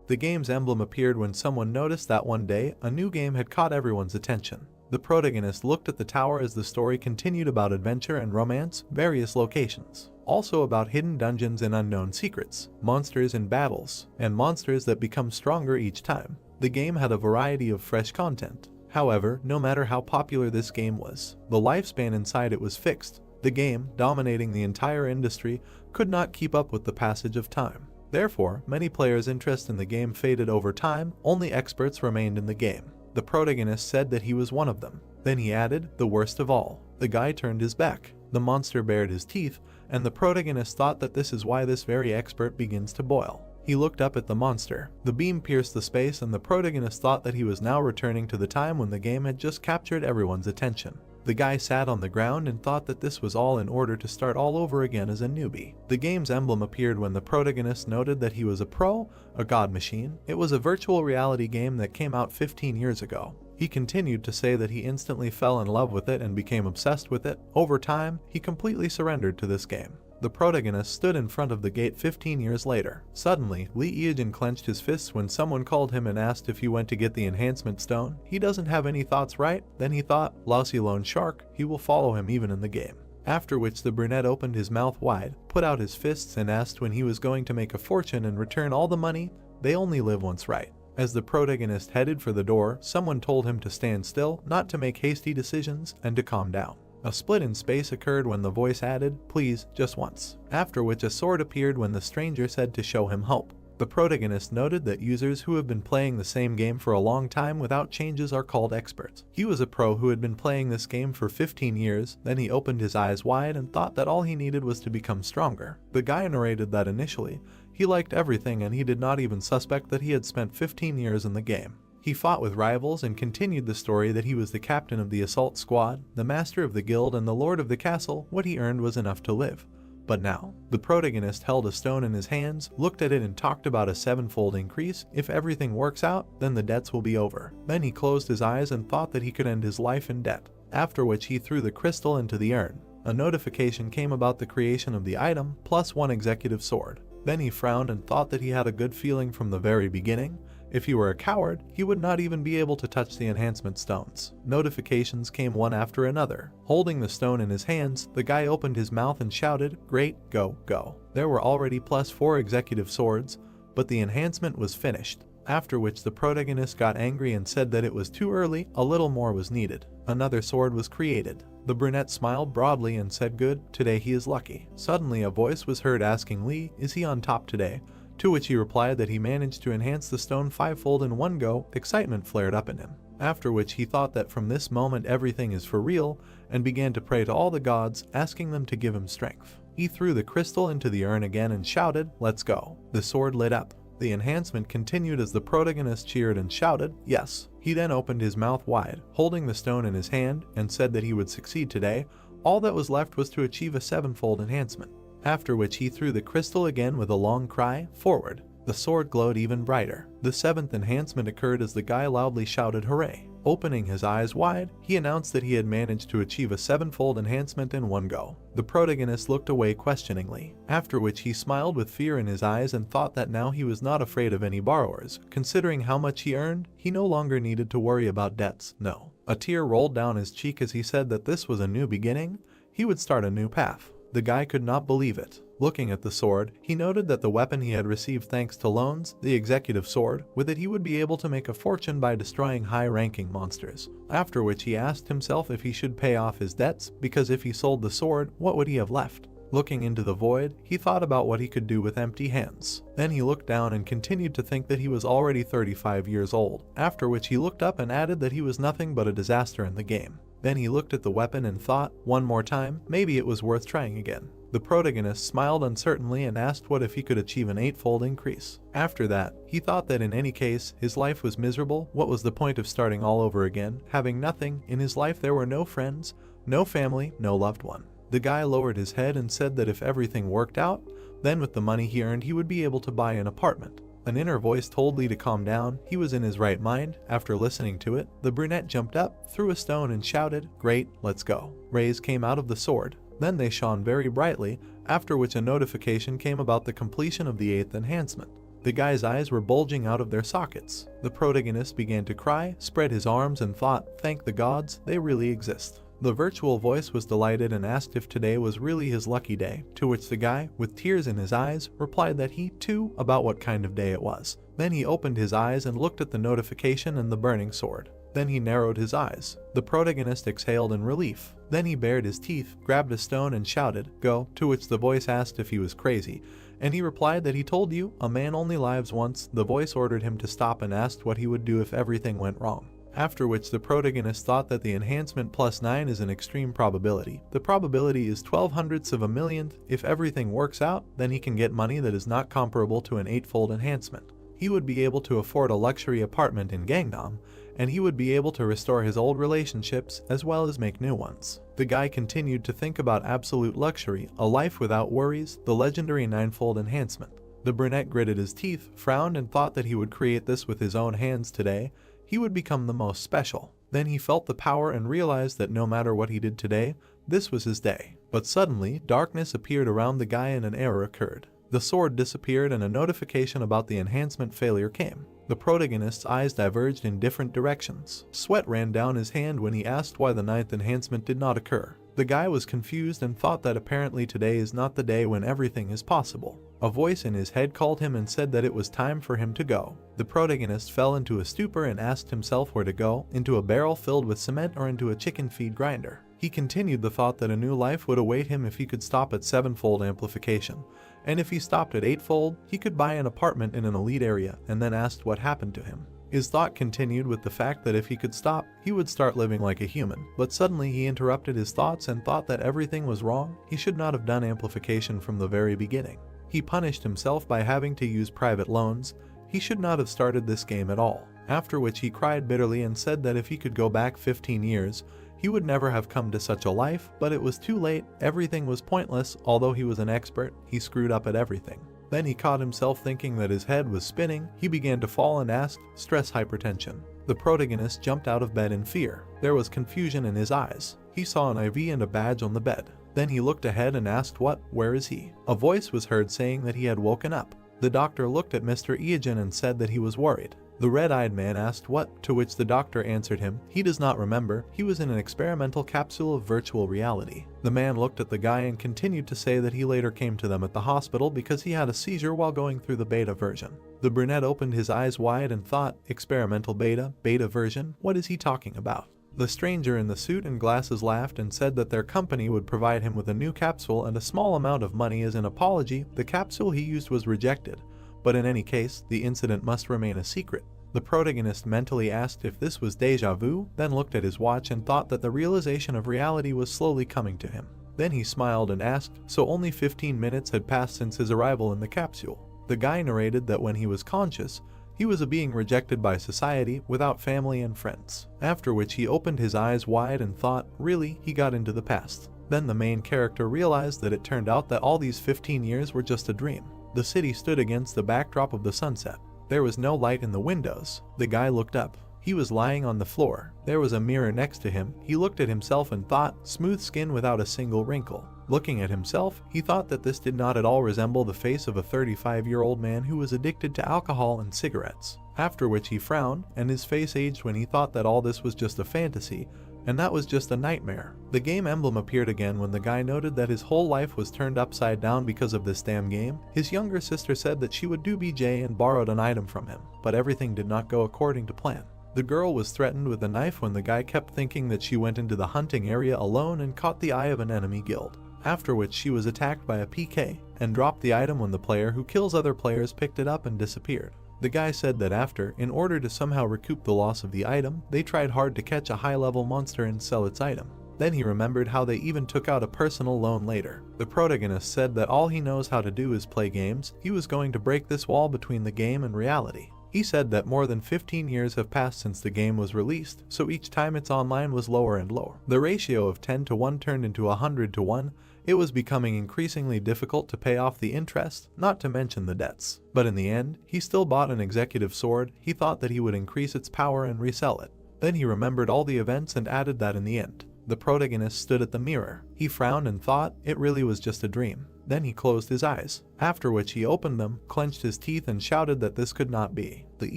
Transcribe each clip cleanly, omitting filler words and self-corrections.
The game's emblem appeared when someone noticed that one day, a new game had caught everyone's attention. The protagonist looked at the tower as the story continued about adventure and romance, various locations. Also about hidden dungeons and unknown secrets, monsters and battles, and monsters that become stronger each time. The game had a variety of fresh content. However, no matter how popular this game was, the lifespan inside it was fixed. The game, dominating the entire industry, could not keep up with the passage of time. Therefore, many players' interest in the game faded over time, only experts remained in the game. The protagonist said that he was one of them. Then he added, the worst of all. The guy turned his back. The monster bared his teeth, and the protagonist thought that this is why this very expert begins to boil. He looked up at the monster. The beam pierced the space, and the protagonist thought that he was now returning to the time when the game had just captured everyone's attention. The guy sat on the ground and thought that this was all in order to start all over again as a newbie. The game's emblem appeared when the protagonist noted that he was a pro, a god machine. It was a virtual reality game that came out 15 years ago. He continued to say that he instantly fell in love with it and became obsessed with it. Over time, he completely surrendered to this game. The protagonist stood in front of the gate 15 years later. Suddenly, Lee Eugene clenched his fists when someone called him and asked if he went to get the enhancement stone. He doesn't have any thoughts, right? Then he thought, lousy lone shark, he will follow him even in the game. After which the brunette opened his mouth wide, put out his fists and asked when he was going to make a fortune and return all the money. They only live once, right? As the protagonist headed for the door, someone told him to stand still, not to make hasty decisions, and to calm down. A split in space occurred when the voice added, please, just once. After which a sword appeared when the stranger said to show him hope. The protagonist noted that users who have been playing the same game for a long time without changes are called experts. He was a pro who had been playing this game for 15 years, then he opened his eyes wide and thought that all he needed was to become stronger. The guy narrated that initially, he liked everything and he did not even suspect that he had spent 15 years in the game. He fought with rivals and continued the story that he was the captain of the assault squad, the master of the guild and the lord of the castle. What he earned was enough to live. But now, the protagonist held a stone in his hands, looked at it and talked about a 7-fold increase. If everything works out, then the debts will be over. Then he closed his eyes and thought that he could end his life in debt. After which he threw the crystal into the urn. A notification came about the creation of the item, plus 1 executive sword. Then he frowned and thought that he had a good feeling from the very beginning. If he were a coward, he would not even be able to touch the enhancement stones. Notifications came one after another. Holding the stone in his hands, the guy opened his mouth and shouted, great, go, go. There were already plus 4 executive swords, but the enhancement was finished. After which the protagonist got angry and said that it was too early, a little more was needed. Another sword was created. The brunette smiled broadly and said good, today he is lucky. Suddenly a voice was heard asking Lee, is he on top today? To which he replied that he managed to enhance the stone 5-fold in one go. Excitement flared up in him. After which he thought that from this moment everything is for real and began to pray to all the gods, asking them to give him strength. He threw the crystal into the urn again and shouted, let's go. The sword lit up. The enhancement continued as the protagonist cheered and shouted, yes. He then opened his mouth wide, holding the stone in his hand, and said that he would succeed today. All that was left was to achieve a 7-fold enhancement. After which he threw the crystal again with a long cry, forward. The sword glowed even brighter. The 7th enhancement occurred as the guy loudly shouted hooray. Opening his eyes wide, he announced that he had managed to achieve a 7-fold enhancement in one go. The protagonist looked away questioningly, after which he smiled with fear in his eyes and thought that now he was not afraid of any borrowers. Considering how much he earned, he no longer needed to worry about debts, no. A tear rolled down his cheek as he said that this was a new beginning. He would start a new path. The guy could not believe it. Looking at the sword, he noted that the weapon he had received thanks to loans, the executive sword, with it he would be able to make a fortune by destroying high-ranking monsters. After which he asked himself if he should pay off his debts, because if he sold the sword, what would he have left? Looking into the void, he thought about what he could do with empty hands. Then he looked down and continued to think that he was already 35 years old, after which he looked up and added that he was nothing but a disaster in the game. Then he looked at the weapon and thought, one more time, maybe it was worth trying again. The protagonist smiled uncertainly and asked what if he could achieve an 8-fold increase. After that, he thought that in any case, his life was miserable. What was the point of starting all over again, having nothing? In his life there were no friends, no family, no loved one. The guy lowered his head and said that if everything worked out, then with the money he earned he would be able to buy an apartment. An inner voice told Lee to calm down. He was in his right mind. After listening to it, the brunette jumped up, threw a stone and shouted, great, let's go. Rays came out of the sword. Then they shone very brightly, after which a notification came about the completion of the 8th enhancement. The guy's eyes were bulging out of their sockets. The protagonist began to cry, spread his arms and thought, thank the gods, they really exist. The virtual voice was delighted and asked if today was really his lucky day, to which the guy, with tears in his eyes, replied that he, too, about what kind of day it was. Then he opened his eyes and looked at the notification and the burning sword. Then he narrowed his eyes. The protagonist exhaled in relief. Then he bared his teeth, grabbed a stone and shouted, "Go," to which the voice asked if he was crazy, and he replied that he told you, a man only lives once. The voice ordered him to stop and asked what he would do if everything went wrong. After which the protagonist thought that the enhancement +9 is an extreme probability. The probability is 12/100ths of a millionth. If everything works out, then he can get money that is not comparable to an 8-fold enhancement. He would be able to afford a luxury apartment in Gangnam, and he would be able to restore his old relationships as well as make new ones. The guy continued to think about absolute luxury, a life without worries, the legendary 9-fold enhancement. The brunette gritted his teeth, frowned and thought that he would create this with his own hands today. He would become the most special. Then he felt the power and realized that no matter what he did today, this was his day. But suddenly, darkness appeared around the guy and an error occurred. The sword disappeared and a notification about the enhancement failure came. The protagonist's eyes diverged in different directions. Sweat ran down his hand when he asked why the 9th enhancement did not occur. The guy was confused and thought that apparently today is not the day when everything is possible. A voice in his head called him and said that it was time for him to go. The protagonist fell into a stupor and asked himself where to go, into a barrel filled with cement or into a chicken feed grinder. He continued the thought that a new life would await him if he could stop at 7-fold amplification, and if he stopped at 8-fold, he could buy an apartment in an elite area, and then asked what happened to him. His thought continued with the fact that if he could stop, he would start living like a human. But suddenly he interrupted his thoughts and thought that everything was wrong. He should not have done amplification from the very beginning. He punished himself by having to use private loans. He should not have started this game at all. After which he cried bitterly and said that if he could go back 15 years, he would never have come to such a life, but it was too late. Everything was pointless. Although he was an expert, he screwed up at everything. Then he caught himself thinking that his head was spinning. He began to fall and asked, "Stress hypertension." The protagonist jumped out of bed in fear. There was confusion in his eyes. He saw an IV and a badge on the bed. Then he looked ahead and asked where is he? A voice was heard saying that he had woken up. The doctor looked at Mr. Eugene and said that he was worried. The red-eyed man asked what, to which the doctor answered him, he does not remember, he was in an experimental capsule of virtual reality. The man looked at the guy and continued to say that he later came to them at the hospital because he had a seizure while going through the beta version. The brunette opened his eyes wide and thought, experimental beta version, what is he talking about? The stranger in the suit and glasses laughed and said that their company would provide him with a new capsule and a small amount of money as an apology. The capsule he used was rejected, but in any case, the incident must remain a secret. The protagonist mentally asked if this was deja vu, then looked at his watch and thought that the realization of reality was slowly coming to him. Then he smiled and asked, so only 15 minutes had passed since his arrival in the capsule. The guy narrated that when he was conscious, he was a being rejected by society, without family and friends. After which he opened his eyes wide and thought, really, he got into the past. Then the main character realized that it turned out that all these 15 years were just a dream. The city stood against the backdrop of the sunset. There was no light in the windows. The guy looked up. He was lying on the floor. There was a mirror next to him. He looked at himself and thought, smooth skin without a single wrinkle. Looking at himself, he thought that this did not at all resemble the face of a 35-year-old man who was addicted to alcohol and cigarettes. After which he frowned, and his face aged when he thought that all this was just a fantasy, and that was just a nightmare. The game emblem appeared again when the guy noted that his whole life was turned upside down because of this damn game. His younger sister said that she would do BJ and borrowed an item from him, but everything did not go according to plan. The girl was threatened with a knife when the guy kept thinking that she went into the hunting area alone and caught the eye of an enemy guild. After which she was attacked by a PK, and dropped the item when the player who kills other players picked it up and disappeared. The guy said that after, in order to somehow recoup the loss of the item, they tried hard to catch a high-level monster and sell its item. Then he remembered how they even took out a personal loan later. The protagonist said that all he knows how to do is play games. He was going to break this wall between the game and reality. He said that more than 15 years have passed since the game was released, so each time it's online was lower and lower. The ratio of 10 to 1 turned into 100 to 1. It was becoming increasingly difficult to pay off the interest, not to mention the debts. But in the end, he still bought an executive sword. He thought that he would increase its power and resell it. Then he remembered all the events and added that in the end, The protagonist stood at the mirror. He frowned and thought it really was just a dream. Then he closed his eyes, after which he opened them, clenched his teeth and shouted that this could not be. The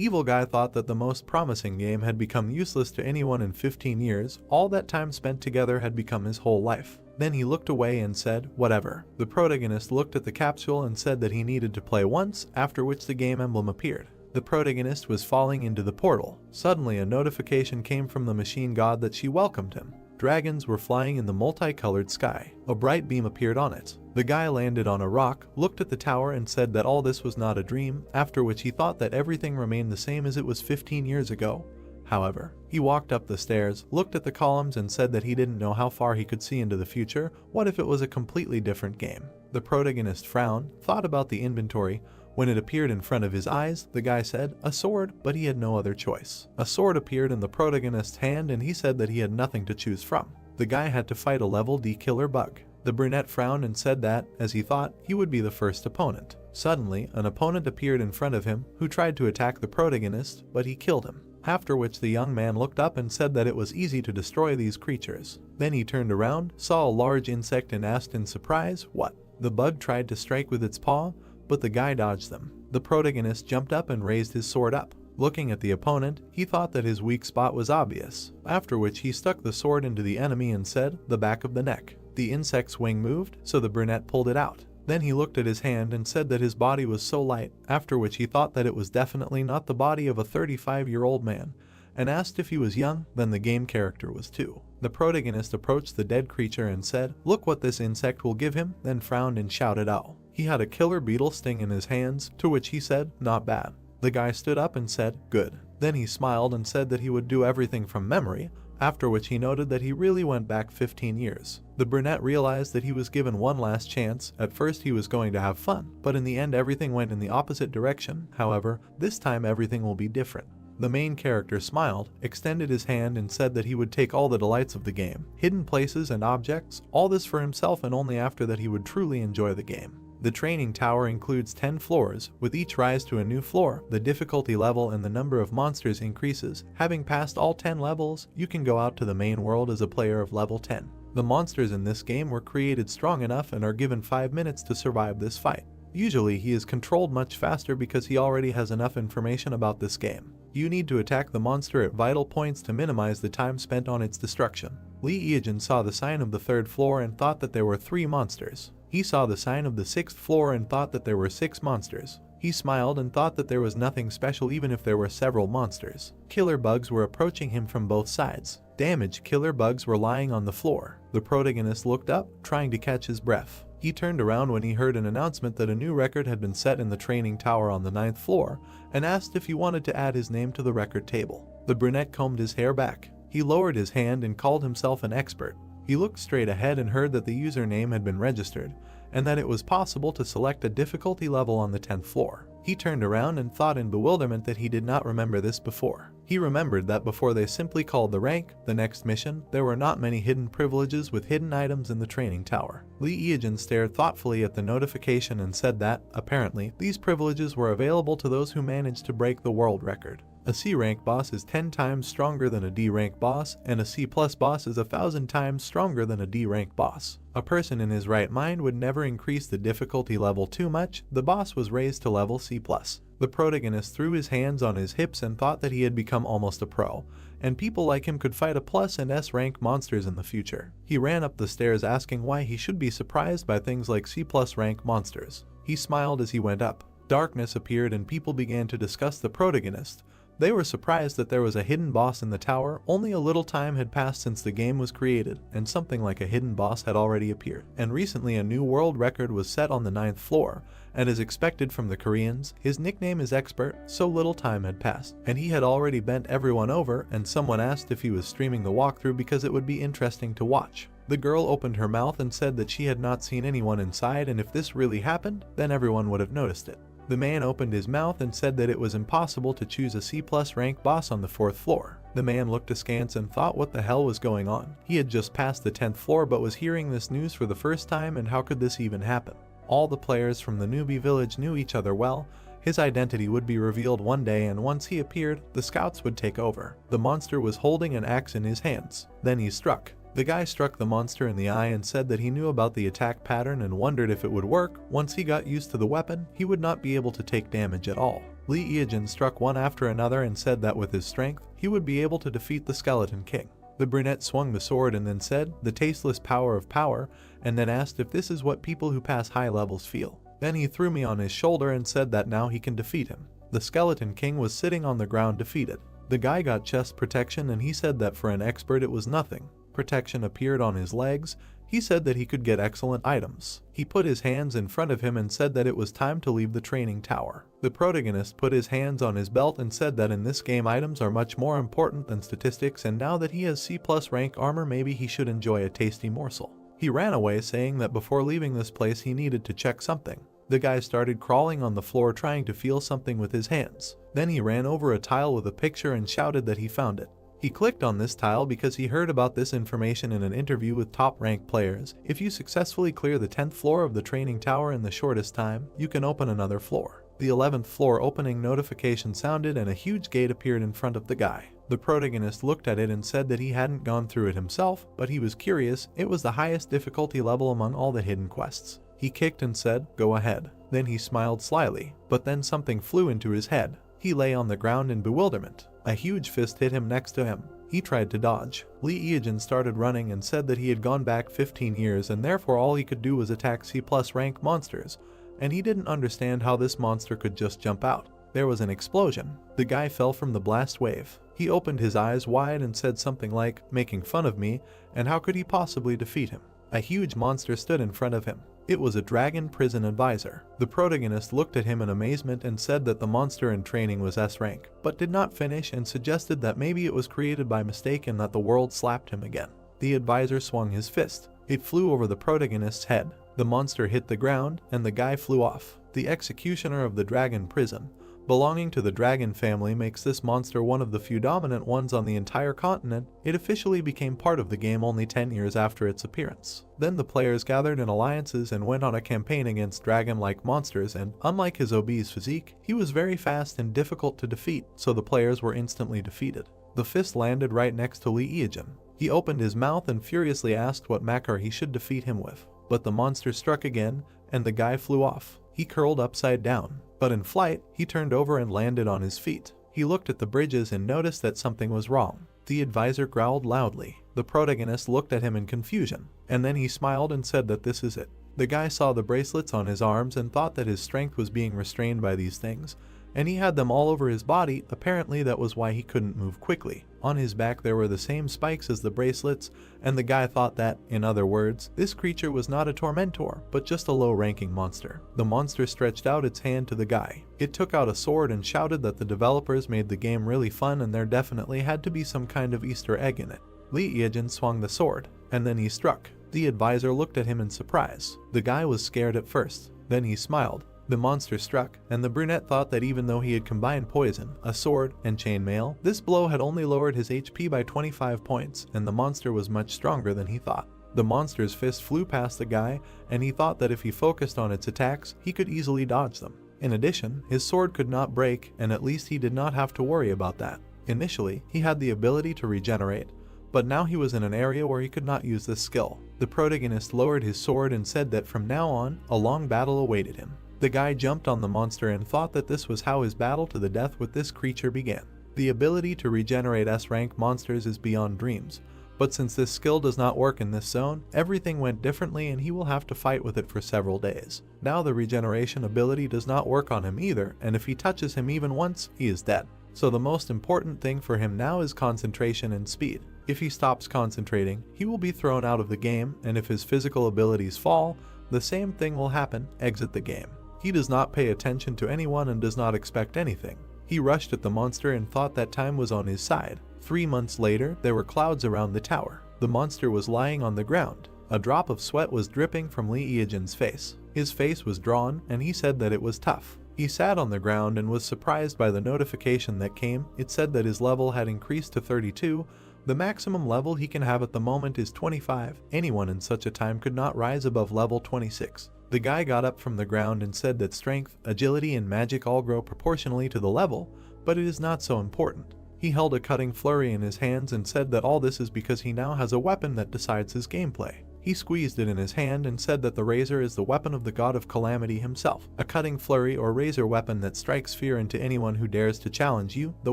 evil guy thought that the most promising game had become useless to anyone in 15 years. All that time spent together had become his whole life. Then he looked away and said, whatever. The protagonist looked at the capsule and said that he needed to play once, after which the game emblem appeared. The protagonist was falling into the portal. Suddenly a notification came from the machine god that she welcomed him. Dragons were flying in the multicolored sky. A bright beam appeared on it. The guy landed on a rock, looked at the tower and said that all this was not a dream, after which he thought that everything remained the same as it was 15 years ago. However, he walked up the stairs, looked at the columns and said that he didn't know how far he could see into the future. What if it was a completely different game? The protagonist frowned, thought about the inventory. When it appeared in front of his eyes, the guy said, a sword, but he had no other choice. A sword appeared in the protagonist's hand and he said that he had nothing to choose from. The guy had to fight a level D killer bug. The brunette frowned and said that, as he thought, he would be the first opponent. Suddenly, an opponent appeared in front of him, who tried to attack the protagonist, but he killed him. After which the young man looked up and said that it was easy to destroy these creatures. Then he turned around, saw a large insect and asked in surprise, what? The bug tried to strike with its paw, but the guy dodged them. The protagonist jumped up and raised his sword up. Looking at the opponent, he thought that his weak spot was obvious, after which he stuck the sword into the enemy and said, the back of the neck. The insect's wing moved, so the brunette pulled it out. Then he looked at his hand and said that his body was so light, after which he thought that it was definitely not the body of a 35-year-old man, and asked if he was young. Then the game character was too. The protagonist approached the dead creature and said, look what this insect will give him, then frowned and shouted out. He had a killer beetle sting in his hands, to which he said, not bad. The guy stood up and said, good. Then he smiled and said that he would do everything from memory, after which he noted that he really went back 15 years. The brunette realized that he was given one last chance. At first he was going to have fun, but in the end everything went in the opposite direction. However, this time everything will be different. The main character smiled, extended his hand and said that he would take all the delights of the game, hidden places and objects, all this for himself, and only after that he would truly enjoy the game. The training tower includes 10 floors, with each rise to a new floor. The difficulty level and the number of monsters increases. Having passed all 10 levels, you can go out to the main world as a player of level 10. The monsters in this game were created strong enough and are given 5 minutes to survive this fight. Usually he is controlled much faster because he already has enough information about this game. You need to attack the monster at vital points to minimize the time spent on its destruction. Lee Eejin saw the sign of the 3rd floor and thought that there were 3 monsters. He saw the sign of the 6th floor and thought that there were 6 monsters. He smiled and thought that there was nothing special even if there were several monsters. Killer bugs were approaching him from both sides. Damaged killer bugs were lying on the floor. The protagonist looked up, trying to catch his breath. He turned around when he heard an announcement that a new record had been set in the training tower on the 9th floor, and asked if he wanted to add his name to the record table. The brunette combed his hair back. He lowered his hand and called himself an expert. He looked straight ahead and heard that the username had been registered, and that it was possible to select a difficulty level on the 10th floor. He turned around and thought in bewilderment that he did not remember this before. He remembered that before they simply called the rank, the next mission, there were not many hidden privileges with hidden items in the training tower. Lee Eejin stared thoughtfully at the notification and said that, apparently, these privileges were available to those who managed to break the world record. A C rank boss is 10 times stronger than a D rank boss, and a C+ boss is 1,000 times stronger than a D rank boss. A person in his right mind would never increase the difficulty level too much. The boss was raised to level C+. The protagonist threw his hands on his hips and thought that he had become almost a pro, and people like him could fight a plus and S rank monsters in the future. He ran up the stairs asking why he should be surprised by things like C+ rank monsters. He smiled as he went up. Darkness appeared and people began to discuss the protagonist. They were surprised that there was a hidden boss in the tower. Only a little time had passed since the game was created, and something like a hidden boss had already appeared. And recently a new world record was set on the 9th floor, and as expected from the Koreans, his nickname is Expert. So little time had passed, and he had already bent everyone over, and someone asked if he was streaming the walkthrough because it would be interesting to watch. The girl opened her mouth and said that she had not seen anyone inside, and if this really happened, then everyone would have noticed it. The man opened his mouth and said that it was impossible to choose a C+ rank boss on the 4th floor. The man looked askance and thought what the hell was going on. He had just passed the 10th floor but was hearing this news for the first time, and how could this even happen? All the players from the newbie village knew each other well. His identity would be revealed one day, and once he appeared, the scouts would take over. The monster was holding an axe in his hands. Then he struck. The guy struck the monster in the eye and said that he knew about the attack pattern and wondered if it would work. Once he got used to the weapon, he would not be able to take damage at all. Lee Eejin struck one after another and said that with his strength, he would be able to defeat the Skeleton King. The brunette swung the sword and then said, "The tasteless power of power," and then asked if this is what people who pass high levels feel. Then he threw me on his shoulder and said that now he can defeat him. The Skeleton King was sitting on the ground defeated. The guy got chest protection and he said that for an expert it was nothing. Protection appeared on his legs. He said that he could get excellent items. He put his hands in front of him and said that it was time to leave the training tower. The protagonist put his hands on his belt and said that in this game items are much more important than statistics, and now that he has C+ rank armor, maybe he should enjoy a tasty morsel. He ran away saying that before leaving this place he needed to check something. The guy started crawling on the floor trying to feel something with his hands. Then he ran over a tile with a picture and shouted that he found it. He clicked on this tile because he heard about this information in an interview with top-ranked players. If you successfully clear the 10th floor of the training tower in the shortest time, you can open another floor. The 11th floor opening notification sounded and a huge gate appeared in front of the guy. The protagonist looked at it and said that he hadn't gone through it himself, but he was curious. It was the highest difficulty level among all the hidden quests. He kicked and said, "Go ahead." Then he smiled slyly, but then something flew into his head. He lay on the ground in bewilderment. A huge fist hit him next to him. He tried to dodge. Lee Eejin started running and said that he had gone back 15 years and therefore all he could do was attack C+ rank monsters, and he didn't understand how this monster could just jump out. There was an explosion. The guy fell from the blast wave. He opened his eyes wide and said something like, "Making fun of me, and how could he possibly defeat him?" A huge monster stood in front of him. It was a dragon prison advisor. The protagonist looked at him in amazement and said that the monster in training was S rank, but did not finish and suggested that maybe it was created by mistake and that the world slapped him again. The advisor swung his fist. It flew over the protagonist's head. The monster hit the ground and the guy flew off. The executioner of the dragon prison, belonging to the dragon family, makes this monster one of the few dominant ones on the entire continent. It officially became part of the game only 10 years after its appearance. Then the players gathered in alliances and went on a campaign against dragon-like monsters, and unlike his obese physique, he was very fast and difficult to defeat, so the players were instantly defeated. The fist landed right next to Lee Eejin. He opened his mouth and furiously asked what mecha he should defeat him with. But the monster struck again, and the guy flew off. He curled upside down. But in flight, he turned over and landed on his feet. He looked at the bridges and noticed that something was wrong. The advisor growled loudly. The protagonist looked at him in confusion, and then he smiled and said that this is it. The guy saw the bracelets on his arms and thought that his strength was being restrained by these things, and he had them all over his body. Apparently that was why he couldn't move quickly. On his back there were the same spikes as the bracelets, and the guy thought that, in other words, this creature was not a tormentor, but just a low-ranking monster. The monster stretched out its hand to the guy. It took out a sword and shouted that the developers made the game really fun and there definitely had to be some kind of Easter egg in it. Lee Eejin swung the sword, and then he struck. The advisor looked at him in surprise. The guy was scared at first. Then he smiled. The monster struck, and the brunette thought that even though he had combined poison, a sword, and chainmail, this blow had only lowered his HP by 25 points, and the monster was much stronger than he thought. The monster's fist flew past the guy, and he thought that if he focused on its attacks, he could easily dodge them. In addition, his sword could not break, and at least he did not have to worry about that. Initially, he had the ability to regenerate, but now he was in an area where he could not use this skill. The protagonist lowered his sword and said that from now on, a long battle awaited him. The guy jumped on the monster and thought that this was how his battle to the death with this creature began. The ability to regenerate S-rank monsters is beyond dreams, but since this skill does not work in this zone, everything went differently and he will have to fight with it for several days. Now the regeneration ability does not work on him either, and if he touches him even once, he is dead. So the most important thing for him now is concentration and speed. If he stops concentrating, he will be thrown out of the game, and if his physical abilities fall, the same thing will happen, exit the game. He does not pay attention to anyone and does not expect anything. He rushed at the monster and thought that time was on his side. 3 months later, there were clouds around the tower. The monster was lying on the ground. A drop of sweat was dripping from Lee Eejin's face. His face was drawn, and he said that it was tough. He sat on the ground and was surprised by the notification that came. It said that his level had increased to 32. The maximum level he can have at the moment is 25. Anyone in such a time could not rise above level 26. The guy got up from the ground and said that strength, agility, and magic all grow proportionally to the level, but it is not so important. He held a cutting flurry in his hands and said that all this is because he now has a weapon that decides his gameplay. He squeezed it in his hand and said that the razor is the weapon of the god of calamity himself, a cutting flurry or razor weapon that strikes fear into anyone who dares to challenge you, the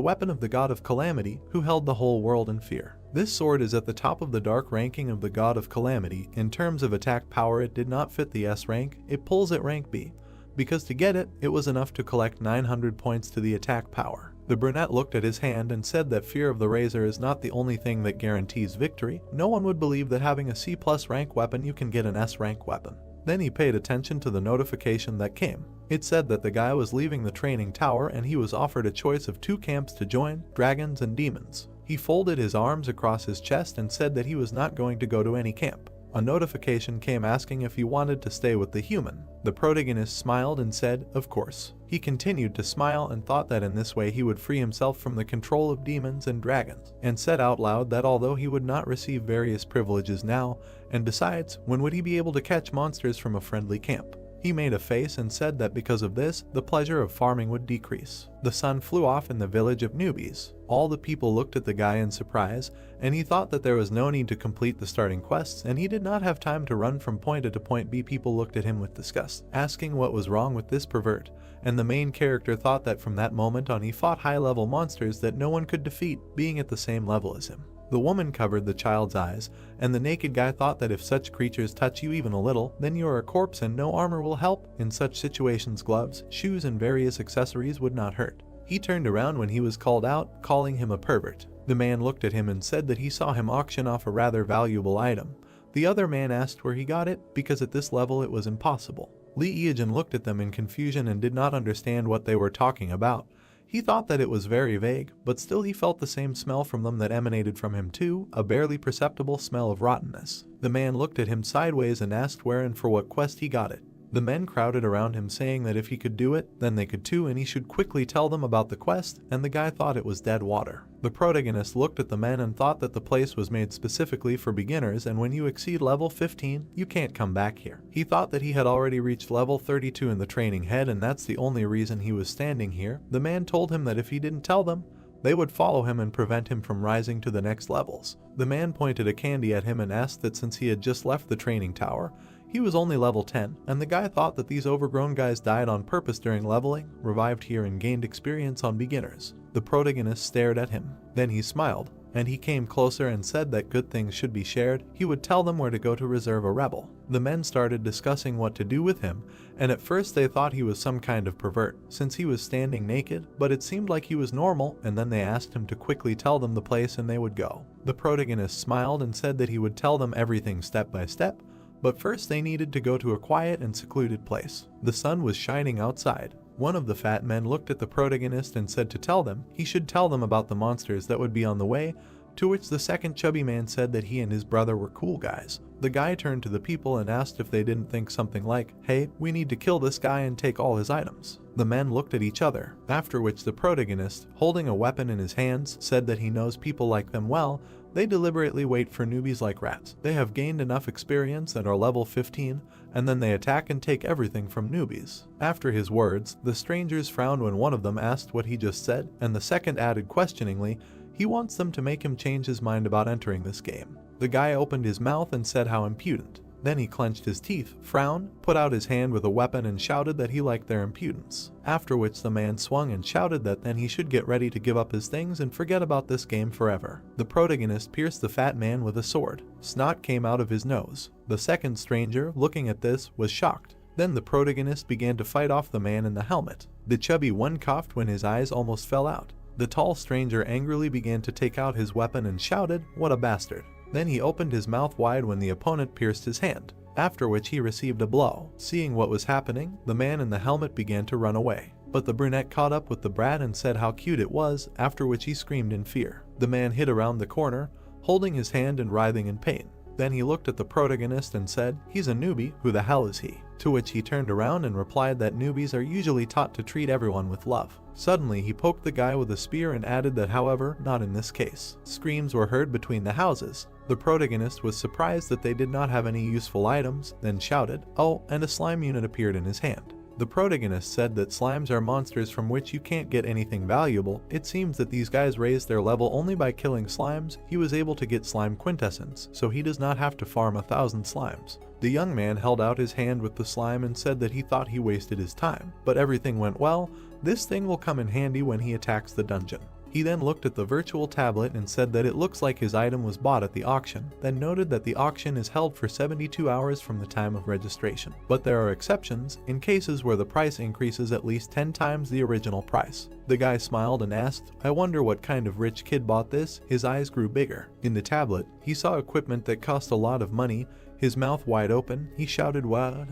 weapon of the god of calamity who held the whole world in fear. This sword is at the top of the dark ranking of the god of calamity. In terms of attack power, it did not fit the S rank, it pulls at rank B, because to get it, it was enough to collect 900 points to the attack power. The brunette looked at his hand and said that fear of the razor is not the only thing that guarantees victory. No one would believe that having a C+ rank weapon you can get an S rank weapon. Then he paid attention to the notification that came. It said that the guy was leaving the training tower and he was offered a choice of 2 camps to join, dragons and demons. He folded his arms across his chest and said that he was not going to go to any camp. A notification came asking if he wanted to stay with the human. The protagonist smiled and said, of course. He continued to smile and thought that in this way he would free himself from the control of demons and dragons, and said out loud that although he would not receive various privileges now, and besides, when would he be able to catch monsters from a friendly camp? He made a face and said that because of this, the pleasure of farming would decrease. The sun flew off in the village of newbies. All the people looked at the guy in surprise, and he thought that there was no need to complete the starting quests, and he did not have time to run from point A to point B. People looked at him with disgust, asking what was wrong with this pervert, and the main character thought that from that moment on he fought high-level monsters that no one could defeat, being at the same level as him. The woman covered the child's eyes, and the naked guy thought that if such creatures touch you even a little, then you are a corpse and no armor will help. In such situations, gloves, shoes, and various accessories would not hurt. He turned around when he was called out, calling him a pervert. The man looked at him and said that he saw him auction off a rather valuable item. The other man asked where he got it, because at this level it was impossible. Lee Eogen looked at them in confusion and did not understand what they were talking about. He thought that it was very vague, but still he felt the same smell from them that emanated from him too, a barely perceptible smell of rottenness. The man looked at him sideways and asked where and for what quest he got it. The men crowded around him saying that if he could do it, then they could too, and he should quickly tell them about the quest, and the guy thought it was dead water. The protagonist looked at the men and thought that the place was made specifically for beginners, and when you exceed level 15, you can't come back here. He thought that he had already reached level 32 in the training head, and that's the only reason he was standing here. The man told him that if he didn't tell them, they would follow him and prevent him from rising to the next levels. The man pointed a candy at him and asked that since he had just left the training tower, he was only level 10, and the guy thought that these overgrown guys died on purpose during leveling, revived here and gained experience on beginners. The protagonist stared at him. Then he smiled, and he came closer and said that good things should be shared. He would tell them where to go to reserve a rebel. The men started discussing what to do with him, and at first they thought he was some kind of pervert, since he was standing naked, but it seemed like he was normal, and then they asked him to quickly tell them the place and they would go. The protagonist smiled and said that he would tell them everything step by step, but first they needed to go to a quiet and secluded place. The sun was shining outside. One of the fat men looked at the protagonist and said to tell them he should tell them about the monsters that would be on the way, to which the second chubby man said that he and his brother were cool guys. The guy turned to the people and asked if they didn't think something like, "Hey, we need to kill this guy and take all his items." The men looked at each other, after which the protagonist, holding a weapon in his hands, said that he knows people like them well. They deliberately wait for newbies like rats. They have gained enough experience and are level 15, and then they attack and take everything from newbies. After his words, the strangers frowned when one of them asked what he just said, and the second added questioningly, he wants them to make him change his mind about entering this game. The guy opened his mouth and said how impudent. Then he clenched his teeth, frowned, put out his hand with a weapon and shouted that he liked their impudence. After which the man swung and shouted that then he should get ready to give up his things and forget about this game forever. The protagonist pierced the fat man with a sword. Snot came out of his nose. The second stranger, looking at this, was shocked. Then the protagonist began to fight off the man in the helmet. The chubby one coughed when his eyes almost fell out. The tall stranger angrily began to take out his weapon and shouted, "What a bastard." Then he opened his mouth wide when the opponent pierced his hand, after which he received a blow. Seeing what was happening, the man in the helmet began to run away. But the brunette caught up with the brat and said how cute it was, after which he screamed in fear. The man hid around the corner, holding his hand and writhing in pain. Then he looked at the protagonist and said, "He's a newbie, who the hell is he?" To which he turned around and replied that newbies are usually taught to treat everyone with love. Suddenly he poked the guy with a spear and added that however, not in this case. Screams were heard between the houses. The protagonist was surprised that they did not have any useful items, then shouted, "Oh," and a slime unit appeared in his hand. The protagonist said that slimes are monsters from which you can't get anything valuable. It seems that these guys raised their level only by killing slimes. He was able to get slime quintessence, so he does not have to farm 1,000 slimes. The young man held out his hand with the slime and said that he thought he wasted his time, but everything went well. This thing will come in handy when he attacks the dungeon. He then looked at the virtual tablet and said that it looks like his item was bought at the auction, then noted that the auction is held for 72 hours from the time of registration. But there are exceptions, in cases where the price increases at least 10 times the original price. The guy smiled and asked, "I wonder what kind of rich kid bought this?" His eyes grew bigger. In the tablet, he saw equipment that cost a lot of money. His mouth wide open, he shouted, "What?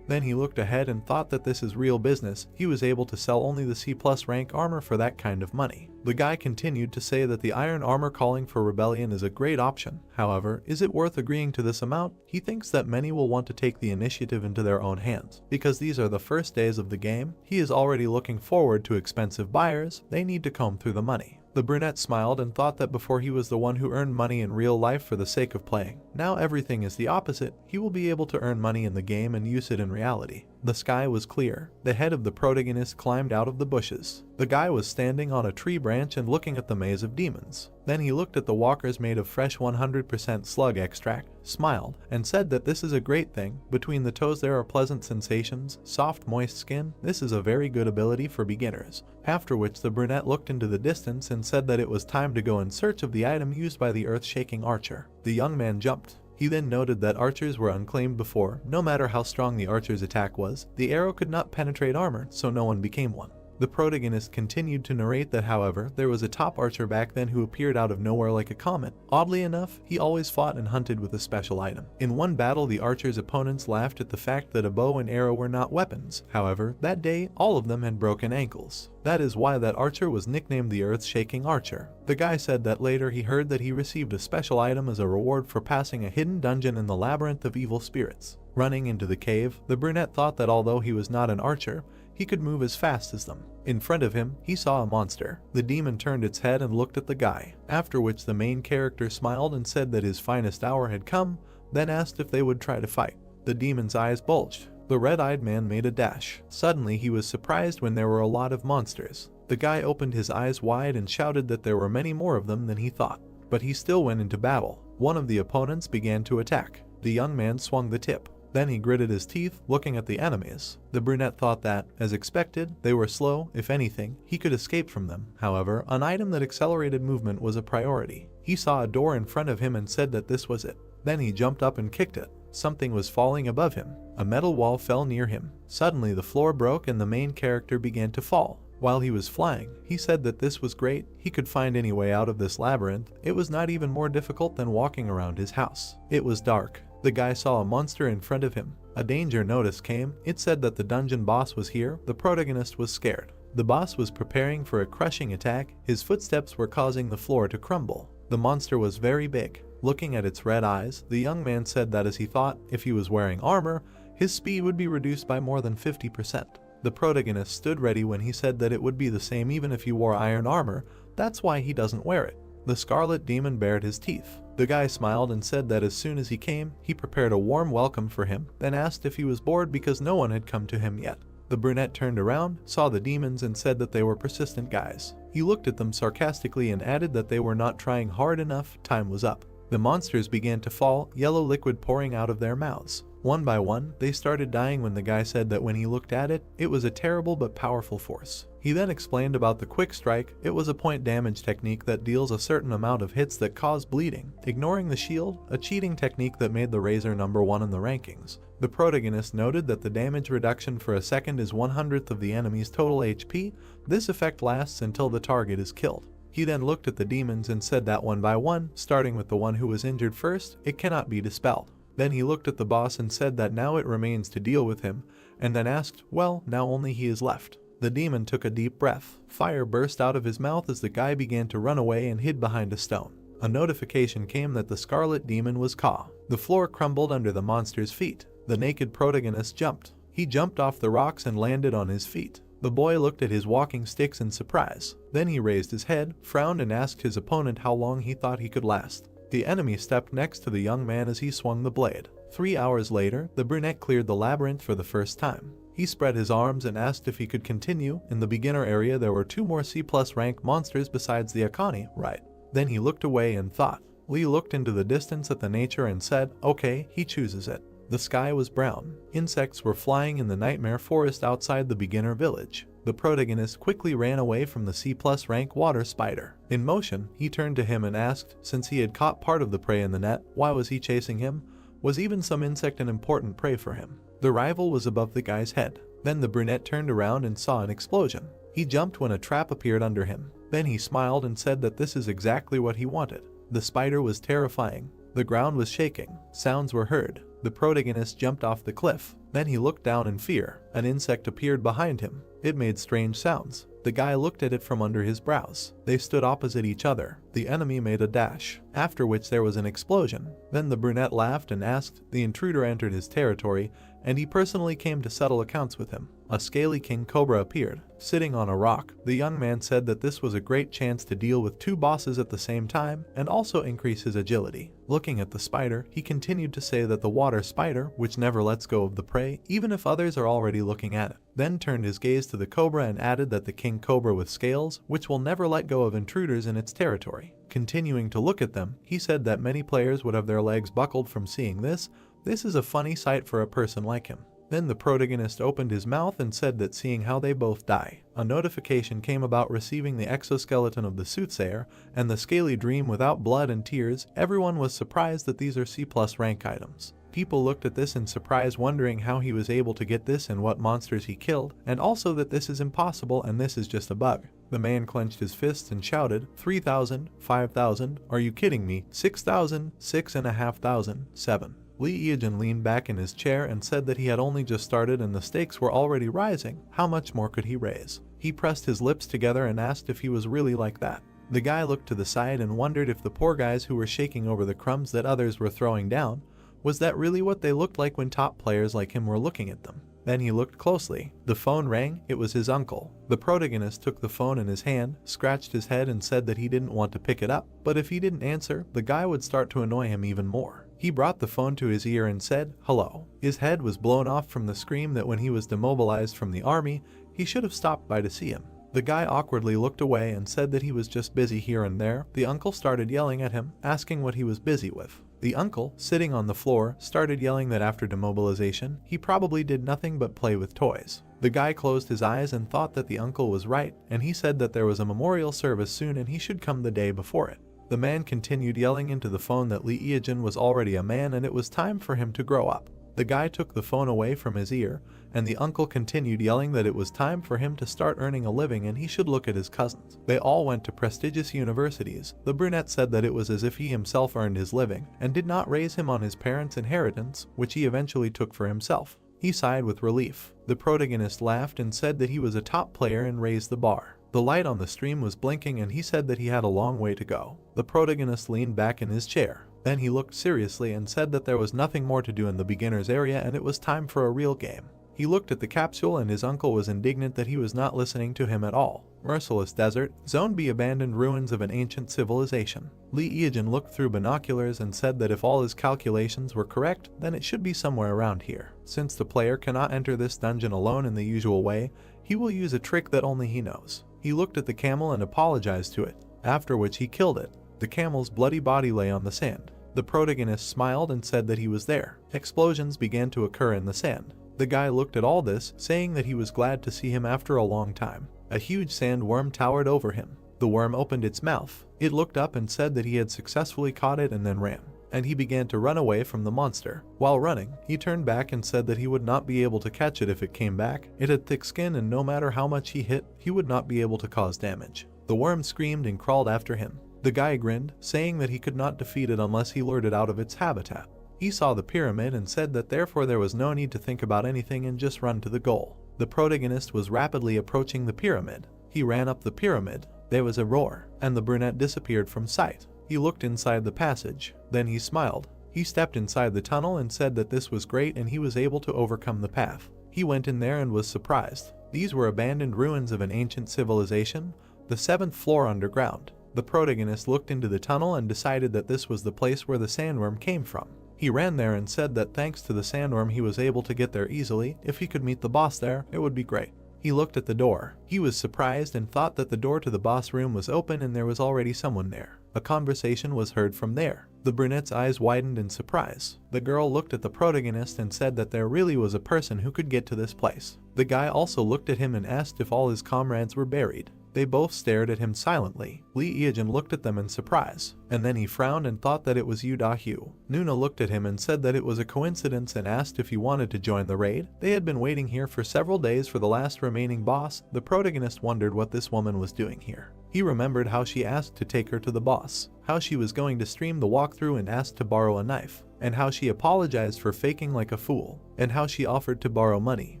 Then he looked ahead and thought that this is real business. He was able to sell only the C+ rank armor for that kind of money. The guy continued to say that the iron armor calling for rebellion is a great option. However, is it worth agreeing to this amount? He thinks that many will want to take the initiative into their own hands. Because these are the first days of the game, he is already looking forward to expensive buyers. They need to comb through the money. The brunette smiled and thought that before he was the one who earned money in real life for the sake of playing. Now everything is the opposite. He will be able to earn money in the game and use it in reality. The sky was clear. The head of the protagonist climbed out of the bushes. The guy was standing on a tree branch and looking at the maze of demons. Then he looked at the walkers made of fresh 100% slug extract, smiled, and said that this is a great thing. Between the toes there are pleasant sensations, soft moist skin. This is a very good ability for beginners. After which the brunette looked into the distance and said that it was time to go in search of the item used by the earth-shaking archer. The young man jumped. He then noted that archers were unclaimed before. No matter how strong the archer's attack was, the arrow could not penetrate armor, so no one became one. The protagonist continued to narrate that, however, there was a top archer back then who appeared out of nowhere like a comet. Oddly enough, he always fought and hunted with a special item. In one battle, the archer's opponents laughed at the fact that a bow and arrow were not weapons. However, that day, all of them had broken ankles. That is why that archer was nicknamed the Earth-Shaking Archer. The guy said that later he heard that he received a special item as a reward for passing a hidden dungeon in the labyrinth of evil spirits. Running into the cave, the brunette thought that although he was not an archer, he could move as fast as them. In front of him, he saw a monster. The demon turned its head and looked at the guy, after which the main character smiled and said that his finest hour had come, then asked if they would try to fight. The demon's eyes bulged. The red-eyed man made a dash. Suddenly, he was surprised when there were a lot of monsters. The guy opened his eyes wide and shouted that there were many more of them than he thought. But he still went into battle. One of the opponents began to attack. The young man swung the tip. Then he gritted his teeth, looking at the enemies. The brunette thought that, as expected, they were slow. If anything, he could escape from them. However, an item that accelerated movement was a priority. He saw a door in front of him and said that this was it. Then he jumped up and kicked it. Something was falling above him. A metal wall fell near him. Suddenly the floor broke and the main character began to fall. While he was flying, he said that this was great. He could find any way out of this labyrinth. It was not even more difficult than walking around his house. It was dark. The guy saw a monster in front of him. A danger notice came. It said that the dungeon boss was here. The protagonist was scared. The boss was preparing for a crushing attack. His footsteps were causing the floor to crumble. The monster was very big. Looking at its red eyes, the young man said that as he thought, if he was wearing armor, his speed would be reduced by more than 50%. The protagonist stood ready when he said that it would be the same even if he wore iron armor. That's why he doesn't wear it. The scarlet demon bared his teeth. The guy smiled and said that as soon as he came, he prepared a warm welcome for him, then asked if he was bored because no one had come to him yet. The brunette turned around, saw the demons and said that they were persistent guys. He looked at them sarcastically and added that they were not trying hard enough. Time was up. The monsters began to fall, yellow liquid pouring out of their mouths. One by one, they started dying when the guy said that when he looked at it, it was a terrible but powerful force. He then explained about the quick strike. It was a point damage technique that deals a certain amount of hits that cause bleeding, ignoring the shield, a cheating technique that made the Razor #1 in the rankings. The protagonist noted that the damage reduction for a second is 1/100th of the enemy's total HP. This effect lasts until the target is killed. He then looked at the demons and said that one by one, starting with the one who was injured first, it cannot be dispelled. Then he looked at the boss and said that now it remains to deal with him, and then asked, well, now only he is left. The demon took a deep breath. Fire burst out of his mouth as the guy began to run away and hid behind a stone. A notification came that the scarlet demon was caught. The floor crumbled under the monster's feet. The naked protagonist jumped. He jumped off the rocks and landed on his feet. The boy looked at his walking sticks in surprise. Then he raised his head, frowned and asked his opponent how long he thought he could last. The enemy stepped next to the young man as he swung the blade. 3 hours later, the brunette cleared the labyrinth for the first time. He spread his arms and asked if he could continue. In the beginner area there were 2 more C+ rank monsters besides the Akani, right? Then he looked away and thought. Lee looked into the distance at the nature and said, okay, he chooses it. The sky was brown. Insects were flying in the nightmare forest outside the beginner village. The protagonist quickly ran away from the C+ rank water spider. In motion, he turned to him and asked, since he had caught part of the prey in the net, why was he chasing him? Was even some insect an important prey for him? The rival was above the guy's head. Then the brunette turned around and saw an explosion. He jumped when a trap appeared under him. Then he smiled and said that this is exactly what he wanted. The spider was terrifying. The ground was shaking. Sounds were heard. The protagonist jumped off the cliff. Then he looked down in fear. An insect appeared behind him. It made strange sounds. The guy looked at it from under his brows. They stood opposite each other. The enemy made a dash, after which there was an explosion. Then the brunette laughed and asked. The intruder entered his territory, and he personally came to settle accounts with him. A scaly king cobra appeared, sitting on a rock. The young man said that this was a great chance to deal with 2 bosses at the same time and also increase his agility. Looking at the spider, he continued to say that the water spider, which never lets go of the prey, even if others are already looking at it, then turned his gaze to the cobra and added that the king cobra with scales, which will never let go of intruders in its territory. Continuing to look at them, he said that many players would have their legs buckled from seeing this. This is a funny sight for a person like him. Then the protagonist opened his mouth and said that seeing how they both die, a notification came about receiving the exoskeleton of the soothsayer and the scaly dream without blood and tears. Everyone was surprised that these are C+ rank items. People looked at this in surprise, wondering how he was able to get this and what monsters he killed, and also that this is impossible and this is just a bug. The man clenched his fists and shouted, 3,000, 5,000, are you kidding me, 6,000, 6,500, 7. Lee Eajin leaned back in his chair and said that he had only just started and the stakes were already rising. How much more could he raise? He pressed his lips together and asked if he was really like that. The guy looked to the side and wondered if the poor guys who were shaking over the crumbs that others were throwing down, was that really what they looked like when top players like him were looking at them? Then he looked closely. The phone rang. It was his uncle. The protagonist took the phone in his hand, scratched his head and said that he didn't want to pick it up, but if he didn't answer, the guy would start to annoy him even more. He brought the phone to his ear and said, hello. His head was blown off from the scream that when he was demobilized from the army, he should have stopped by to see him. The guy awkwardly looked away and said that he was just busy here and there. The uncle started yelling at him, asking what he was busy with. The uncle, sitting on the floor, started yelling that after demobilization, he probably did nothing but play with toys. The guy closed his eyes and thought that the uncle was right, and he said that there was a memorial service soon and he should come the day before it. The man continued yelling into the phone that Lee Eajin was already a man and it was time for him to grow up. The guy took the phone away from his ear, and the uncle continued yelling that it was time for him to start earning a living and he should look at his cousins. They all went to prestigious universities. The brunette said that it was as if he himself earned his living, and did not raise him on his parents' inheritance, which he eventually took for himself. He sighed with relief. The protagonist laughed and said that he was a top player and raised the bar. The light on the stream was blinking and he said that he had a long way to go. The protagonist leaned back in his chair. Then he looked seriously and said that there was nothing more to do in the beginner's area and it was time for a real game. He looked at the capsule and his uncle was indignant that he was not listening to him at all. Merciless desert, Zone B, abandoned ruins of an ancient civilization. Lee Eajin looked through binoculars and said that if all his calculations were correct, then it should be somewhere around here. Since the player cannot enter this dungeon alone in the usual way, he will use a trick that only he knows. He looked at the camel and apologized to it, after which he killed it. The camel's bloody body lay on the sand. The protagonist smiled and said that he was there. Explosions began to occur in the sand. The guy looked at all this, saying that he was glad to see him after a long time. A huge sandworm towered over him. The worm opened its mouth. It looked up and said that he had successfully caught it and then ran. And he began to run away from the monster. While running, he turned back and said that he would not be able to catch it if it came back. It had thick skin and no matter how much he hit, he would not be able to cause damage. The worm screamed and crawled after him. The guy grinned, saying that he could not defeat it unless he lured it out of its habitat. He saw the pyramid and said that therefore there was no need to think about anything and just run to the goal. The protagonist was rapidly approaching the pyramid. He ran up the pyramid. There was a roar, and the brunette disappeared from sight. He looked inside the passage. Then he smiled. He stepped inside the tunnel and said that this was great and he was able to overcome the path. He went in there and was surprised. These were abandoned ruins of an ancient civilization, the 7th floor underground. The protagonist looked into the tunnel and decided that this was the place where the sandworm came from. He ran there and said that thanks to the sandworm he was able to get there easily. If he could meet the boss there, it would be great. He looked at the door. He was surprised and thought that the door to the boss room was open and there was already someone there. A conversation was heard from there. The brunette's eyes widened in surprise. The girl looked at the protagonist and said that there really was a person who could get to this place. The guy also looked at him and asked if all his comrades were buried. They both stared at him silently. Lee Eajin looked at them in surprise, and then he frowned and thought that it was Yu Da-hyu. Nuna looked at him and said that it was a coincidence and asked if he wanted to join the raid. They had been waiting here for several days for the last remaining boss. The protagonist wondered what this woman was doing here. He remembered how she asked to take her to the boss, how she was going to stream the walkthrough and asked to borrow a knife, and how she apologized for faking like a fool, and how she offered to borrow money.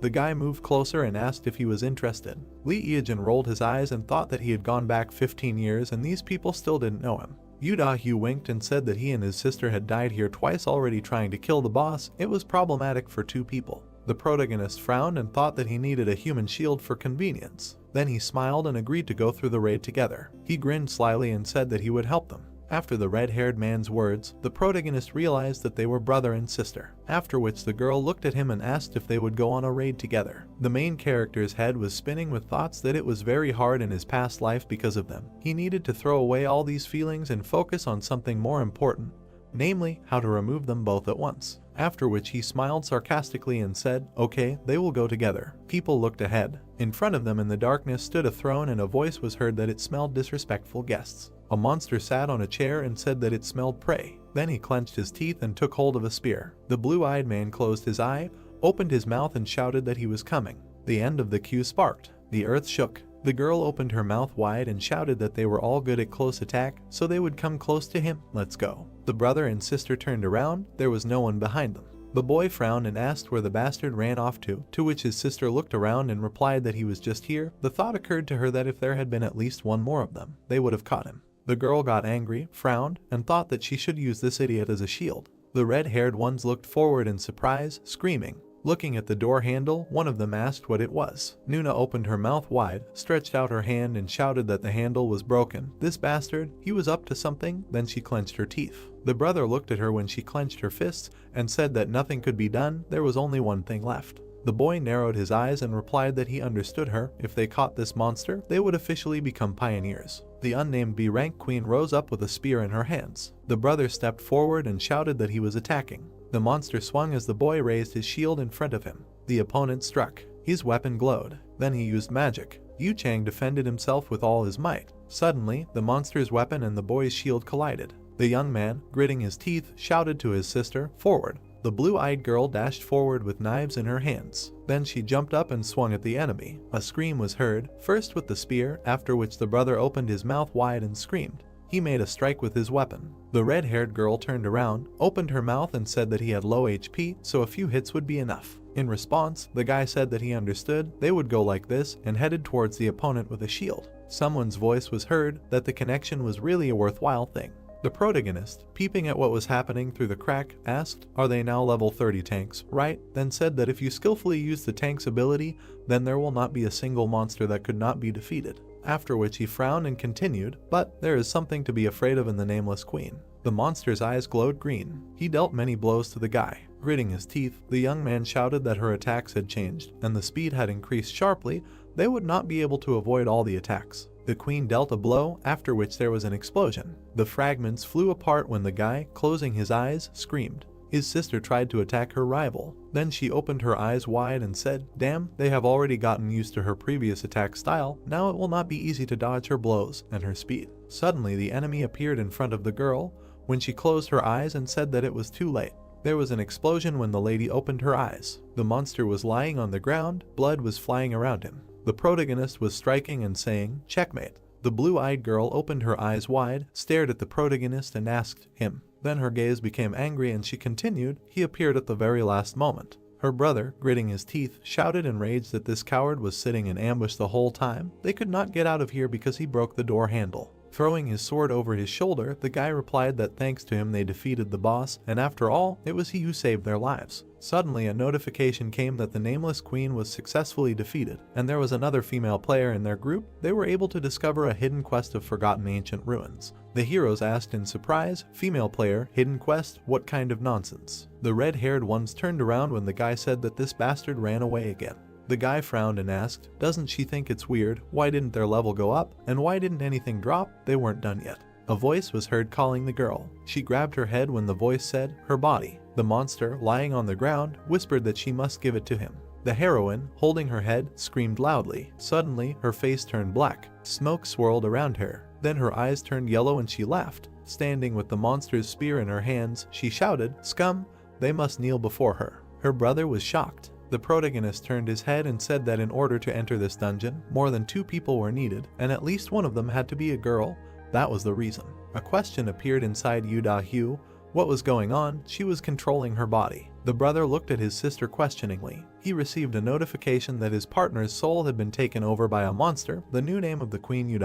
The guy moved closer and asked if he was interested. Lee Eajin rolled his eyes and thought that he had gone back 15 years and these people still didn't know him. Yu Da-hyu winked and said that he and his sister had died here twice already trying to kill the boss. It was problematic for two people. The protagonist frowned and thought that he needed a human shield for convenience. Then he smiled and agreed to go through the raid together. He grinned slyly and said that he would help them. After the red-haired man's words, the protagonist realized that they were brother and sister, after which the girl looked at him and asked if they would go on a raid together. The main character's head was spinning with thoughts that it was very hard in his past life because of them. He needed to throw away all these feelings and focus on something more important, namely, how to remove them both at once. After which he smiled sarcastically and said, "Okay, they will go together." People looked ahead. In front of them in the darkness stood a throne and a voice was heard that it smelled disrespectful guests. A monster sat on a chair and said that it smelled prey. Then he clenched his teeth and took hold of a spear. The blue-eyed man closed his eye, opened his mouth and shouted that he was coming. The end of the queue sparked. The earth shook. The girl opened her mouth wide and shouted that they were all good at close attack, so they would come close to him. Let's go. The brother and sister turned around. There was no one behind them. The boy frowned and asked where the bastard ran off to which his sister looked around and replied that he was just here. The thought occurred to her that if there had been at least one more of them, they would have caught him. The girl got angry, frowned, and thought that she should use this idiot as a shield. The red-haired ones looked forward in surprise, screaming. Looking at the door handle, one of them asked what it was. Nuna opened her mouth wide, stretched out her hand and shouted that the handle was broken. This bastard, he was up to something. Then she clenched her teeth. The brother looked at her when she clenched her fists and said that nothing could be done. There was only one thing left. The boy narrowed his eyes and replied that he understood her. If they caught this monster, they would officially become pioneers. The unnamed B-rank queen rose up with a spear in her hands. The brother stepped forward and shouted that he was attacking. The monster swung as the boy raised his shield in front of him. The opponent struck. His weapon glowed. Then he used magic. Yu Chang defended himself with all his might. Suddenly, the monster's weapon and the boy's shield collided. The young man, gritting his teeth, shouted to his sister, "Forward!" The blue-eyed girl dashed forward with knives in her hands. Then she jumped up and swung at the enemy. A scream was heard, first with the spear, after which the brother opened his mouth wide and screamed. He made a strike with his weapon. The red-haired girl turned around, opened her mouth and said that he had low HP, so a few hits would be enough. In response, the guy said that he understood. They would go like this and headed towards the opponent with a shield. Someone's voice was heard that the connection was really a worthwhile thing. The protagonist, peeping at what was happening through the crack, asked, "Are they now level 30 tanks, right?" Then said that if you skillfully use the tank's ability, then there will not be a single monster that could not be defeated. After which he frowned and continued, "But there is something to be afraid of in the Nameless Queen." The monster's eyes glowed green. He dealt many blows to the guy. Gritting his teeth, the young man shouted that her attacks had changed, and the speed had increased sharply. They would not be able to avoid all the attacks. The queen dealt a blow, after which there was an explosion. The fragments flew apart when the guy, closing his eyes, screamed. His sister tried to attack her rival. Then she opened her eyes wide and said, "Damn, they have already gotten used to her previous attack style. Now it will not be easy to dodge her blows and her speed." Suddenly the enemy appeared in front of the girl when she closed her eyes and said that it was too late. There was an explosion when the lady opened her eyes. The monster was lying on the ground, blood was flying around him. The protagonist was striking and saying, "Checkmate." The blue-eyed girl opened her eyes wide, stared at the protagonist and asked him. Then her gaze became angry and she continued, "He appeared at the very last moment." Her brother, gritting his teeth, shouted in rage that this coward was sitting in ambush the whole time. They could not get out of here because he broke the door handle. Throwing his sword over his shoulder, the guy replied that thanks to him they defeated the boss, and after all, it was he who saved their lives. Suddenly, a notification came that the nameless queen was successfully defeated, and there was another female player in their group. They were able to discover a hidden quest of forgotten ancient ruins. The heroes asked in surprise, "Female player, hidden quest, what kind of nonsense?" The red-haired ones turned around when the guy said that this bastard ran away again. The guy frowned and asked, "Doesn't she think it's weird? Why didn't their level go up? And why didn't anything drop? They weren't done yet." A voice was heard calling the girl. She grabbed her head when the voice said, "Her body." The monster, lying on the ground, whispered that she must give it to him. The heroine, holding her head, screamed loudly. Suddenly, her face turned black. Smoke swirled around her. Then her eyes turned yellow and she laughed. Standing with the monster's spear in her hands, she shouted, "Scum! They must kneel before her." Her brother was shocked. The protagonist turned his head and said that in order to enter this dungeon, more than 2 people were needed, and at least one of them had to be a girl. That was the reason. A question appeared inside Yu. What was going on? She was controlling her body. The brother looked at his sister questioningly. He received a notification that his partner's soul had been taken over by a monster, the new name of the queen Yu.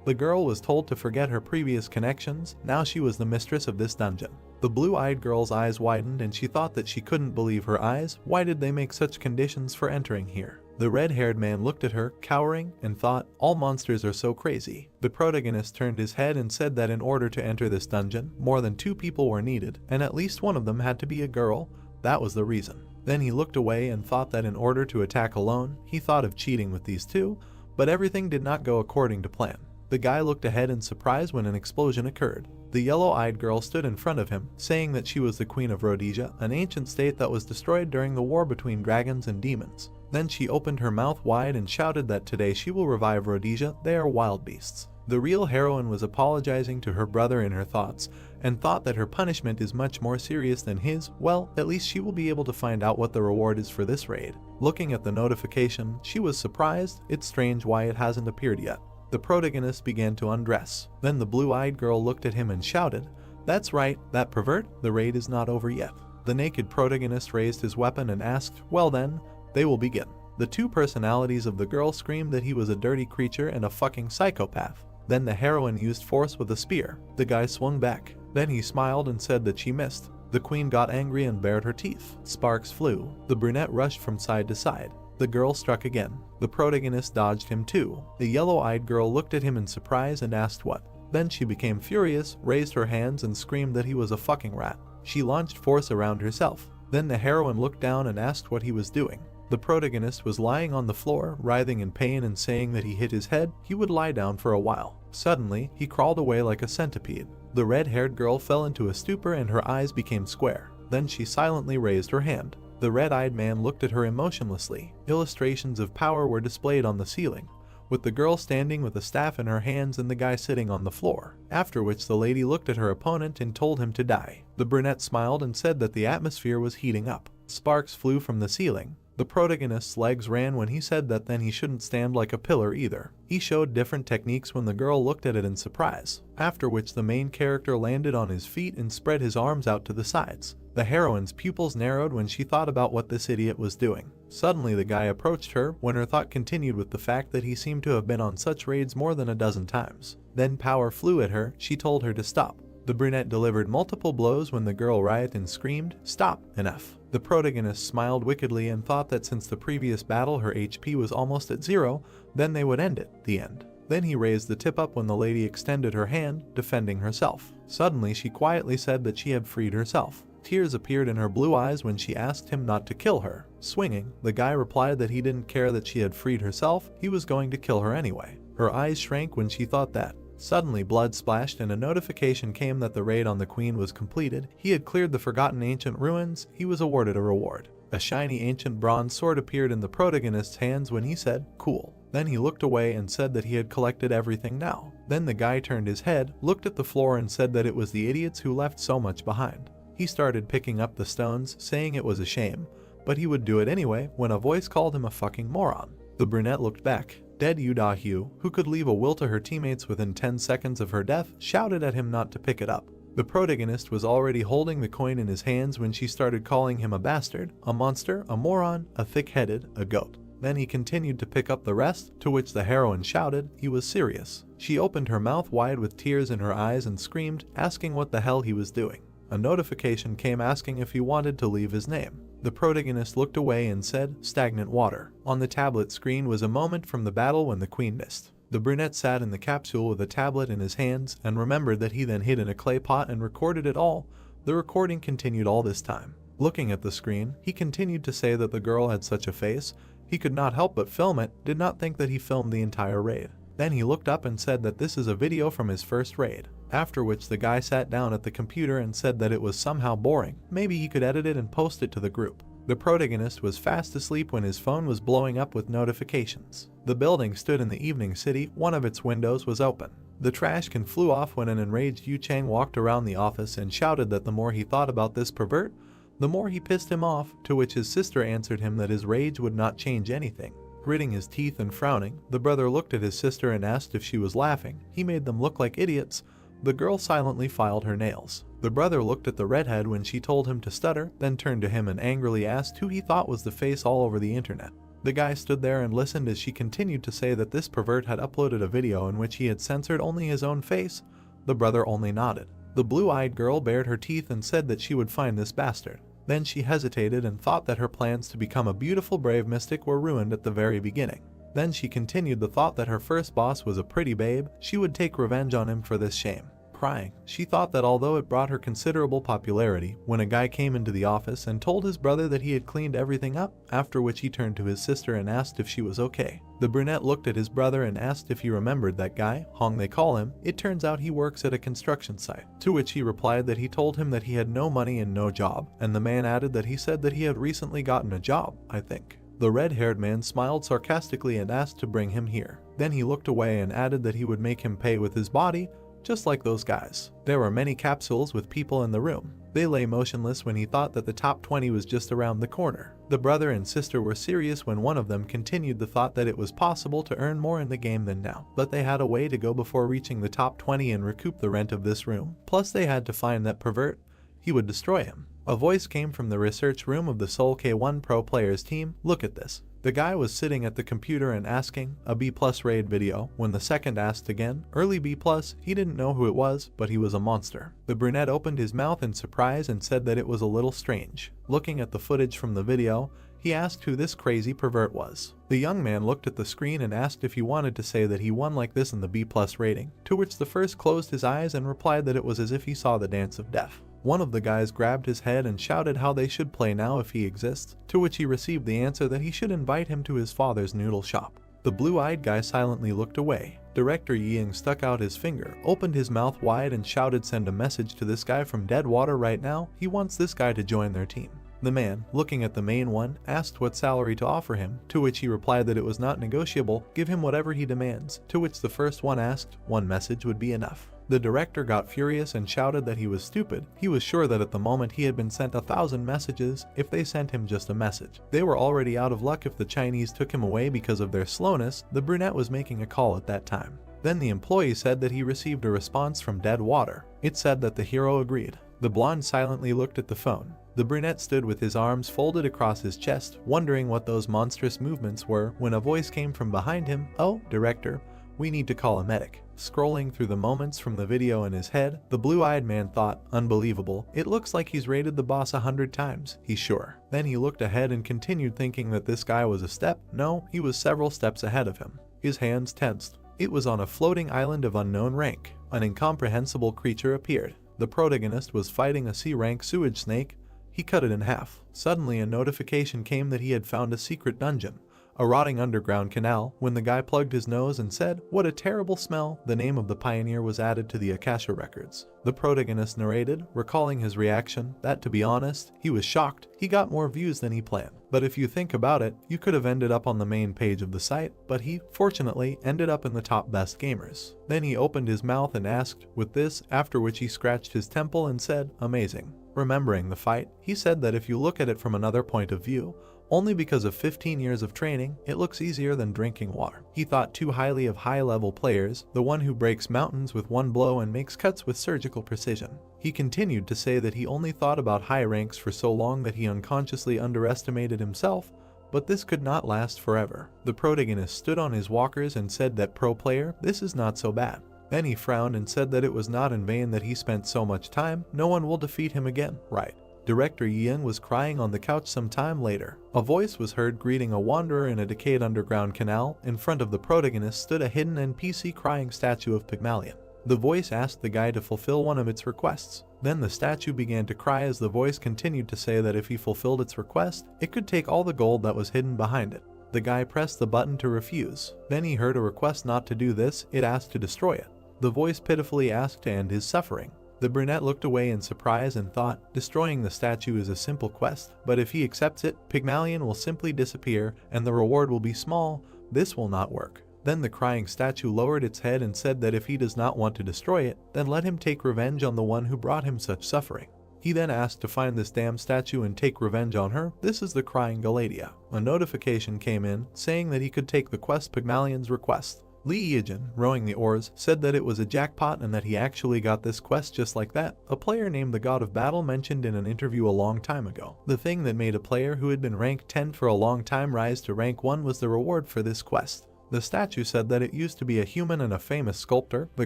The girl was told to forget her previous connections. Now she was the mistress of this dungeon. The blue-eyed girl's eyes widened and she thought that she couldn't believe her eyes. Why did they make such conditions for entering here? The red-haired man looked at her, cowering, and thought, all monsters are so crazy. The protagonist turned his head and said that in order to enter this dungeon, more than 2 people were needed, and at least one of them had to be a girl. That was the reason. Then he looked away and thought that in order to attack alone, he thought of cheating with these 2, but everything did not go according to plan. The guy looked ahead in surprise when an explosion occurred. The yellow-eyed girl stood in front of him, saying that she was the queen of Rhodesia, an ancient state that was destroyed during the war between dragons and demons. Then she opened her mouth wide and shouted that today she will revive Rhodesia. They are wild beasts. The real heroine was apologizing to her brother in her thoughts, and thought that her punishment is much more serious than his. Well, at least she will be able to find out what the reward is for this raid. Looking at the notification, she was surprised. It's strange why it hasn't appeared yet. The protagonist began to undress. Then the blue-eyed girl looked at him and shouted, "That's right, that pervert, the raid is not over yet." The naked protagonist raised his weapon and asked, "Well then, they will begin." The 2 personalities of the girl screamed that he was a dirty creature and a fucking psychopath. Then the heroine used force with a spear. The guy swung back. Then he smiled and said that she missed. The queen got angry and bared her teeth. Sparks flew. The brunette rushed from side to side. The girl struck again. The protagonist dodged him too. The yellow-eyed girl looked at him in surprise and asked what. Then she became furious, raised her hands and screamed that he was a fucking rat. She launched force around herself. Then the heroine looked down and asked what he was doing. The protagonist was lying on the floor, writhing in pain and saying that he hit his head. He would lie down for a while. Suddenly, he crawled away like a centipede. The red-haired girl fell into a stupor and her eyes became square. Then she silently raised her hand. The red-eyed man looked at her emotionlessly. Illustrations of power were displayed on the ceiling, with the girl standing with a staff in her hands and the guy sitting on the floor. After which the lady looked at her opponent and told him to die. The brunette smiled and said that the atmosphere was heating up. Sparks flew from the ceiling. The protagonist's legs ran when he said that then he shouldn't stand like a pillar either. He showed different techniques when the girl looked at it in surprise, after which the main character landed on his feet and spread his arms out to the sides. The heroine's pupils narrowed when she thought about what this idiot was doing. Suddenly the guy approached her when her thought continued with the fact that he seemed to have been on such raids more than a dozen times. Then power flew at her. She told her to stop. The brunette delivered multiple blows when the girl rioted and screamed, "Stop, enough." The protagonist smiled wickedly and thought that since the previous battle her HP was almost at 0, then they would end it, the end. Then he raised the tip up when the lady extended her hand, defending herself. Suddenly she quietly said that she had freed herself. Tears appeared in her blue eyes when she asked him not to kill her. Swinging, the guy replied that he didn't care that she had freed herself, he was going to kill her anyway. Her eyes shrank when she thought that. Suddenly blood splashed and a notification came that the raid on the queen was completed. He had cleared the forgotten ancient ruins. He was awarded a reward. A shiny ancient bronze sword appeared in the protagonist's hands when he said, "Cool." Then he looked away and said that he had collected everything now. Then the guy turned his head, looked at the floor and said that it was the idiots who left so much behind. He started picking up the stones, saying it was a shame, but he would do it anyway when a voice called him a fucking moron. The brunette looked back. Dead Yu, who could leave a will to her teammates within 10 seconds of her death, shouted at him not to pick it up. The protagonist was already holding the coin in his hands when she started calling him a bastard, a monster, a moron, a thick-headed, a goat. Then he continued to pick up the rest, to which the heroine shouted he was serious. She opened her mouth wide with tears in her eyes and screamed, asking what the hell he was doing. A notification came asking if he wanted to leave his name. The protagonist looked away and said, stagnant water. On the tablet screen was a moment from the battle when the queen missed. The brunette sat in the capsule with a tablet in his hands and remembered that he then hid in a clay pot and recorded it all. The recording continued all this time. Looking at the screen, he continued to say that the girl had such a face, he could not help but film it, did not think that he filmed the entire raid. Then he looked up and said that this is a video from his first raid. After which the guy sat down at the computer and said that it was somehow boring, maybe he could edit it and post it to the group. The protagonist was fast asleep when his phone was blowing up with notifications. The building stood in the evening city, one of its windows was open. The trash can flew off when an enraged Yu Chang walked around the office and shouted that the more he thought about this pervert, the more he pissed him off, to which his sister answered him that his rage would not change anything. Gritting his teeth and frowning, the brother looked at his sister and asked if she was laughing. He made them look like idiots. The girl silently filed her nails. The brother looked at the redhead when she told him to stutter, then turned to him and angrily asked who he thought was the face all over the internet. The guy stood there and listened as she continued to say that this pervert had uploaded a video in which he had censored only his own face. The brother only nodded. The blue-eyed girl bared her teeth and said that she would find this bastard. Then she hesitated and thought that her plans to become a beautiful brave mystic were ruined at the very beginning. Then she continued the thought that her first boss was a pretty babe, she would take revenge on him for this shame. Crying, she thought that although it brought her considerable popularity, when a guy came into the office and told his brother that he had cleaned everything up, after which he turned to his sister and asked if she was okay. The brunette looked at his brother and asked if he remembered that guy, Hong they call him. It turns out he works at a construction site. To which he replied that he told him that he had no money and no job, and the man added that he said that he had recently gotten a job, I think. The red-haired man smiled sarcastically and asked to bring him here. Then he looked away and added that he would make him pay with his body, just like those guys. There were many capsules with people in the room. They lay motionless when he thought that the top 20 was just around the corner. The brother and sister were serious when one of them continued the thought that it was possible to earn more in the game than now, but they had a way to go before reaching the top 20 and recoup the rent of this room. Plus they had to find that pervert. He would destroy him. A voice came from the research room of the Seoul K1 Pro Players team. Look at this. The guy was sitting at the computer and asking, a B+ raid video. When the second asked again, early B+, he didn't know who it was, but he was a monster. The brunette opened his mouth in surprise and said that it was a little strange. Looking at the footage from the video, he asked who this crazy pervert was. The young man looked at the screen and asked if he wanted to say that he won like this in the B+ rating, to which the first closed his eyes and replied that it was as if he saw the dance of death. One of the guys grabbed his head and shouted how they should play now if he exists, to which he received the answer that he should invite him to his father's noodle shop. The blue-eyed guy silently looked away. Director Ying stuck out his finger, opened his mouth wide and shouted, send a message to this guy from Deadwater right now, he wants this guy to join their team. The man, looking at the main one, asked what salary to offer him, to which he replied that it was not negotiable, give him whatever he demands, to which the first one asked, one message would be enough. The director got furious and shouted that he was stupid. He was sure that at the moment he had been sent 1,000 messages if they sent him just a message. They were already out of luck if the Chinese took him away because of their slowness. The brunette was making a call at that time. Then the employee said that he received a response from Deadwater. It said that the hero agreed. The blonde silently looked at the phone. The brunette stood with his arms folded across his chest, wondering what those monstrous movements were, when a voice came from behind him. Oh, director, we need to call a medic. Scrolling through the moments from the video in his head, the blue-eyed man thought, unbelievable, it looks like he's raided the boss 100 times, he's sure. Then he looked ahead and continued thinking that this guy was a step. No, he was several steps ahead of him. His hands tensed. It was on a floating island of unknown rank. An incomprehensible creature appeared. The protagonist was fighting a C-rank sewage snake. He cut it in half. Suddenly a notification came that he had found a secret dungeon, a rotting underground canal. When the guy plugged his nose and said, what a terrible smell, the name of the pioneer was added to the Akasha records. The protagonist narrated, recalling his reaction, that to be honest, he was shocked. He got more views than he planned. But if you think about it, you could have ended up on the main page of the site, but he, fortunately, ended up in the top best gamers. Then he opened his mouth and asked, with this, after which he scratched his temple and said, amazing. Remembering the fight, he said that if you look at it from another point of view, only because of 15 years of training, it looks easier than drinking water. He thought too highly of high-level players, the one who breaks mountains with one blow and makes cuts with surgical precision. He continued to say that he only thought about high ranks for so long that he unconsciously underestimated himself, But this could not last forever. The protagonist stood on his walkers and said that, "Pro player, this is not so bad." Then he frowned and said that it was not in vain that he spent so much time. No one will defeat him again, right? Director Yin was crying on the couch some time later. A voice was heard greeting a wanderer in a decayed underground canal. In front of the protagonist stood a hidden NPC crying statue of Pygmalion. The voice asked the guy to fulfill one of its requests. Then the statue began to cry as the voice continued to say that if he fulfilled its request, it could take all the gold that was hidden behind it. The guy pressed the button to refuse. Then he heard a request not to do this. It asked to destroy it. The voice pitifully asked to end his suffering. The brunette looked away in surprise and thought, destroying the statue is a simple quest, but if he accepts it, Pygmalion will simply disappear and the reward will be small. This will not work. Then the crying statue lowered its head and said that if he does not want to destroy it, then let him take revenge on the one who brought him such suffering. He then asked to find this damn statue and take revenge on her. This is the crying Galadia. A notification came in saying that he could take the quest Pygmalion's request. Lee Yijin, rowing the oars, said that it was a jackpot and that he actually got this quest just like that. A player named the God of Battle mentioned in an interview a long time ago. The thing that made a player who had been ranked 10 for a long time rise to rank 1 was the reward for this quest. The statue said that it used to be a human and a famous sculptor. The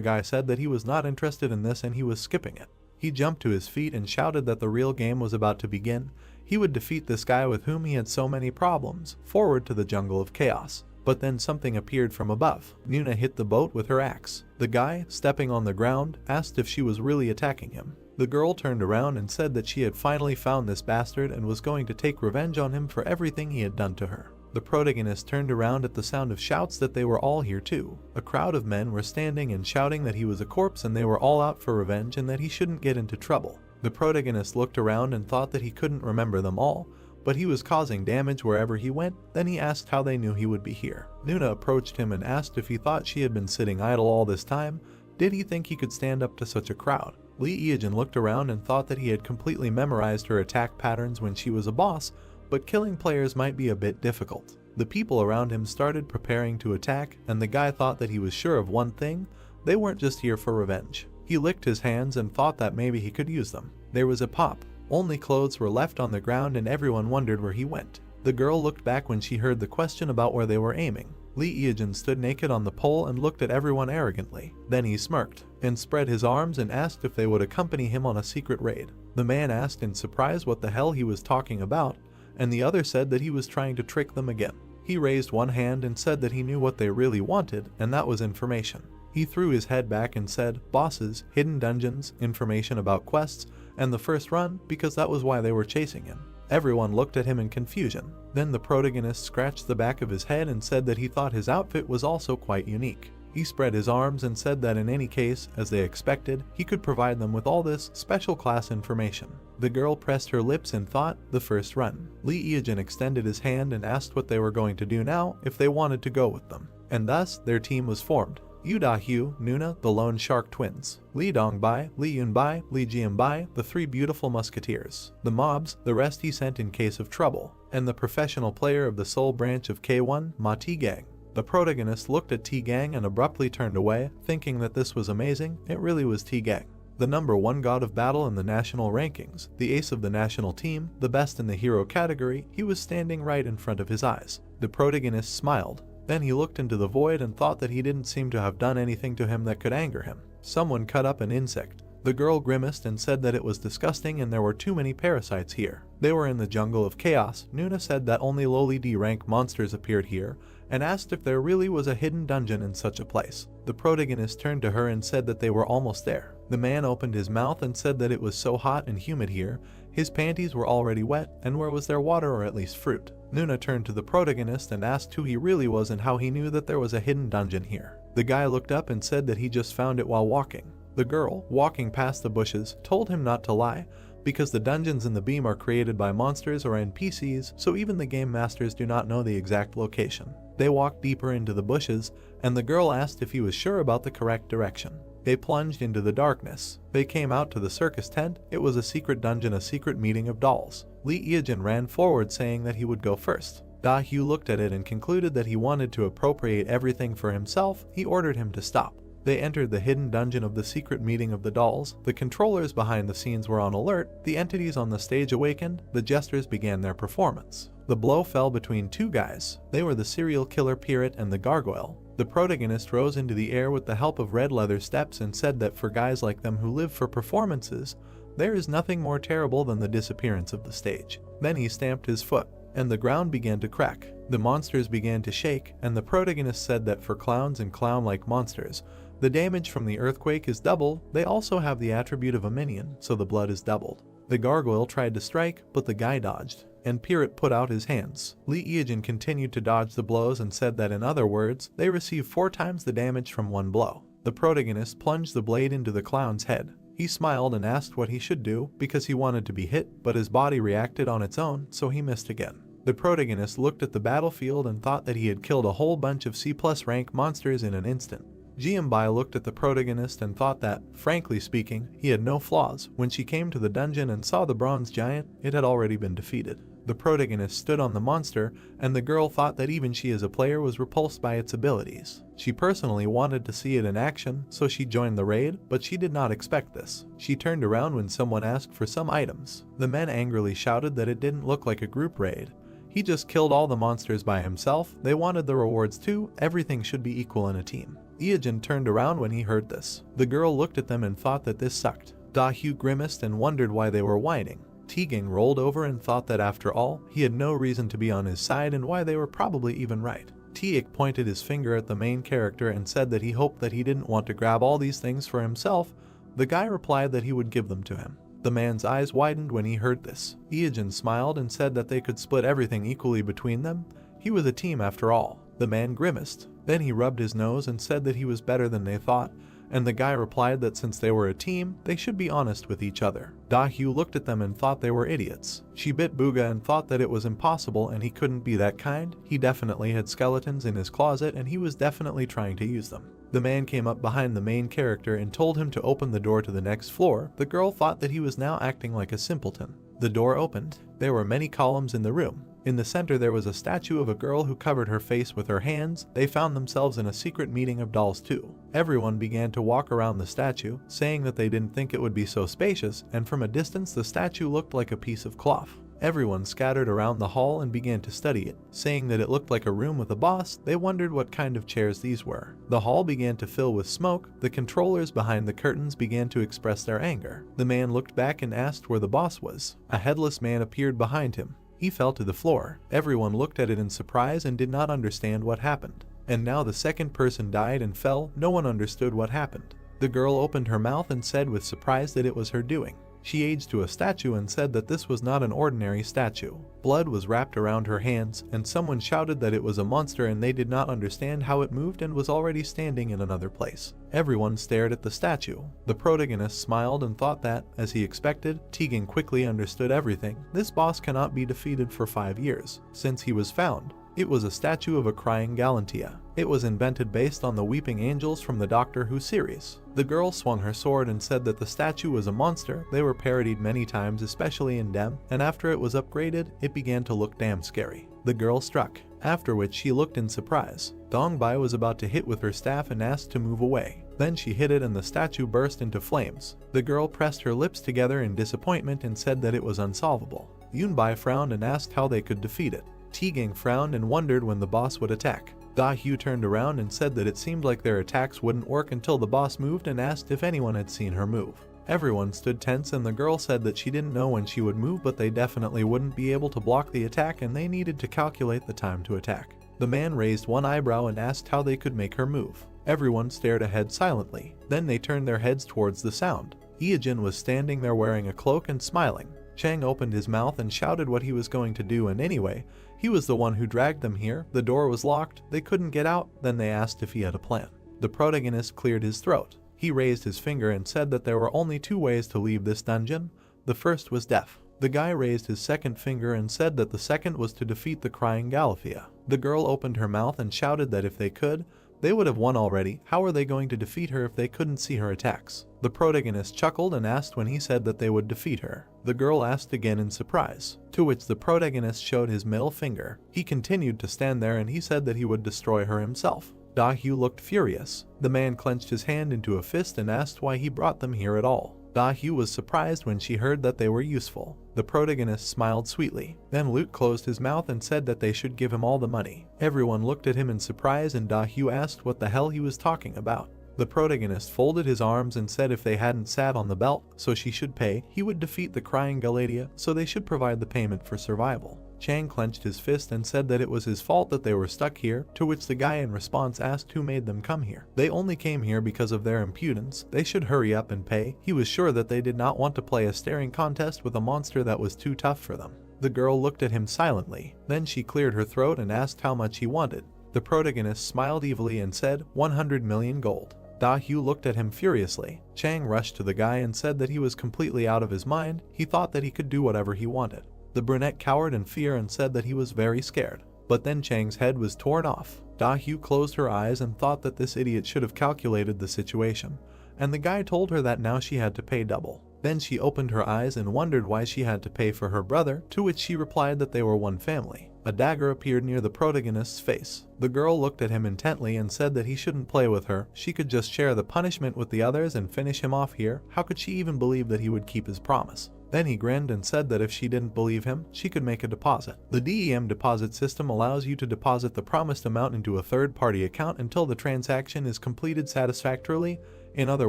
guy said that he was not interested in this and he was skipping it. He jumped to his feet and shouted that the real game was about to begin. He would defeat this guy with whom he had so many problems. Forward to the jungle of chaos. But then something appeared from above. Nuna hit the boat with her axe. The guy, stepping on the ground, asked if she was really attacking him. The girl turned around and said that she had finally found this bastard and was going to take revenge on him for everything he had done to her. The protagonist turned around at the sound of shouts that they were all here too. A crowd of men were standing and shouting that he was a corpse and they were all out for revenge and that he shouldn't get into trouble. The protagonist looked around and thought that he couldn't remember them all, but he was causing damage wherever he went. Then he asked how they knew he would be here. Nuna approached him and asked if he thought she had been sitting idle all this time. Did he think he could stand up to such a crowd? Lee Yijin looked around and thought that he had completely memorized her attack patterns when she was a boss, but killing players might be a bit difficult. The people around him started preparing to attack, and the guy thought that he was sure of one thing: they weren't just here for revenge. He licked his hands and thought that maybe he could use them. There was a pop. Only clothes were left on the ground and everyone wondered where he went. The girl looked back when she heard the question about where they were aiming. Lee Yijin stood naked on the pole and looked at everyone arrogantly. Then he smirked and spread his arms and asked if they would accompany him on a secret raid. The man asked in surprise what the hell he was talking about, and the other said that he was trying to trick them again. He raised one hand and said that he knew what they really wanted, and that was information. He threw his head back and said, bosses, hidden dungeons, information about quests, and the first run, because that was why they were chasing him. Everyone looked at him in confusion. Then the protagonist scratched the back of his head and said that he thought his outfit was also quite unique. He spread his arms and said that in any case, as they expected, he could provide them with all this special class information. The girl pressed her lips and thought, the first run. Lee Yijin extended his hand and asked what they were going to do now if they wanted to go with them. And thus, their team was formed. Yu Da-hyu, Nuna, the Lone Shark Twins, Li Dongbai, Li Yunbai, Li Jianbai, the three beautiful musketeers, the mobs, the rest he sent in case of trouble, and the professional player of the Soul branch of K1, Ma T-Gang. The protagonist looked at T-Gang and abruptly turned away, thinking that this was amazing. It really was T-Gang. The #1 god of battle in the national rankings, the ace of the national team, the best in the hero category, he was standing right in front of his eyes. The protagonist smiled. Then he looked into the void and thought that he didn't seem to have done anything to him that could anger him. Someone cut up an insect. The girl grimaced and said that it was disgusting and there were too many parasites here. They were in the jungle of chaos. Nuna said that only lowly D-rank monsters appeared here, and asked if there really was a hidden dungeon in such a place. The protagonist turned to her and said that they were almost there. The man opened his mouth and said that it was so hot and humid here, his panties were already wet, and where was there water or at least fruit? Nuna turned to the protagonist and asked who he really was and how he knew that there was a hidden dungeon here. The guy looked up and said that he just found it while walking. The girl, walking past the bushes, told him not to lie, because the dungeons in the beam are created by monsters or NPCs, so even the game masters do not know the exact location. They walked deeper into the bushes, and the girl asked if he was sure about the correct direction. They plunged into the darkness. They came out to the circus tent. It was a secret dungeon, a secret meeting of dolls. Lee Yijin ran forward saying that he would go first. Da-hyu looked at it and concluded that he wanted to appropriate everything for himself. He ordered him to stop. They entered the hidden dungeon of the secret meeting of the dolls. The controllers behind the scenes were on alert, the entities on the stage awakened, the jesters began their performance. The blow fell between two guys. They were the serial killer pirate and the gargoyle. The protagonist rose into the air with the help of red leather steps and said that for guys like them who live for performances, there is nothing more terrible than the disappearance of the stage. Then he stamped his foot, and the ground began to crack. The monsters began to shake, and the protagonist said that for clowns and clown-like monsters, the damage from the earthquake is double. They also have the attribute of a minion, so the blood is doubled. The gargoyle tried to strike, but the guy dodged, and Pirate put out his hands. Lee Eojin continued to dodge the blows and said that in other words, they receive 4 times the damage from one blow. The protagonist plunged the blade into the clown's head. He smiled and asked what he should do because he wanted to be hit, but his body reacted on its own, so he missed again. The protagonist looked at the battlefield and thought that he had killed a whole bunch of C+ rank monsters in an instant. Jianbai looked at the protagonist and thought that, frankly speaking, he had no flaws. When she came to the dungeon and saw the bronze giant, it had already been defeated. The protagonist stood on the monster, and the girl thought that even she as a player was repulsed by its abilities. She personally wanted to see it in action, so she joined the raid, but she did not expect this. She turned around when someone asked for some items. The men angrily shouted that it didn't look like a group raid. He just killed all the monsters by himself. They wanted the rewards too. Everything should be equal in a team. Eojin turned around when he heard this. The girl looked at them and thought that this sucked. Da-hyu grimaced and wondered why they were whining. Tegan rolled over and thought that after all, he had no reason to be on his side and why they were probably even right. Tiek pointed his finger at the main character and said that he hoped that he didn't want to grab all these things for himself. The guy replied that he would give them to him. The man's eyes widened when he heard this. Eojin smiled and said that they could split everything equally between them. He was a team after all. The man grimaced. Then he rubbed his nose and said that he was better than they thought, and the guy replied that since they were a team, they should be honest with each other. Da-hyu looked at them and thought they were idiots. She bit Booga and thought that it was impossible and he couldn't be that kind. He definitely had skeletons in his closet and he was definitely trying to use them. The man came up behind the main character and told him to open the door to the next floor. The girl thought that he was now acting like a simpleton. The door opened. There were many columns in the room. In the center there was a statue of a girl who covered her face with her hands. They found themselves in a secret meeting of dolls too. Everyone began to walk around the statue, saying that they didn't think it would be so spacious, and from a distance the statue looked like a piece of cloth. Everyone scattered around the hall and began to study it, saying that it looked like a room with a boss. They wondered what kind of chairs these were. The hall began to fill with smoke. The controllers behind the curtains began to express their anger. The man looked back and asked where the boss was. A headless man appeared behind him. He fell to the floor. Everyone looked at it in surprise and did not understand what happened. And now the second person died and fell. No one understood what happened. The girl opened her mouth and said with surprise that it was her doing. She aged to a statue and said that this was not an ordinary statue. Blood was wrapped around her hands, and someone shouted that it was a monster and they did not understand how it moved and was already standing in another place. Everyone stared at the statue. The protagonist smiled and thought that, as he expected, Tegan quickly understood everything. This boss cannot be defeated for 5 years, since he was found. It was a statue of a crying Galantia. It was invented based on the Weeping Angels from the Doctor Who series. The girl swung her sword and said that the statue was a monster. They were parodied many times, especially in Dem, and after it was upgraded, it began to look damn scary. The girl struck, after which she looked in surprise. Dongbai was about to hit with her staff and asked to move away. Then she hit it and the statue burst into flames. The girl pressed her lips together in disappointment and said that it was unsolvable. Yunbai frowned and asked how they could defeat it. Tegang frowned and wondered when the boss would attack. Da-hyu turned around and said that it seemed like their attacks wouldn't work until the boss moved and asked if anyone had seen her move. Everyone stood tense and the girl said that she didn't know when she would move, but they definitely wouldn't be able to block the attack and they needed to calculate the time to attack. The man raised one eyebrow and asked how they could make her move. Everyone stared ahead silently. Then they turned their heads towards the sound. Eojin was standing there wearing a cloak and smiling. Chang opened his mouth and shouted what he was going to do, and anyway, he was the one who dragged them here. The door was locked, they couldn't get out. Then they asked if he had a plan. The protagonist cleared his throat. He raised his finger and said that there were only 2 ways to leave this dungeon. The first was death. The guy raised his second finger and said that the second was to defeat the crying Galathea. The girl opened her mouth and shouted that if they could, they would have won already. How are they going to defeat her if they couldn't see her attacks? The protagonist chuckled and asked when he said that they would defeat her. The girl asked again in surprise, to which the protagonist showed his middle finger. He continued to stand there and he said that he would destroy her himself. Da-hyu looked furious. The man clenched his hand into a fist and asked why he brought them here at all. Da-hyu was surprised when she heard that they were useful. The protagonist smiled sweetly. Then Lute closed his mouth and said that they should give him all the money. Everyone looked at him in surprise and Da-hyu asked what the hell he was talking about. The protagonist folded his arms and said if they hadn't sat on the belt, so she should pay, he would defeat the crying Galatea, so they should provide the payment for survival. Chang clenched his fist and said that it was his fault that they were stuck here, to which the guy in response asked who made them come here. They only came here because of their impudence, they should hurry up and pay. He was sure that they did not want to play a staring contest with a monster that was too tough for them. The girl looked at him silently, then she cleared her throat and asked how much he wanted. The protagonist smiled evilly and said 100 million gold. Da-hyu looked at him furiously. Chang rushed to the guy and said that he was completely out of his mind, he thought that he could do whatever he wanted. The brunette cowered in fear and said that he was very scared. But then Chang's head was torn off. Da-hyu closed her eyes and thought that this idiot should have calculated the situation, and the guy told her that now she had to pay double. Then she opened her eyes and wondered why she had to pay for her brother, to which she replied that they were one family. A dagger appeared near the protagonist's face. The girl looked at him intently and said that he shouldn't play with her, she could just share the punishment with the others and finish him off here. How could she even believe that he would keep his promise? Then he grinned and said that if she didn't believe him, she could make a deposit. The DEM deposit system allows you to deposit the promised amount into a third-party account until the transaction is completed satisfactorily. In other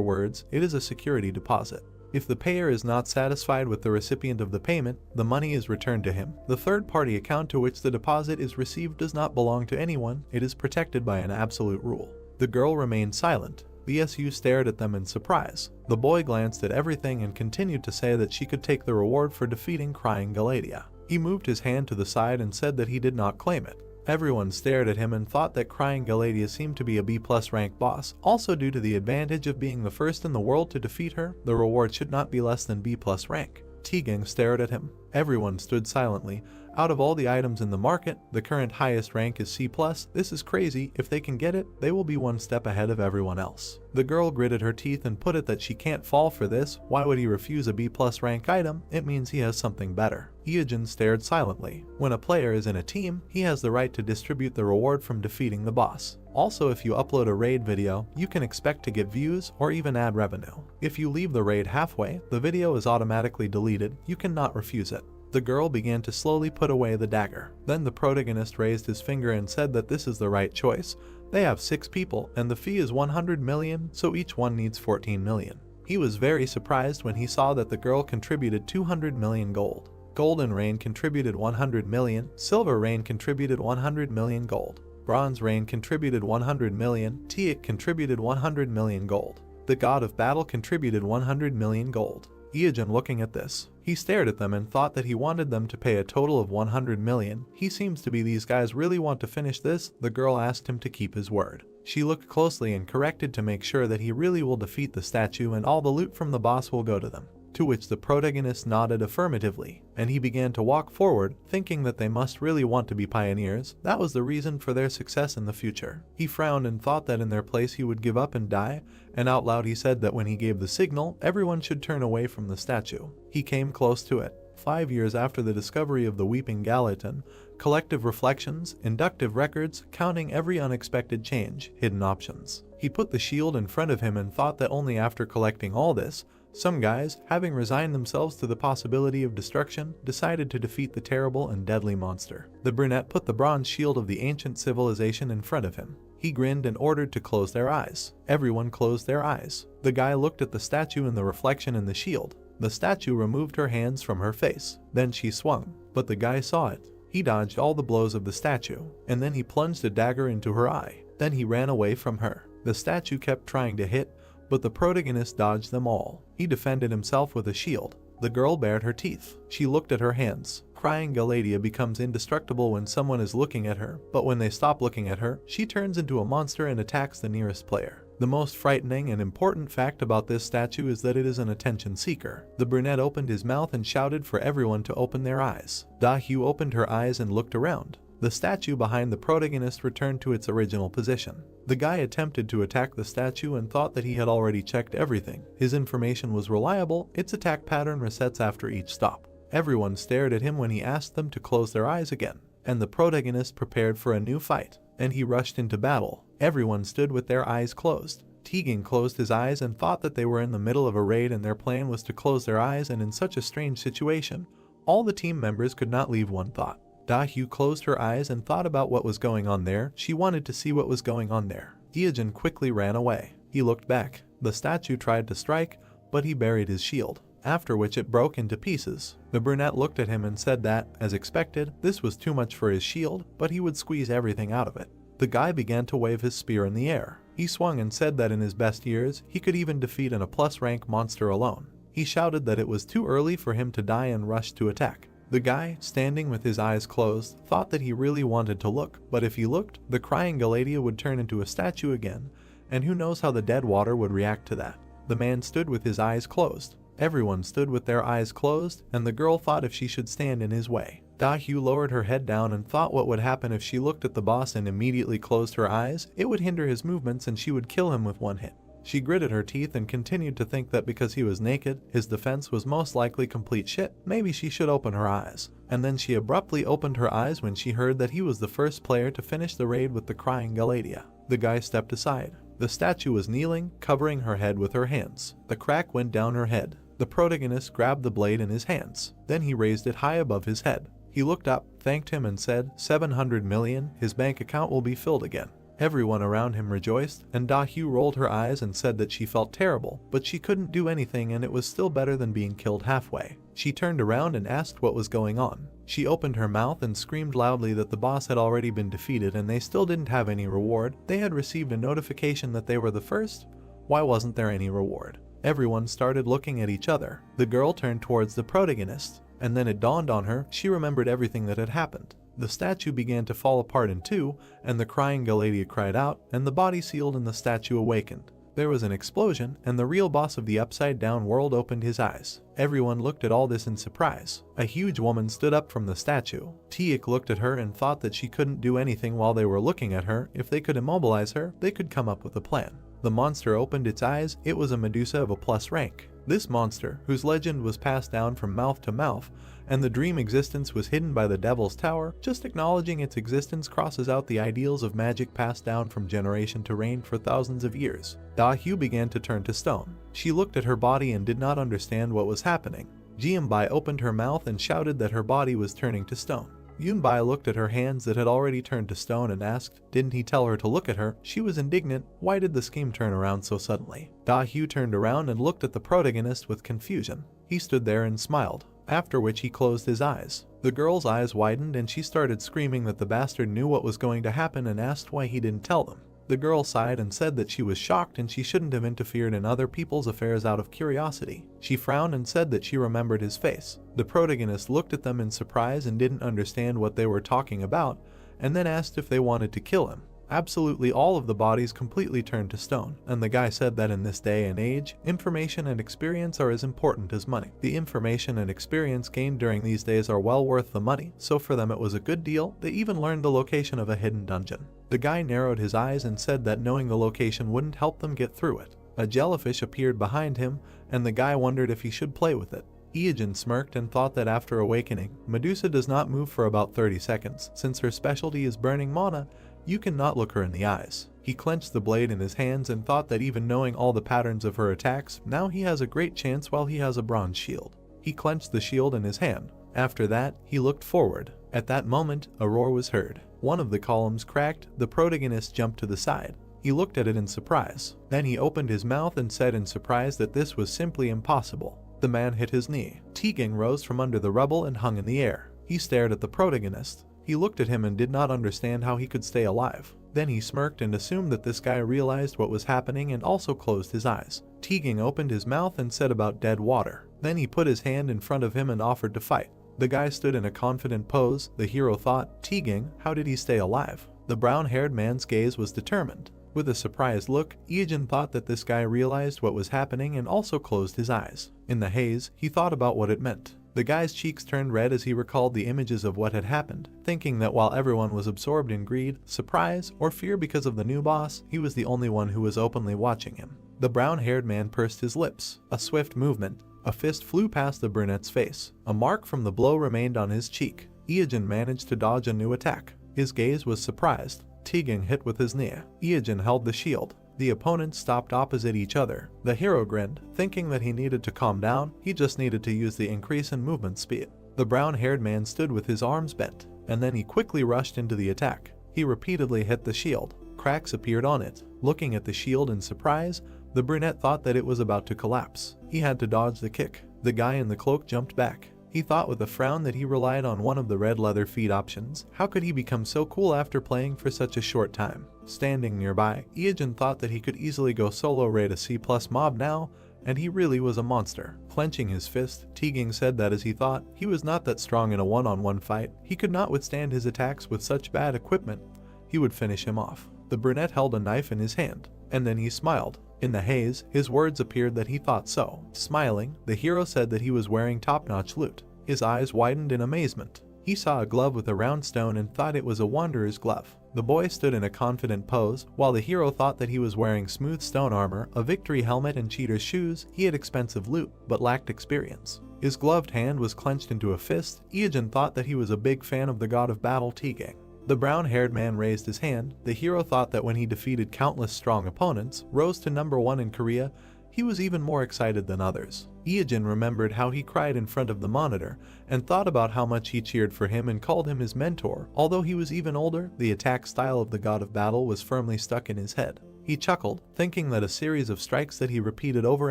words, it is a security deposit. If the payer is not satisfied with the recipient of the payment, the money is returned to him. The third-party account to which the deposit is received does not belong to anyone, it is protected by an absolute rule. The girl remained silent. BSU stared at them in surprise. The boy glanced at everything and continued to say that she could take the reward for defeating crying Galatea. He moved his hand to the side and said that he did not claim it. Everyone stared at him and thought that crying Galatea seemed to be a B+ rank boss. Also due to the advantage of being the first in the world to defeat her, the reward should not be less than B+ rank. T-Gang stared at him. Everyone stood silently. Out of all the items in the market, the current highest rank is C+. This is crazy. If they can get it, they will be one step ahead of everyone else. The girl gritted her teeth and put it that she can't fall for this. Why would he refuse a B+ rank item? It means he has something better. Iojin stared silently. When a player is in a team, he has the right to distribute the reward from defeating the boss. Also, if you upload a raid video, you can expect to get views or even ad revenue. If you leave the raid halfway, the video is automatically deleted. You cannot refuse it. The girl began to slowly put away the dagger. Then the protagonist raised his finger and said that this is the right choice. They have 6 people and the fee is 100 million, so each one needs 14 million. He was very surprised when he saw that the girl contributed 200 million gold. Golden Rain contributed 100 million, Silver Rain contributed 100 million gold. Bronze Rain contributed 100 million, Teak contributed 100 million gold. The God of Battle contributed 100 million gold. Iojin looking at this, he stared at them and thought that he wanted them to pay a total of 100 million. He seems to be these guys really want to finish this. The girl asked him to keep his word. She looked closely and corrected to make sure that he really will defeat the statue and all the loot from the boss will go to them. To which the protagonist nodded affirmatively, and he began to walk forward, thinking that they must really want to be pioneers. That was the reason for their success in the future. He frowned and thought that in their place he would give up and die, and out loud he said that when he gave the signal, everyone should turn away from the statue. He came close to it. 5 years after the discovery of the Weeping Gallatin, collective reflections, inductive records, counting every unexpected change, hidden options. He put the shield in front of him and thought that only after collecting all this, some guys, having resigned themselves to the possibility of destruction, decided to defeat the terrible and deadly monster. The brunette put the bronze shield of the ancient civilization in front of him. He grinned and ordered to close their eyes. Everyone closed their eyes. The guy looked at the statue and the reflection in the shield. The statue removed her hands from her face. Then she swung, but the guy saw it. He dodged all the blows of the statue, and then he plunged a dagger into her eye. Then he ran away from her. The statue kept trying to hit, but the protagonist dodged them all. He defended himself with a shield. The girl bared her teeth. She looked at her hands. Crying Galatea becomes indestructible when someone is looking at her, but when they stop looking at her, she turns into a monster and attacks the nearest player. The most frightening and important fact about this statue is that it is an attention seeker. The brunette opened his mouth and shouted for everyone to open their eyes. Da-hyu opened her eyes and looked around. The statue behind the protagonist returned to its original position. The guy attempted to attack the statue and thought that he had already checked everything. His information was reliable. Its attack pattern resets after each stop. Everyone stared at him when he asked them to close their eyes again, and the protagonist prepared for a new fight, and he rushed into battle. Everyone stood with their eyes closed. Tegan closed his eyes and thought that they were in the middle of a raid and their plan was to close their eyes, and in such a strange situation, all the team members could not leave one thought. Da-hyu closed her eyes and thought about what was going on there. She wanted to see what was going on there. Hyejin quickly ran away. He looked back. The statue tried to strike, but he buried his shield, after which it broke into pieces. The brunette looked at him and said that, as expected, this was too much for his shield, but he would squeeze everything out of it. The guy began to wave his spear in the air. He swung and said that in his best years, he could even defeat an A+ rank monster alone. He shouted that it was too early for him to die and rushed to attack. The guy, standing with his eyes closed, thought that he really wanted to look, but if he looked, the crying Galatea would turn into a statue again, and who knows how the dead water would react to that. The man stood with his eyes closed. Everyone stood with their eyes closed, and the girl thought if she should stand in his way. Da-hyu lowered her head down and thought what would happen if she looked at the boss and immediately closed her eyes. It would hinder his movements and she would kill him with one hit. She gritted her teeth and continued to think that because he was naked, his defense was most likely complete shit. Maybe she should open her eyes. And then she abruptly opened her eyes when she heard that he was the first player to finish the raid with the crying Galatea. The guy stepped aside. The statue was kneeling, covering her head with her hands. The crack went down her head. The protagonist grabbed the blade in his hands. Then he raised it high above his head. He looked up, thanked him and said, 700 million, his bank account will be filled again. Everyone around him rejoiced, and Da-hyu rolled her eyes and said that she felt terrible, but she couldn't do anything and it was still better than being killed halfway. She turned around and asked what was going on. She opened her mouth and screamed loudly that the boss had already been defeated and they still didn't have any reward. They had received a notification that they were the first. Why wasn't there any reward? Everyone started looking at each other. The girl turned towards the protagonist, and then it dawned on her, she remembered everything that had happened. The statue began to fall apart in two, and the crying Galatea cried out, and the body sealed in the statue awakened. There was an explosion, and the real boss of the upside-down world opened his eyes. Everyone looked at all this in surprise. A huge woman stood up from the statue. Teak looked at her and thought that she couldn't do anything while they were looking at her. If they could immobilize her, they could come up with a plan. The monster opened its eyes. It was a Medusa of A+ rank. This monster, whose legend was passed down from mouth to mouth, and the dream existence was hidden by the Devil's Tower, just acknowledging its existence crosses out the ideals of magic passed down from generation to reign for thousands of years. Da-hyu began to turn to stone. She looked at her body and did not understand what was happening. Jianbai opened her mouth and shouted that her body was turning to stone. Yunbai looked at her hands that had already turned to stone and asked, didn't he tell her to look at her? She was indignant. Why did the scheme turn around so suddenly? Da-hyu turned around and looked at the protagonist with confusion. He stood there and smiled, after which he closed his eyes. The girl's eyes widened and she started screaming that the bastard knew what was going to happen and asked why he didn't tell them. The girl sighed and said that she was shocked and she shouldn't have interfered in other people's affairs out of curiosity. She frowned and said that she remembered his face. The protagonist looked at them in surprise and didn't understand what they were talking about, and then asked if they wanted to kill him. Absolutely all of the bodies completely turned to stone, and the guy said that in this day and age, information and experience are as important as money. The information and experience gained during these days are well worth the money, so for them it was a good deal. They even learned the location of a hidden dungeon. The guy narrowed his eyes and said that knowing the location wouldn't help them get through it. A jellyfish appeared behind him, and the guy wondered if he should play with it. Hyejin smirked and thought that after awakening, Medusa does not move for about 30 seconds. Since her specialty is burning mana, you cannot look her in the eyes. He clenched the blade in his hands and thought that even knowing all the patterns of her attacks, now he has a great chance while he has a bronze shield. He clenched the shield in his hand. After that, he looked forward. At that moment, a roar was heard. One of the columns cracked. The protagonist jumped to the side. He looked at it in surprise. Then he opened his mouth and said in surprise that this was simply impossible. The man hit his knee. Tegan rose from under the rubble and hung in the air. He stared at the protagonist. He looked at him and did not understand how he could stay alive. Then he smirked and assumed that this guy realized what was happening and also closed his eyes. Tegan opened his mouth and said about dead water. Then he put his hand in front of him and offered to fight. The guy stood in a confident pose. The hero thought, Tegan, how did he stay alive? The brown-haired man's gaze was determined. With a surprised look, Hyejin thought that this guy realized what was happening and also closed his eyes. In the haze, he thought about what it meant. The guy's cheeks turned red as he recalled the images of what had happened, thinking that while everyone was absorbed in greed, surprise, or fear because of the new boss, he was the only one who was openly watching him. The brown-haired man pursed his lips. A swift movement. A fist flew past the brunette's face. A mark from the blow remained on his cheek. Hyejin managed to dodge a new attack. His gaze was surprised. Tegan hit with his knee. Iijin held the shield. The opponents stopped opposite each other. The hero grinned, thinking that he needed to calm down. He just needed to use the increase in movement speed. The brown-haired man stood with his arms bent, and then he quickly rushed into the attack. He repeatedly hit the shield. Cracks appeared on it. Looking at the shield in surprise, the brunette thought that it was about to collapse. He had to dodge the kick. The guy in the cloak jumped back. He thought with a frown that he relied on one of the red leather feet options. How could he become so cool after playing for such a short time? Standing nearby, Iijin thought that he could easily go solo raid a C+ mob now, and he really was a monster. Clenching his fist, Tegan said that as he thought, he was not that strong in a one-on-one fight. He could not withstand his attacks with such bad equipment. He would finish him off. The brunette held a knife in his hand, and then he smiled. In the haze, his words appeared that he thought so. Smiling, the hero said that he was wearing top-notch loot. His eyes widened in amazement. He saw a glove with a round stone and thought it was a wanderer's glove. The boy stood in a confident pose, while the hero thought that he was wearing smooth stone armor, a victory helmet and cheater's shoes. He had expensive loot, but lacked experience. His gloved hand was clenched into a fist. Iijin thought that he was a big fan of the god of battle Tegan. The brown-haired man raised his hand. The hero thought that when he defeated countless strong opponents, rose to #1 in Korea, he was even more excited than others. Iijin remembered how he cried in front of the monitor, and thought about how much he cheered for him and called him his mentor. Although he was even older, the attack style of the god of battle was firmly stuck in his head. He chuckled, thinking that a series of strikes that he repeated over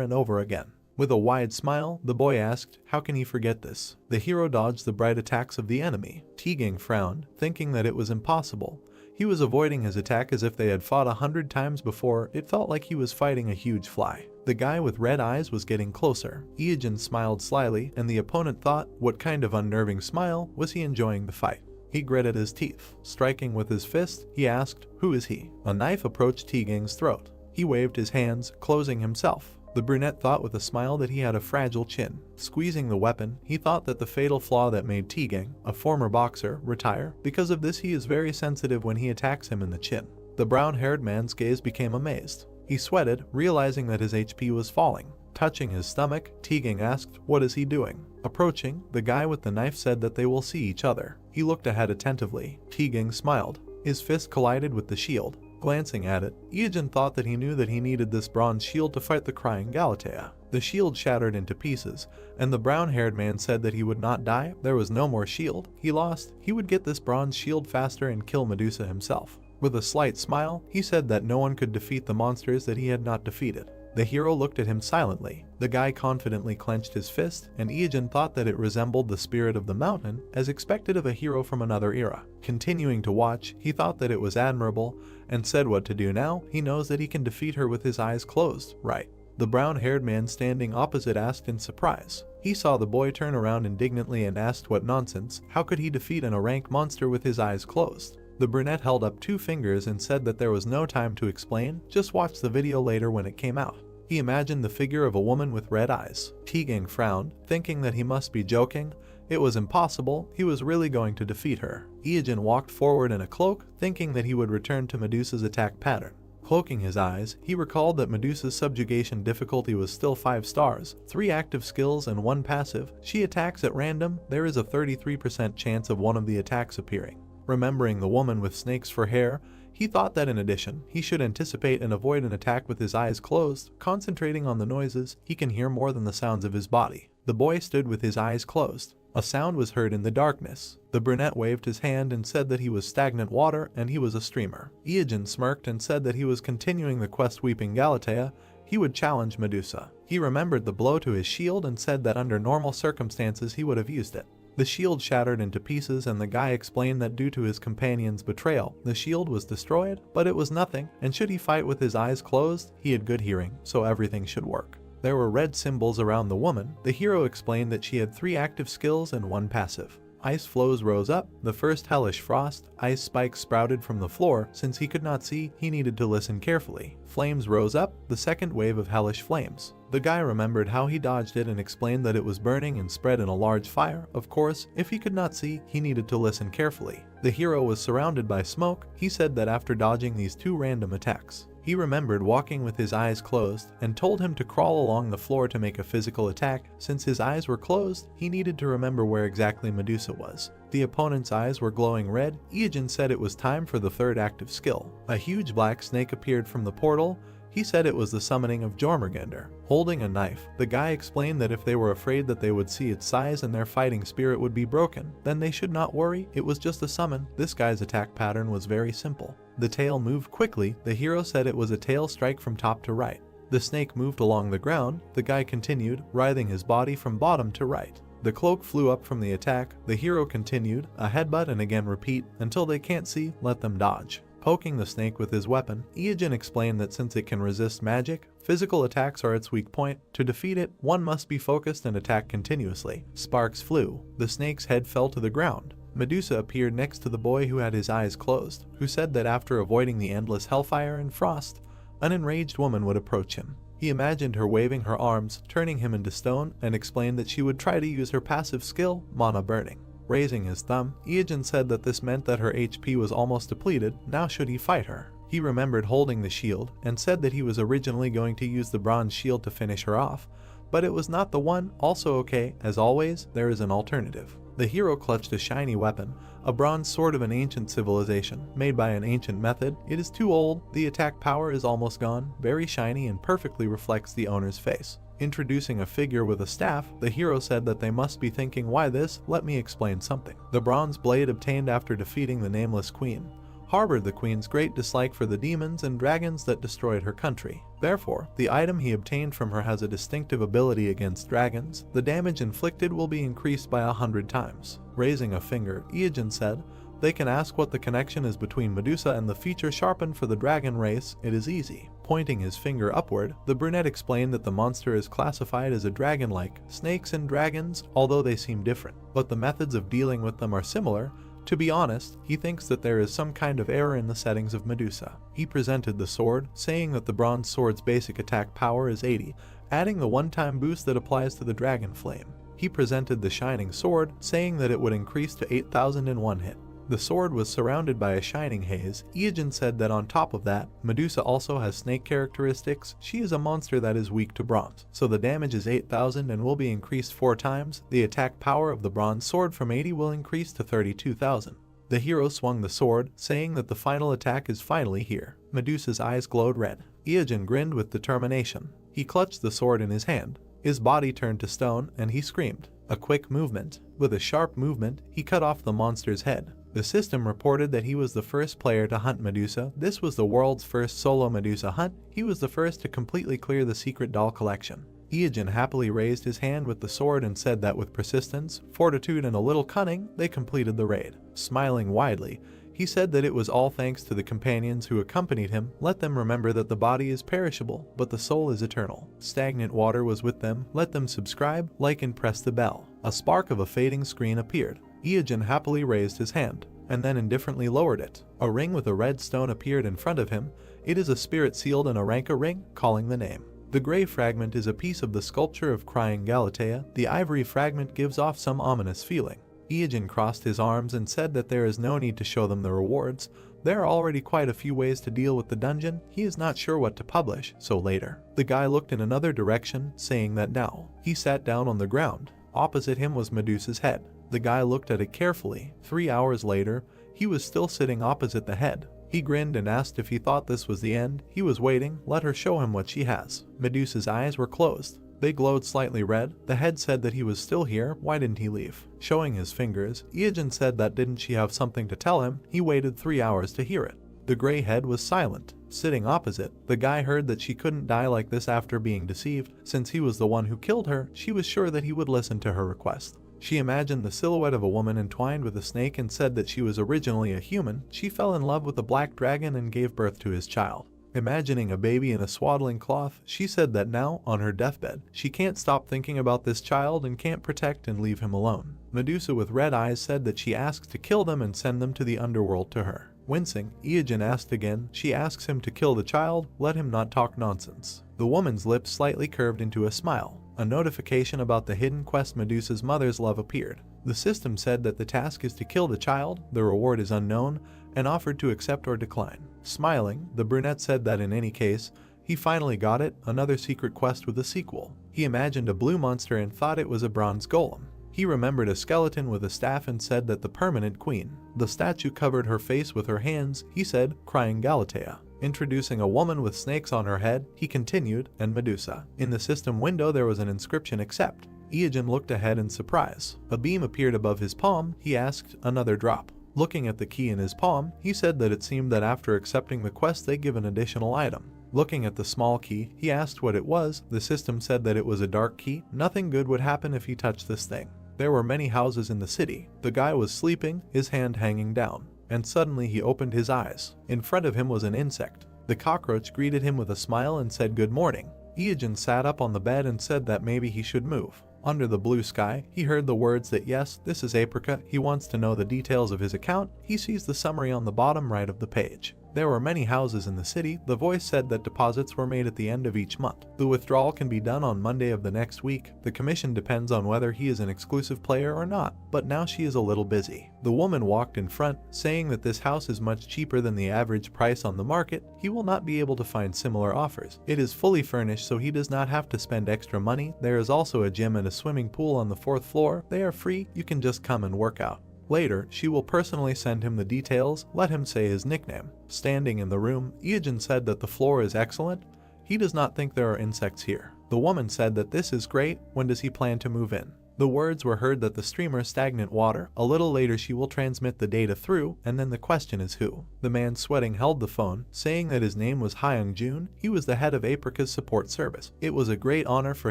and over again. With a wide smile, the boy asked, how can he forget this? The hero dodged the bright attacks of the enemy. Tegan frowned, thinking that it was impossible. He was avoiding his attack as if they had fought 100 times before. It felt like he was fighting a huge fly. The guy with red eyes was getting closer. Iijin smiled slyly, and the opponent thought, what kind of unnerving smile? Was he enjoying the fight? He gritted his teeth. Striking with his fist, he asked, who is he? A knife approached Tegan's throat. He waved his hands, closing himself. The brunette thought with a smile that he had a fragile chin. Squeezing the weapon, he thought that the fatal flaw that made Tegan, a former boxer, retire. Because of this, he is very sensitive when he attacks him in the chin. The brown-haired man's gaze became amazed. He sweated, realizing that his HP was falling. Touching his stomach, Tegan asked, what is he doing? Approaching, the guy with the knife said that they will see each other. He looked ahead attentively. Tegan smiled. His fist collided with the shield. Glancing at it, Iijin thought that he knew that he needed this bronze shield to fight the crying Galatea. The shield shattered into pieces, and the brown-haired man said that he would not die. There was no more shield. He lost. He would get this bronze shield faster and kill Medusa himself. With a slight smile, he said that no one could defeat the monsters that he had not defeated. The hero looked at him silently. The guy confidently clenched his fist, and Iijin thought that it resembled the spirit of the mountain, as expected of a hero from another era. Continuing to watch, he thought that it was admirable, and said what to do now. He knows that he can defeat her with his eyes closed, right? The brown-haired man standing opposite asked in surprise. He saw the boy turn around indignantly and asked what nonsense. How could he defeat a rank monster with his eyes closed? The brunette held up 2 fingers and said that there was no time to explain, just watch the video later when it came out. He imagined the figure of a woman with red eyes. Tegan frowned, thinking that he must be joking. It was impossible. He was really going to defeat her. Iijin walked forward in a cloak, thinking that he would return to Medusa's attack pattern. Cloaking his eyes, he recalled that Medusa's subjugation difficulty was still 5 stars, 3 active skills and 1 passive. She attacks at random. There is a 33% chance of one of the attacks appearing. Remembering the woman with snakes for hair, he thought that in addition, he should anticipate and avoid an attack with his eyes closed. Concentrating on the noises, he can hear more than the sounds of his body. The boy stood with his eyes closed. A sound was heard in the darkness. The brunette waved his hand and said that he was stagnant water and he was a streamer. Iijin smirked and said that he was continuing the quest weeping Galatea. He would challenge Medusa. He remembered the blow to his shield and said that under normal circumstances he would have used it. The shield shattered into pieces, and the guy explained that due to his companion's betrayal, the shield was destroyed, but it was nothing, and should he fight with his eyes closed, he had good hearing, so everything should work. There were red symbols around the woman. The hero explained that she had 3 active skills and 1 passive. Ice flows rose up. The first hellish frost. Ice spikes sprouted from the floor. Since he could not see, he needed to listen carefully. Flames rose up. The second wave of hellish flames. The guy remembered how he dodged it and explained that it was burning and spread in a large fire. Of course, if he could not see, he needed to listen carefully. The hero was surrounded by smoke. He said that after dodging these 2 random attacks, He remembered walking with his eyes closed and told him to crawl along the floor to make a physical attack. Since his eyes were closed, he needed to remember where exactly Medusa was. The opponent's eyes were glowing red. Iajin said it was time for the third active skill. A huge black snake appeared from the portal. He said it was the summoning of Jormungandr. Holding a knife, the guy explained that if they were afraid that they would see its size and their fighting spirit would be broken, then they should not worry, it was just a summon. This guy's attack pattern was very simple. The tail moved quickly. The hero said it was a tail strike from top to right. The snake moved along the ground. The guy continued, writhing his body from bottom to right. The cloak flew up from the attack. The hero continued, a headbutt and again repeat, until they can't see, let them dodge. Poking the snake with his weapon, Iajin explained that since it can resist magic, physical attacks are its weak point. To defeat it, one must be focused and attack continuously. Sparks flew. The snake's head fell to the ground. Medusa appeared next to the boy who had his eyes closed, who said that after avoiding the endless hellfire and frost, an enraged woman would approach him. He imagined her waving her arms, turning him into stone, and explained that she would try to use her passive skill, mana burning. Raising his thumb, Iajin said that this meant that her HP was almost depleted. Now should he fight her? He remembered holding the shield and said that he was originally going to use the bronze shield to finish her off, but it was not the one. Also okay, as always, there is an alternative. The hero clutched a shiny weapon, a bronze sword of an ancient civilization, made by an ancient method. It is too old, the attack power is almost gone, very shiny and perfectly reflects the owner's face. Introducing a figure with a staff, the hero said that they must be thinking, why this? Let me explain something. The bronze blade obtained after defeating the nameless queen harbored the queen's great dislike for the demons and dragons that destroyed her country. Therefore, the item he obtained from her has a distinctive ability against dragons. The damage inflicted will be increased by 100 times. Raising a finger, Iajin said, they can ask what the connection is between Medusa and the feature sharpened for the dragon race. It is easy. Pointing his finger upward, the brunette explained that the monster is classified as a dragon-like. Snakes and dragons, although they seem different, but the methods of dealing with them are similar. To be honest, he thinks that there is some kind of error in the settings of Medusa. He presented the sword, saying that the bronze sword's basic attack power is 80, adding the one-time boost that applies to the dragon flame. He presented the shining sword, saying that it would increase to 8,000 in one hit. The sword was surrounded by a shining haze. Iajin said that on top of that, Medusa also has snake characteristics. She is a monster that is weak to bronze, so the damage is 8,000 and will be increased 4 times. The attack power of the bronze sword from 80 will increase to 32,000. The hero swung the sword, saying that the final attack is finally here. Medusa's eyes glowed red. Iajin grinned with determination. He clutched the sword in his hand. His body turned to stone, and he screamed. A quick movement. With a sharp movement, he cut off the monster's head. The system reported that he was the first player to hunt Medusa. This was the world's first solo Medusa hunt. He was the first to completely clear the secret doll collection. Iajin happily raised his hand with the sword and said that with persistence, fortitude, and a little cunning, they completed the raid. Smiling widely, he said that it was all thanks to the companions who accompanied him. Let them remember that the body is perishable, but the soul is eternal. Stagnant water was with them. Let them subscribe, like, and press the bell. A spark of a fading screen appeared. Iajin happily raised his hand, and then indifferently lowered it. A ring with a red stone appeared in front of him. It is a spirit sealed in a Ranka ring, calling the name. The gray fragment is a piece of the sculpture of crying Galatea. The ivory fragment gives off some ominous feeling. Iajin crossed his arms and said that there is no need to show them the rewards. There are already quite a few ways to deal with the dungeon. He is not sure what to publish, so later. The guy looked in another direction, saying that now. He sat down on the ground. Opposite him was Medusa's head. The guy looked at it carefully. 3 hours later, he was still sitting opposite the head. He grinned and asked if he thought this was the end. He was waiting. Let her show him what she has. Medusa's eyes were closed. They glowed slightly red. The head said that he was still here. Why didn't he leave? Showing his fingers, Iajin said that didn't she have something to tell him? He waited 3 hours to hear it. The gray head was silent. Sitting opposite, the guy heard that she couldn't die like this after being deceived. Since he was the one who killed her, she was sure that he would listen to her request. She imagined the silhouette of a woman entwined with a snake and said that she was originally a human. She fell in love with a black dragon and gave birth to his child. Imagining a baby in a swaddling cloth, she said that now, on her deathbed, she can't stop thinking about this child and can't protect and leave him alone. Medusa with red eyes said that she asks to kill them and send them to the underworld to her. Wincing, Iyajin asked again. She asks him to kill the child, let him not talk nonsense. The woman's lips slightly curved into a smile. A notification about the hidden quest Medusa's mother's love appeared. The system said that the task is to kill the child, the reward is unknown, and offered to accept or decline. Smiling, the brunette said that in any case, he finally got it, another secret quest with a sequel. He imagined a blue monster and thought it was a bronze golem. He remembered a skeleton with a staff and said that the permanent queen. The statue covered her face with her hands, he said, crying Galatea. Introducing a woman with snakes on her head, he continued, and Medusa. In the system window there was an inscription accept. Iyajin looked ahead in surprise. A beam appeared above his palm, he asked, another drop. Looking at the key in his palm, he said that it seemed that after accepting the quest they give an additional item. Looking at the small key, he asked what it was. The system said that it was a dark key. Nothing good would happen if he touched this thing. There were many houses in the city. The guy was sleeping, his hand hanging down. And suddenly he opened his eyes. In front of him was an insect. The cockroach greeted him with a smile and said good morning. Iyajin sat up on the bed and said that maybe he should move. Under the blue sky, he heard the words that yes, this is Apricot. He wants to know the details of his account. He sees the summary on the bottom right of the page. There were many houses in the city. The voice said that deposits were made at the end of each month. The withdrawal can be done on Monday of the next week. The commission depends on whether he is an exclusive player or not, but now she is a little busy. The woman walked in front, saying that this house is much cheaper than the average price on the market. He will not be able to find similar offers. It is fully furnished so he does not have to spend extra money. There is also a gym and a swimming pool on the 4th floor. They are free, you can just come and work out. Later, she will personally send him the details, let him say his nickname. Standing in the room, Iyajin said that the floor is excellent. He does not think there are insects here. The woman said that this is great. When does he plan to move in? The words were heard that the streamer stagnant water. A little later she will transmit the data through, and then the question is who. The man sweating held the phone, saying that his name was Hyung Jun. He was the head of Apricot's support service. It was a great honor for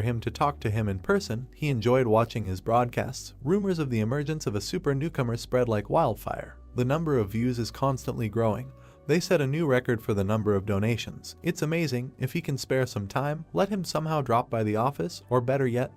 him to talk to him in person. He enjoyed watching his broadcasts. Rumors of the emergence of a super newcomer spread like wildfire. The number of views is constantly growing. They set a new record for the number of donations. It's amazing. If he can spare some time, let him somehow drop by the office, or better yet,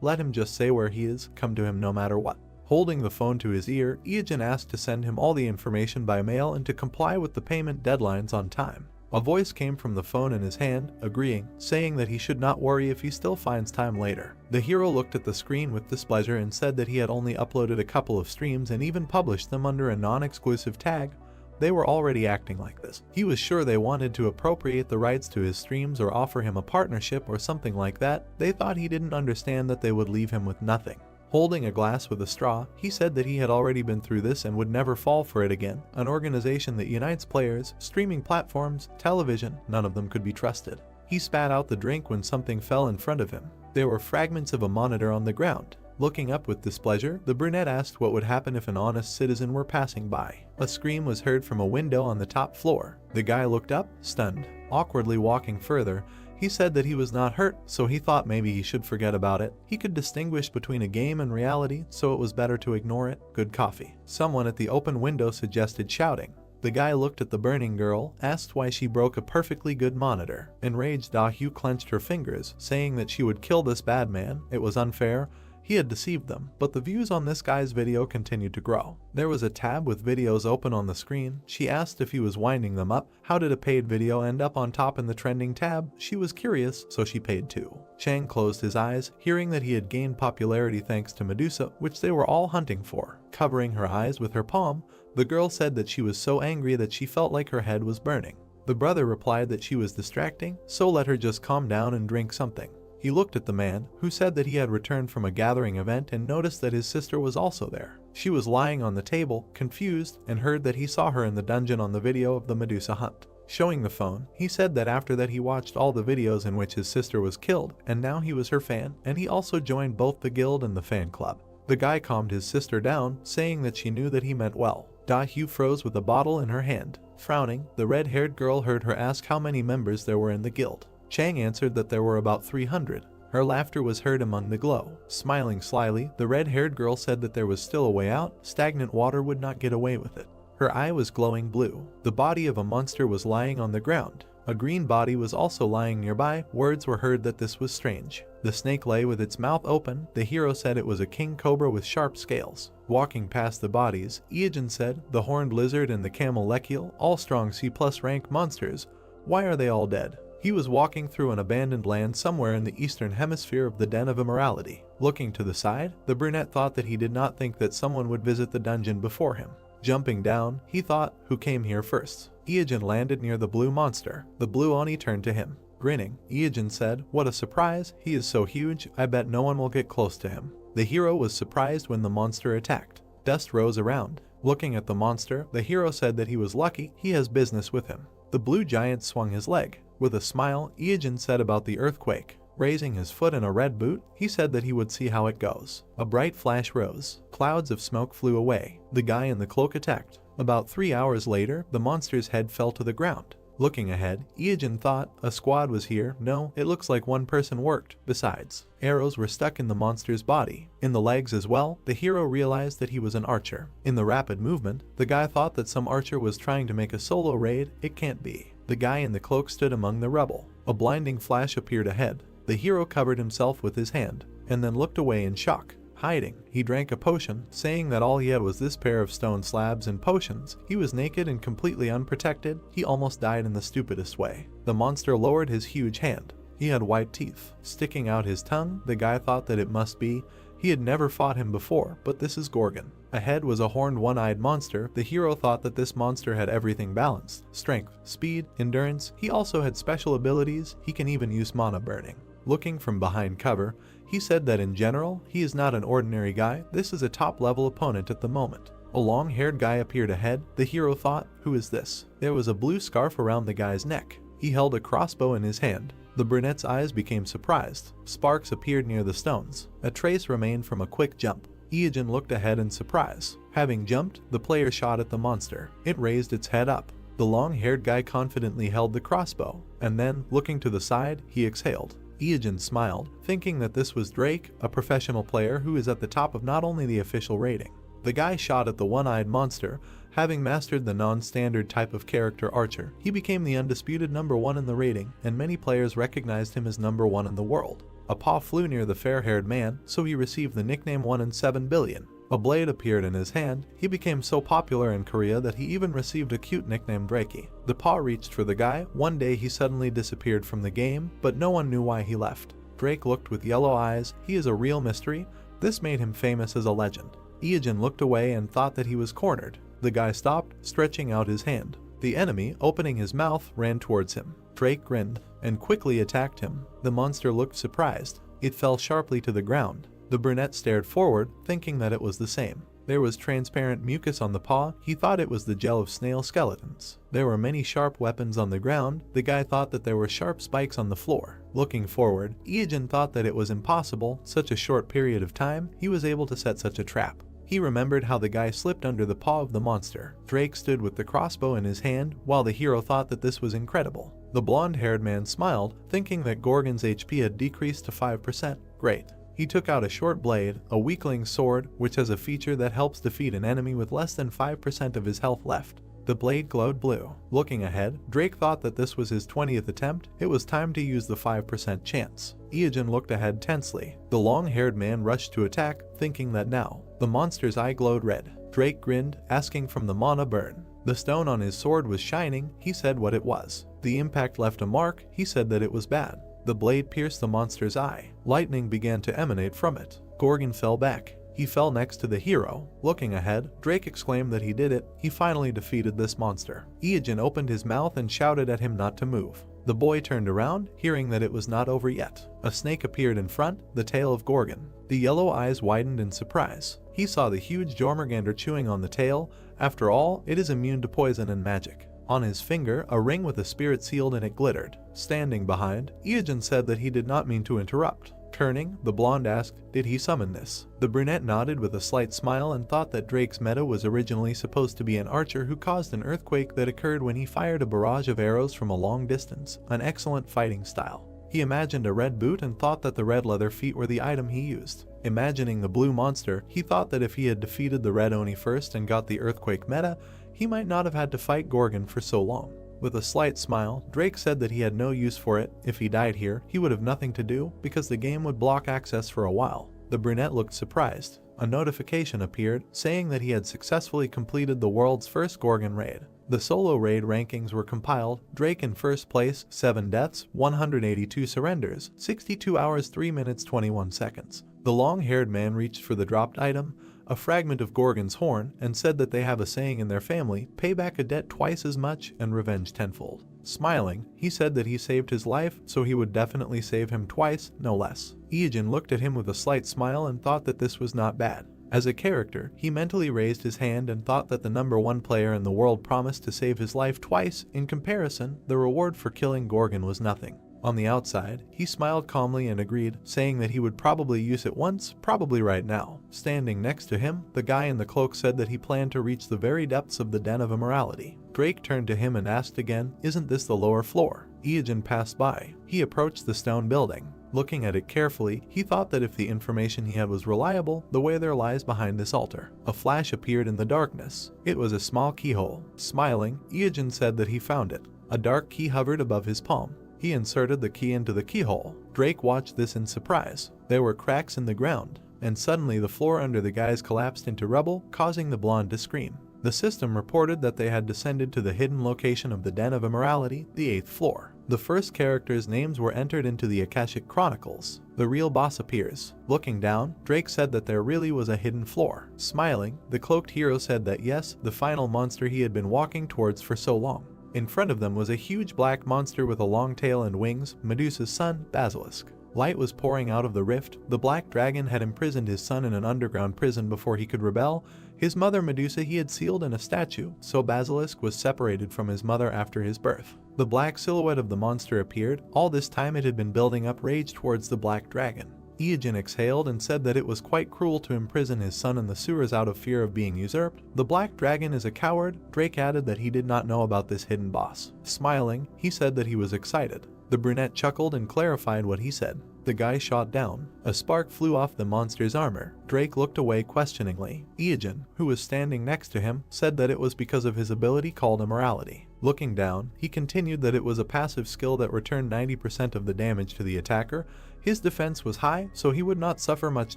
let him just say where he is, come to him no matter what. Holding the phone to his ear, Iyajin asked to send him all the information by mail and to comply with the payment deadlines on time. A voice came from the phone in his hand, agreeing, saying that he should not worry if he still finds time later. The hero looked at the screen with displeasure and said that he had only uploaded a couple of streams and even published them under a non-exclusive tag. They were already acting like this. He was sure they wanted to appropriate the rights to his streams or offer him a partnership or something like that. They thought he didn't understand that they would leave him with nothing. Holding a glass with a straw, he said that he had already been through this and would never fall for it again. An organization that unites players, streaming platforms, television, none of them could be trusted. He spat out the drink when something fell in front of him. There were fragments of a monitor on the ground. Looking up with displeasure, the brunette asked what would happen if an honest citizen were passing by. A scream was heard from a window on the top floor. The guy looked up, stunned. Awkwardly walking further, he said that he was not hurt, so he thought maybe he should forget about it. He could distinguish between a game and reality, so it was better to ignore it. Good coffee. Someone at the open window suggested shouting. The guy looked at the burning girl, asked why she broke a perfectly good monitor. Enraged, Da-Hyu clenched her fingers, saying that she would kill this bad man. It was unfair. He had deceived them, but the views on this guy's video continued to grow. There was a tab with videos open on the screen. She asked if he was winding them up. How did a paid video end up on top in the trending tab? She was curious, so she paid too. Chang closed his eyes, hearing that he had gained popularity thanks to Medusa, which they were all hunting for. Covering her eyes with her palm, the girl said that she was so angry that she felt like her head was burning. The brother replied that she was distracting, so let her just calm down and drink something. He looked at the man, who said that he had returned from a gathering event and noticed that his sister was also there. She was lying on the table, confused, and heard that he saw her in the dungeon on the video of the Medusa hunt. Showing the phone, he said that after that he watched all the videos in which his sister was killed, and now he was her fan, and he also joined both the guild and the fan club. The guy calmed his sister down, saying that she knew that he meant well. Da-Hyu froze with a bottle in her hand. Frowning, the red-haired girl heard her ask how many members there were in the guild. Chang answered that there were about 300. Her laughter was heard among the glow. Smiling slyly, the red-haired girl said that there was still a way out. Stagnant water would not get away with it. Her eye was glowing blue. The body of a monster was lying on the ground. A green body was also lying nearby. Words were heard that this was strange. The snake lay with its mouth open. The hero said it was a king cobra with sharp scales. Walking past the bodies, Iajin said, the horned lizard and the camel lechiel, all strong C+ rank monsters. Why are they all dead? He was walking through an abandoned land somewhere in the eastern hemisphere of the Den of Immorality. Looking to the side, the brunette thought that he did not think that someone would visit the dungeon before him. Jumping down, he thought, who came here first? Iajin landed near the blue monster. The blue Oni turned to him. Grinning, Iajin said, what a surprise, he is so huge, I bet no one will get close to him. The hero was surprised when the monster attacked. Dust rose around. Looking at the monster, the hero said that he was lucky, he has business with him. The blue giant swung his leg. With a smile, Iajin said about the earthquake. Raising his foot in a red boot, he said that he would see how it goes. A bright flash rose. Clouds of smoke flew away. The guy in the cloak attacked. About 3 hours later, the monster's head fell to the ground. Looking ahead, Iajin thought, a squad was here. No, it looks like one person worked. Besides, arrows were stuck in the monster's body. In the legs as well, the hero realized that he was an archer. In the rapid movement, the guy thought that some archer was trying to make a solo raid. It can't be. The guy in the cloak stood among the rubble. A blinding flash appeared ahead. The hero covered himself with his hand, and then looked away in shock. Hiding, he drank a potion, saying that all he had was this pair of stone slabs and potions. He was naked and completely unprotected. He almost died in the stupidest way. The monster lowered his huge hand. He had white teeth. Sticking out his tongue, the guy thought that it must be. He had never fought him before, but this is Gorgon. Ahead was a horned one-eyed monster. The hero thought that this monster had everything balanced. Strength, speed, endurance. He also had special abilities. He can even use mana burning. Looking from behind cover, he said that in general, he is not an ordinary guy. This is a top-level opponent at the moment. A long-haired guy appeared ahead. The hero thought, who is this? There was a blue scarf around the guy's neck. He held a crossbow in his hand. The brunette's eyes became surprised. Sparks appeared near the stones. A trace remained from a quick jump. Iajin looked ahead in surprise. Having jumped, the player shot at the monster. It raised its head up. The long-haired guy confidently held the crossbow, and then, looking to the side, he exhaled. Iajin smiled, thinking that this was Drake, a professional player who is at the top of not only the official rating. The guy shot at the one-eyed monster. Having mastered the non-standard type of character archer, he became the undisputed #1 in the rating, and many players recognized him as #1 in the world. A paw flew near the fair-haired man, so he received the nickname 1 in 7 billion. A blade appeared in his hand. He became so popular in Korea that he even received a cute nickname Drakey. The paw reached for the guy. One day he suddenly disappeared from the game, but no one knew why he left. Drake looked with yellow eyes. He is a real mystery. This made him famous as a legend. Iajin looked away and thought that he was cornered. The guy stopped, stretching out his hand. The enemy, opening his mouth, ran towards him. Drake grinned and quickly attacked him. The monster looked surprised. It fell sharply to the ground. The brunette stared forward, thinking that it was the same. There was transparent mucus on the paw. He thought it was the gel of snail skeletons. There were many sharp weapons on the ground. The guy thought that there were sharp spikes on the floor. Looking forward, Iajin thought that it was impossible. Such a short period of time, he was able to set such a trap. He remembered how the guy slipped under the paw of the monster. Drake stood with the crossbow in his hand, while the hero thought that this was incredible. The blonde-haired man smiled, thinking that Gorgon's HP had decreased to 5%. Great. He took out a short blade, a weakling sword, which has a feature that helps defeat an enemy with less than 5% of his health left. The blade glowed blue. Looking ahead, Drake thought that this was his 20th attempt. It was time to use the 5% chance. Iajin looked ahead tensely. The long-haired man rushed to attack, thinking that now. The monster's eye glowed red. Drake grinned, asking from the mana burn. The stone on his sword was shining. He said what it was. The impact left a mark. He said that it was bad. The blade pierced the monster's eye. Lightning began to emanate from it. Gorgon fell back. He fell next to the hero. Looking ahead, Drake exclaimed that he did it. He finally defeated this monster. Iajin opened his mouth and shouted at him not to move. The boy turned around, hearing that it was not over yet. A snake appeared in front, the tail of Gorgon. The yellow eyes widened in surprise. He saw the huge Jormungandr chewing on the tail. After all, it is immune to poison and magic. On his finger, a ring with a spirit sealed in it glittered. Standing behind, Iajin said that he did not mean to interrupt. Turning, the blonde asked, did he summon this? The brunette nodded with a slight smile and thought that Drake's meta was originally supposed to be an archer who caused an earthquake that occurred when he fired a barrage of arrows from a long distance, an excellent fighting style. He imagined a red boot and thought that the red leather feet were the item he used. Imagining the blue monster, he thought that if he had defeated the red Oni first and got the earthquake meta, he might not have had to fight Gorgon for so long. With a slight smile, Drake said that he had no use for it. If he died here, he would have nothing to do because the game would block access for a while. The brunette looked surprised. A notification appeared saying that he had successfully completed the world's first Gorgon raid. The solo raid rankings were compiled. Drake in first place, 7 deaths, 182 surrenders, 62 hours 3 minutes 21 seconds. The long-haired man reached for the dropped item, a fragment of Gorgon's horn, and said that they have a saying in their family, pay back a debt twice as much and revenge tenfold. Smiling, he said that he saved his life, so he would definitely save him twice, no less. Iijin looked at him with a slight smile and thought that this was not bad. As a character, he mentally raised his hand and thought that the #1 player in the world promised to save his life twice. In comparison, the reward for killing Gorgon was nothing. On the outside, he smiled calmly and agreed, saying that he would probably use it once, probably right now. Standing next to him, the guy in the cloak said that he planned to reach the very depths of the den of immorality. Drake turned to him and asked again, isn't this the lower floor? Iijin passed by. He approached the stone building. Looking at it carefully, he thought that if the information he had was reliable, the way there lies behind this altar. A flash appeared in the darkness. It was a small keyhole. Smiling, Iijin said that he found it. A dark key hovered above his palm. He inserted the key into the keyhole. Drake watched this in surprise. There were cracks in the ground, and suddenly the floor under the guys collapsed into rubble, causing the blonde to scream. The system reported that they had descended to the hidden location of the Den of Immorality, the 8th floor. The first characters' names were entered into the Akashic Chronicles. The real boss appears. Looking down, Drake said that there really was a hidden floor. Smiling, the cloaked hero said that yes, the final monster he had been walking towards for so long. In front of them was a huge black monster with a long tail and wings, Medusa's son, Basilisk. Light was pouring out of the rift. The black dragon had imprisoned his son in an underground prison before he could rebel. His mother Medusa he had sealed in a statue, so Basilisk was separated from his mother after his birth. The black silhouette of the monster appeared. All this time it had been building up rage towards the black dragon. Iijin exhaled and said that it was quite cruel to imprison his son in the sewers out of fear of being usurped. The black dragon is a coward. Drake added that he did not know about this hidden boss. Smiling, he said that he was excited. The brunette chuckled and clarified what he said. The guy shot down. A spark flew off the monster's armor. Drake looked away questioningly. Iijin, who was standing next to him, said that it was because of his ability called Immorality. Looking down, he continued that it was a passive skill that returned 90% of the damage to the attacker. His defense was high, so he would not suffer much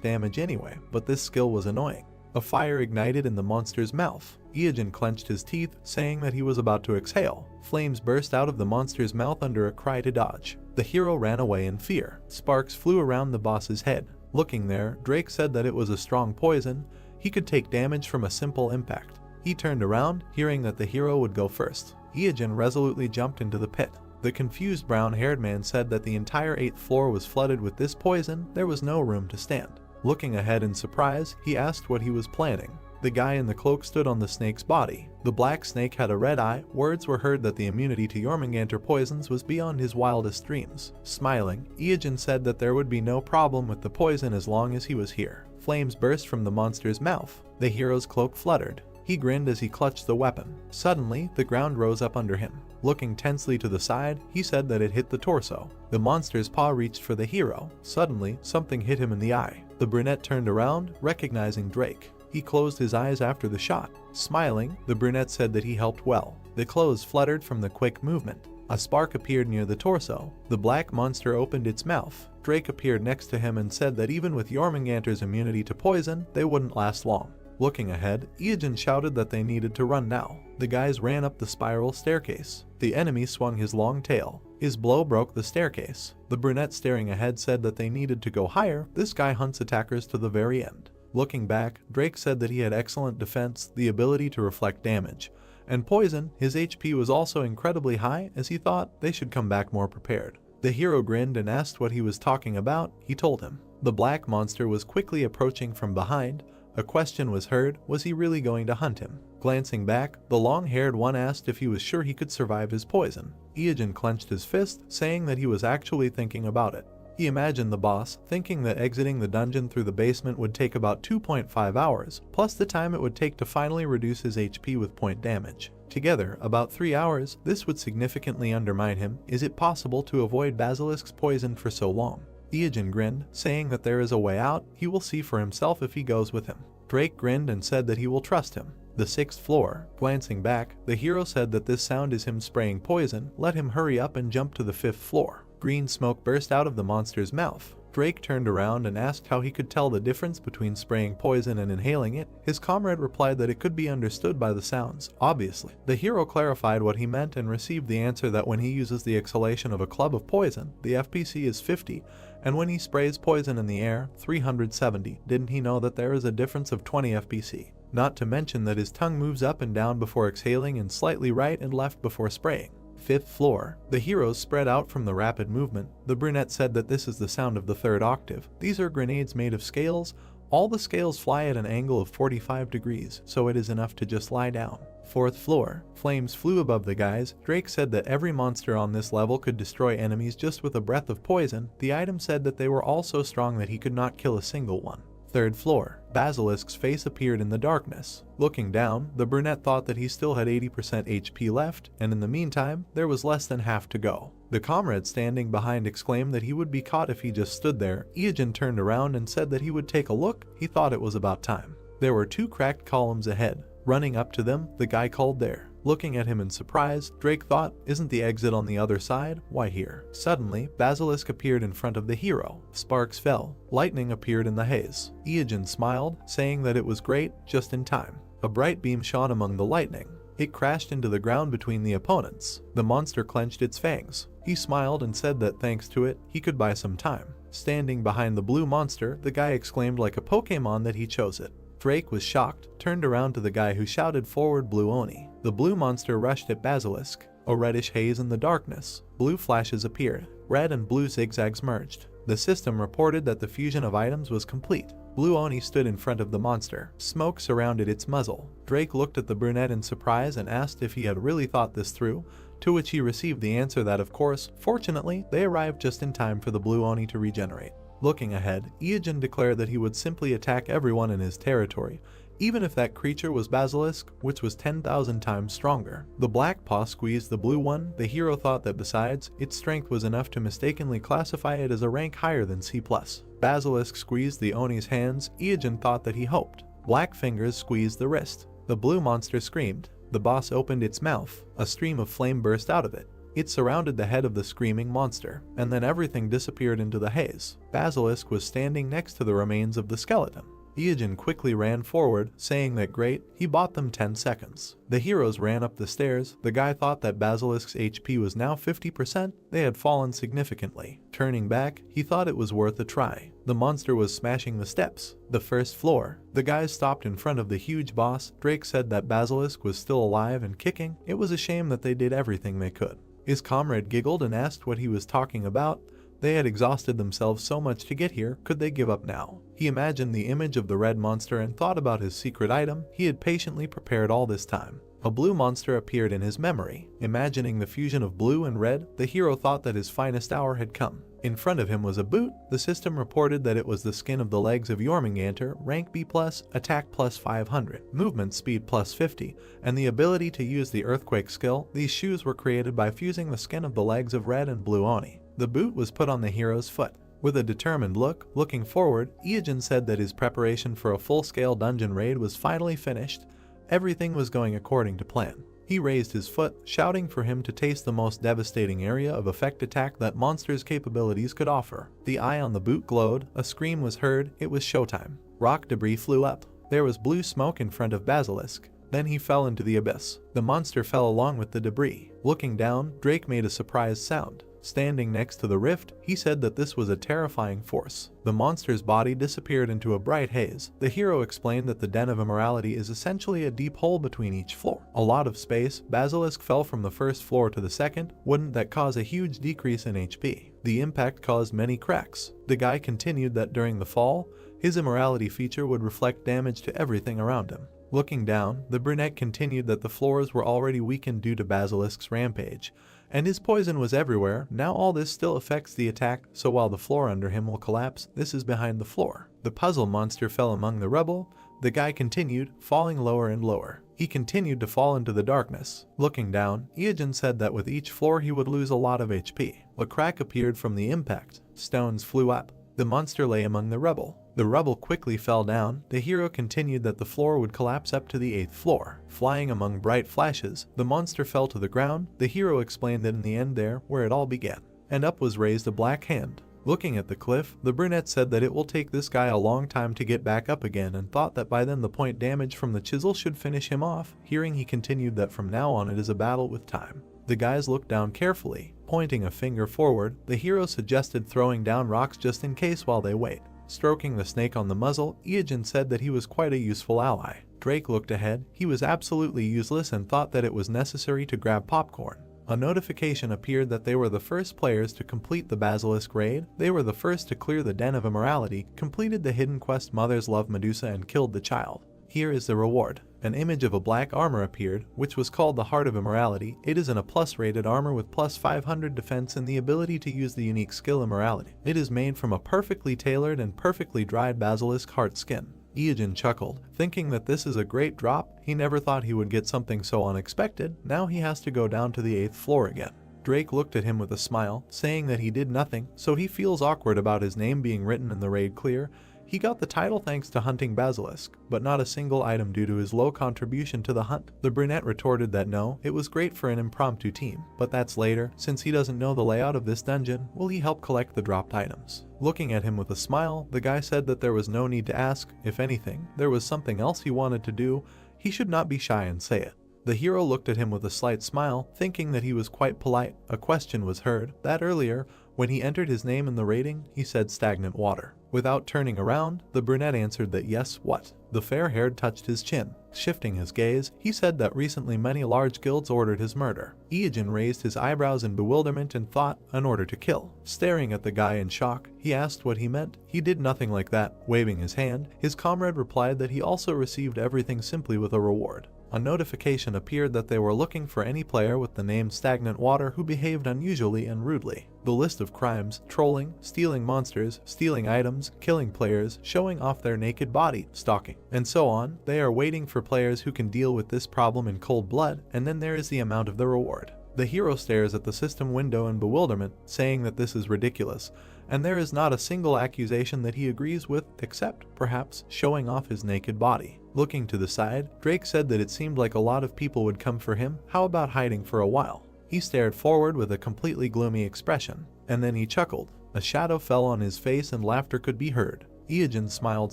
damage anyway, but this skill was annoying. A fire ignited in the monster's mouth. Iijin clenched his teeth, saying that he was about to exhale. Flames burst out of the monster's mouth under a cry to dodge. The hero ran away in fear. Sparks flew around the boss's head. Looking there, Drake said that it was a strong poison. He could take damage from a simple impact. He turned around, hearing that the hero would go first. Iijin resolutely jumped into the pit. The confused brown-haired man said that the entire 8th floor was flooded with this poison. There was no room to stand. Looking ahead in surprise, he asked what he was planning. The guy in the cloak stood on the snake's body. The black snake had a red eye. Words were heard that the immunity to Jormungandr poisons was beyond his wildest dreams. Smiling, Iijin said that there would be no problem with the poison as long as he was here. Flames burst from the monster's mouth. The hero's cloak fluttered. He grinned as he clutched the weapon. Suddenly, the ground rose up under him. Looking tensely to the side, he said that it hit the torso. The monster's paw reached for the hero. Suddenly, something hit him in the eye. The brunette turned around, recognizing Drake. He closed his eyes after the shot. Smiling, the brunette said that he helped well. The clothes fluttered from the quick movement. A spark appeared near the torso. The black monster opened its mouth. Drake appeared next to him and said that even with Jormungandr's immunity to poison, they wouldn't last long. Looking ahead, Iijin shouted that they needed to run now. The guys ran up the spiral staircase. The enemy swung his long tail. His blow broke the staircase. The brunette staring ahead said that they needed to go higher. This guy hunts attackers to the very end. Looking back, Drake said that he had excellent defense, the ability to reflect damage, and poison. His HP was also incredibly high, as he thought they should come back more prepared. The hero grinned and asked what he was talking about. He told him. The black monster was quickly approaching from behind. A question was heard, was he really going to hunt him? Glancing back, the long-haired one asked if he was sure he could survive his poison. Iijin clenched his fist, saying that he was actually thinking about it. He imagined the boss, thinking that exiting the dungeon through the basement would take about 2.5 hours, plus the time it would take to finally reduce his HP with point damage. Together, about 3 hours. This would significantly undermine him. Is it possible to avoid Basilisk's poison for so long? Iijin grinned, saying that there is a way out. He will see for himself if he goes with him. Drake grinned and said that he will trust him. The 6th floor. Glancing back, the hero said that this sound is him spraying poison. Let him hurry up and jump to the 5th floor. Green smoke burst out of the monster's mouth. Drake turned around and asked how he could tell the difference between spraying poison and inhaling it. His comrade replied that it could be understood by the sounds, obviously. The hero clarified what he meant and received the answer that when he uses the exhalation of a club of poison, the FPC is 50, and when he sprays poison in the air, 370. Didn't he know that there is a difference of 20 FPC? Not to mention that his tongue moves up and down before exhaling and slightly right and left before spraying. 5th floor. The heroes spread out from the rapid movement. The brunette said that this is the sound of the 3rd octave. These are grenades made of scales. All the scales fly at an angle of 45 degrees, so it is enough to just lie down. 4th floor. Flames flew above the guys. Drake said that every monster on this level could destroy enemies just with a breath of poison. The item said that they were all so strong that he could not kill a single one. 3rd floor. Basilisk's face appeared in the darkness. Looking down, the brunette thought that he still had 80% HP left, and in the meantime, there was less than half to go. The comrade standing behind exclaimed that he would be caught if he just stood there. Iojin turned around and said that he would take a look. He thought it was about time. There were 2 cracked columns ahead. Running up to them, the guy called there. Looking at him in surprise, Drake thought, isn't the exit on the other side? Why here? Suddenly, Basilisk appeared in front of the hero. Sparks fell. Lightning appeared in the haze. Iojin smiled, saying that it was great, just in time. A bright beam shone among the lightning. It crashed into the ground between the opponents. The monster clenched its fangs. He smiled and said that thanks to it, he could buy some time. Standing behind the blue monster, the guy exclaimed like a Pokemon that he chose it. Drake was shocked, turned around to the guy who shouted forward Blue Oni. The blue monster rushed at Basilisk. A reddish haze in the darkness. Blue flashes appeared. Red and blue zigzags merged. The system reported that the fusion of items was complete. Blue Oni stood in front of the monster. Smoke surrounded its muzzle. Drake looked at the brunette in surprise and asked if he had really thought this through, to which he received the answer that of course, fortunately, they arrived just in time for the Blue Oni to regenerate. Looking ahead, Iojin declared that he would simply attack everyone in his territory, even if that creature was Basilisk, which was 10,000 times stronger. The black paw squeezed the blue one. The hero thought that besides, its strength was enough to mistakenly classify it as a rank higher than C+. Basilisk squeezed the Oni's hands. Iojin thought that he hoped. Black fingers squeezed the wrist. The blue monster screamed. The boss opened its mouth. A stream of flame burst out of it. It surrounded the head of the screaming monster, and then everything disappeared into the haze. Basilisk was standing next to the remains of the skeleton. Iojin quickly ran forward, saying that great, he bought them 10 seconds. The heroes ran up the stairs. The guy thought that Basilisk's HP was now 50%. They had fallen significantly. Turning back, he thought it was worth a try. The monster was smashing the steps. The 1st floor. The guys stopped in front of the huge boss. Drake said that Basilisk was still alive and kicking. It was a shame that they did everything they could. His comrade giggled and asked what he was talking about. They had exhausted themselves so much to get here, could they give up now? He imagined the image of the red monster and thought about his secret item he had patiently prepared all this time. A blue monster appeared in his memory. Imagining the fusion of blue and red, the hero thought that his finest hour had come. In front of him was a boot. The system reported that it was the skin of the legs of Jormungandr, rank B+, attack plus 500, movement speed plus 50, and the ability to use the earthquake skill. These shoes were created by fusing the skin of the legs of red and blue Oni. The boot was put on the hero's foot. With a determined look, looking forward, Iojin said that his preparation for a full-scale dungeon raid was finally finished. Everything was going according to plan. He raised his foot, shouting for him to taste the most devastating area of effect attack that monster's capabilities could offer. The eye on the boot glowed. A scream was heard. It was showtime. Rock debris flew up. There was blue smoke in front of Basilisk. Then he fell into the abyss. The monster fell along with the debris. Looking down, Drake made a surprised sound. Standing next to the rift, he said that this was a terrifying force. The monster's body disappeared into a bright haze. The hero explained that the Den of Immorality is essentially a deep hole between each floor. A lot of space. Basilisk fell from the 1st floor to the 2nd. Wouldn't that cause a huge decrease in HP? The impact caused many cracks. The guy continued that during the fall, his immorality feature would reflect damage to everything around him. Looking down, the brunette continued that the floors were already weakened due to Basilisk's rampage, and his poison was everywhere. Now all this still affects the attack, so while the floor under him will collapse, this is behind the floor. The puzzle monster fell among the rubble. The guy continued, falling lower and lower. He continued to fall into the darkness. Looking down, Iojin said that with each floor he would lose a lot of HP. A crack appeared from the impact. Stones flew up. The monster lay among the rubble. The rubble quickly fell down. The hero continued that the floor would collapse up to the 8th floor. Flying among bright flashes, the monster fell to the ground. The hero explained that in the end there, where it all began. And up was raised a black hand. Looking at the cliff, the brunette said that it will take this guy a long time to get back up again and thought that by then the point damage from the chisel should finish him off. Hearing he continued that from now on it is a battle with time. The guys looked down carefully. Pointing a finger forward, the hero suggested throwing down rocks just in case while they wait. Stroking the snake on the muzzle, Ijin said that he was quite a useful ally. Drake looked ahead. He was absolutely useless and thought that it was necessary to grab popcorn. A notification appeared that they were the first players to complete the Basilisk raid. They were the first to clear the Den of Immorality, completed the hidden quest Mothers Love Medusa and killed the child. Here is the reward. An image of a black armor appeared, which was called the Heart of Immorality. It is in a plus rated armor with plus 500 defense and the ability to use the unique skill Immorality. It is made from a perfectly tailored and perfectly dried basilisk heart skin. Ijin chuckled, thinking that this is a great drop. He never thought he would get something so unexpected. Now he has to go down to the 8th floor again. Drake looked at him with a smile, saying that he did nothing, so he feels awkward about his name being written in the raid clear. He got the title thanks to hunting basilisk, but not a single item due to his low contribution to the hunt. The brunette retorted that no, it was great for an impromptu team, but that's later. Since he doesn't know the layout of this dungeon, will he help collect the dropped items? Looking at him with a smile, the guy said that there was no need to ask. If anything, there was something else he wanted to do. He should not be shy and say it. The hero looked at him with a slight smile, thinking that he was quite polite. A question was heard, that earlier, when he entered his name in the rating, he said stagnant water. Without turning around, the brunette answered that yes, what? The fair-haired touched his chin. Shifting his gaze, he said that recently many large guilds ordered his murder. Ijin raised his eyebrows in bewilderment and thought, an order to kill. Staring at the guy in shock, he asked what he meant. He did nothing like that. Waving his hand, his comrade replied that he also received everything simply with a reward. A notification appeared that they were looking for any player with the name Stagnant Water who behaved unusually and rudely. The list of crimes: trolling, stealing monsters, stealing items, killing players, showing off their naked body, stalking, and so on. They are waiting for players who can deal with this problem in cold blood, and then there is the amount of the reward. The hero stares at the system window in bewilderment, saying that this is ridiculous, and there is not a single accusation that he agrees with, except, perhaps, showing off his naked body. Looking to the side, Drake said that it seemed like a lot of people would come for him. How about hiding for a while? He stared forward with a completely gloomy expression, and then he chuckled. A shadow fell on his face and laughter could be heard. Ijin smiled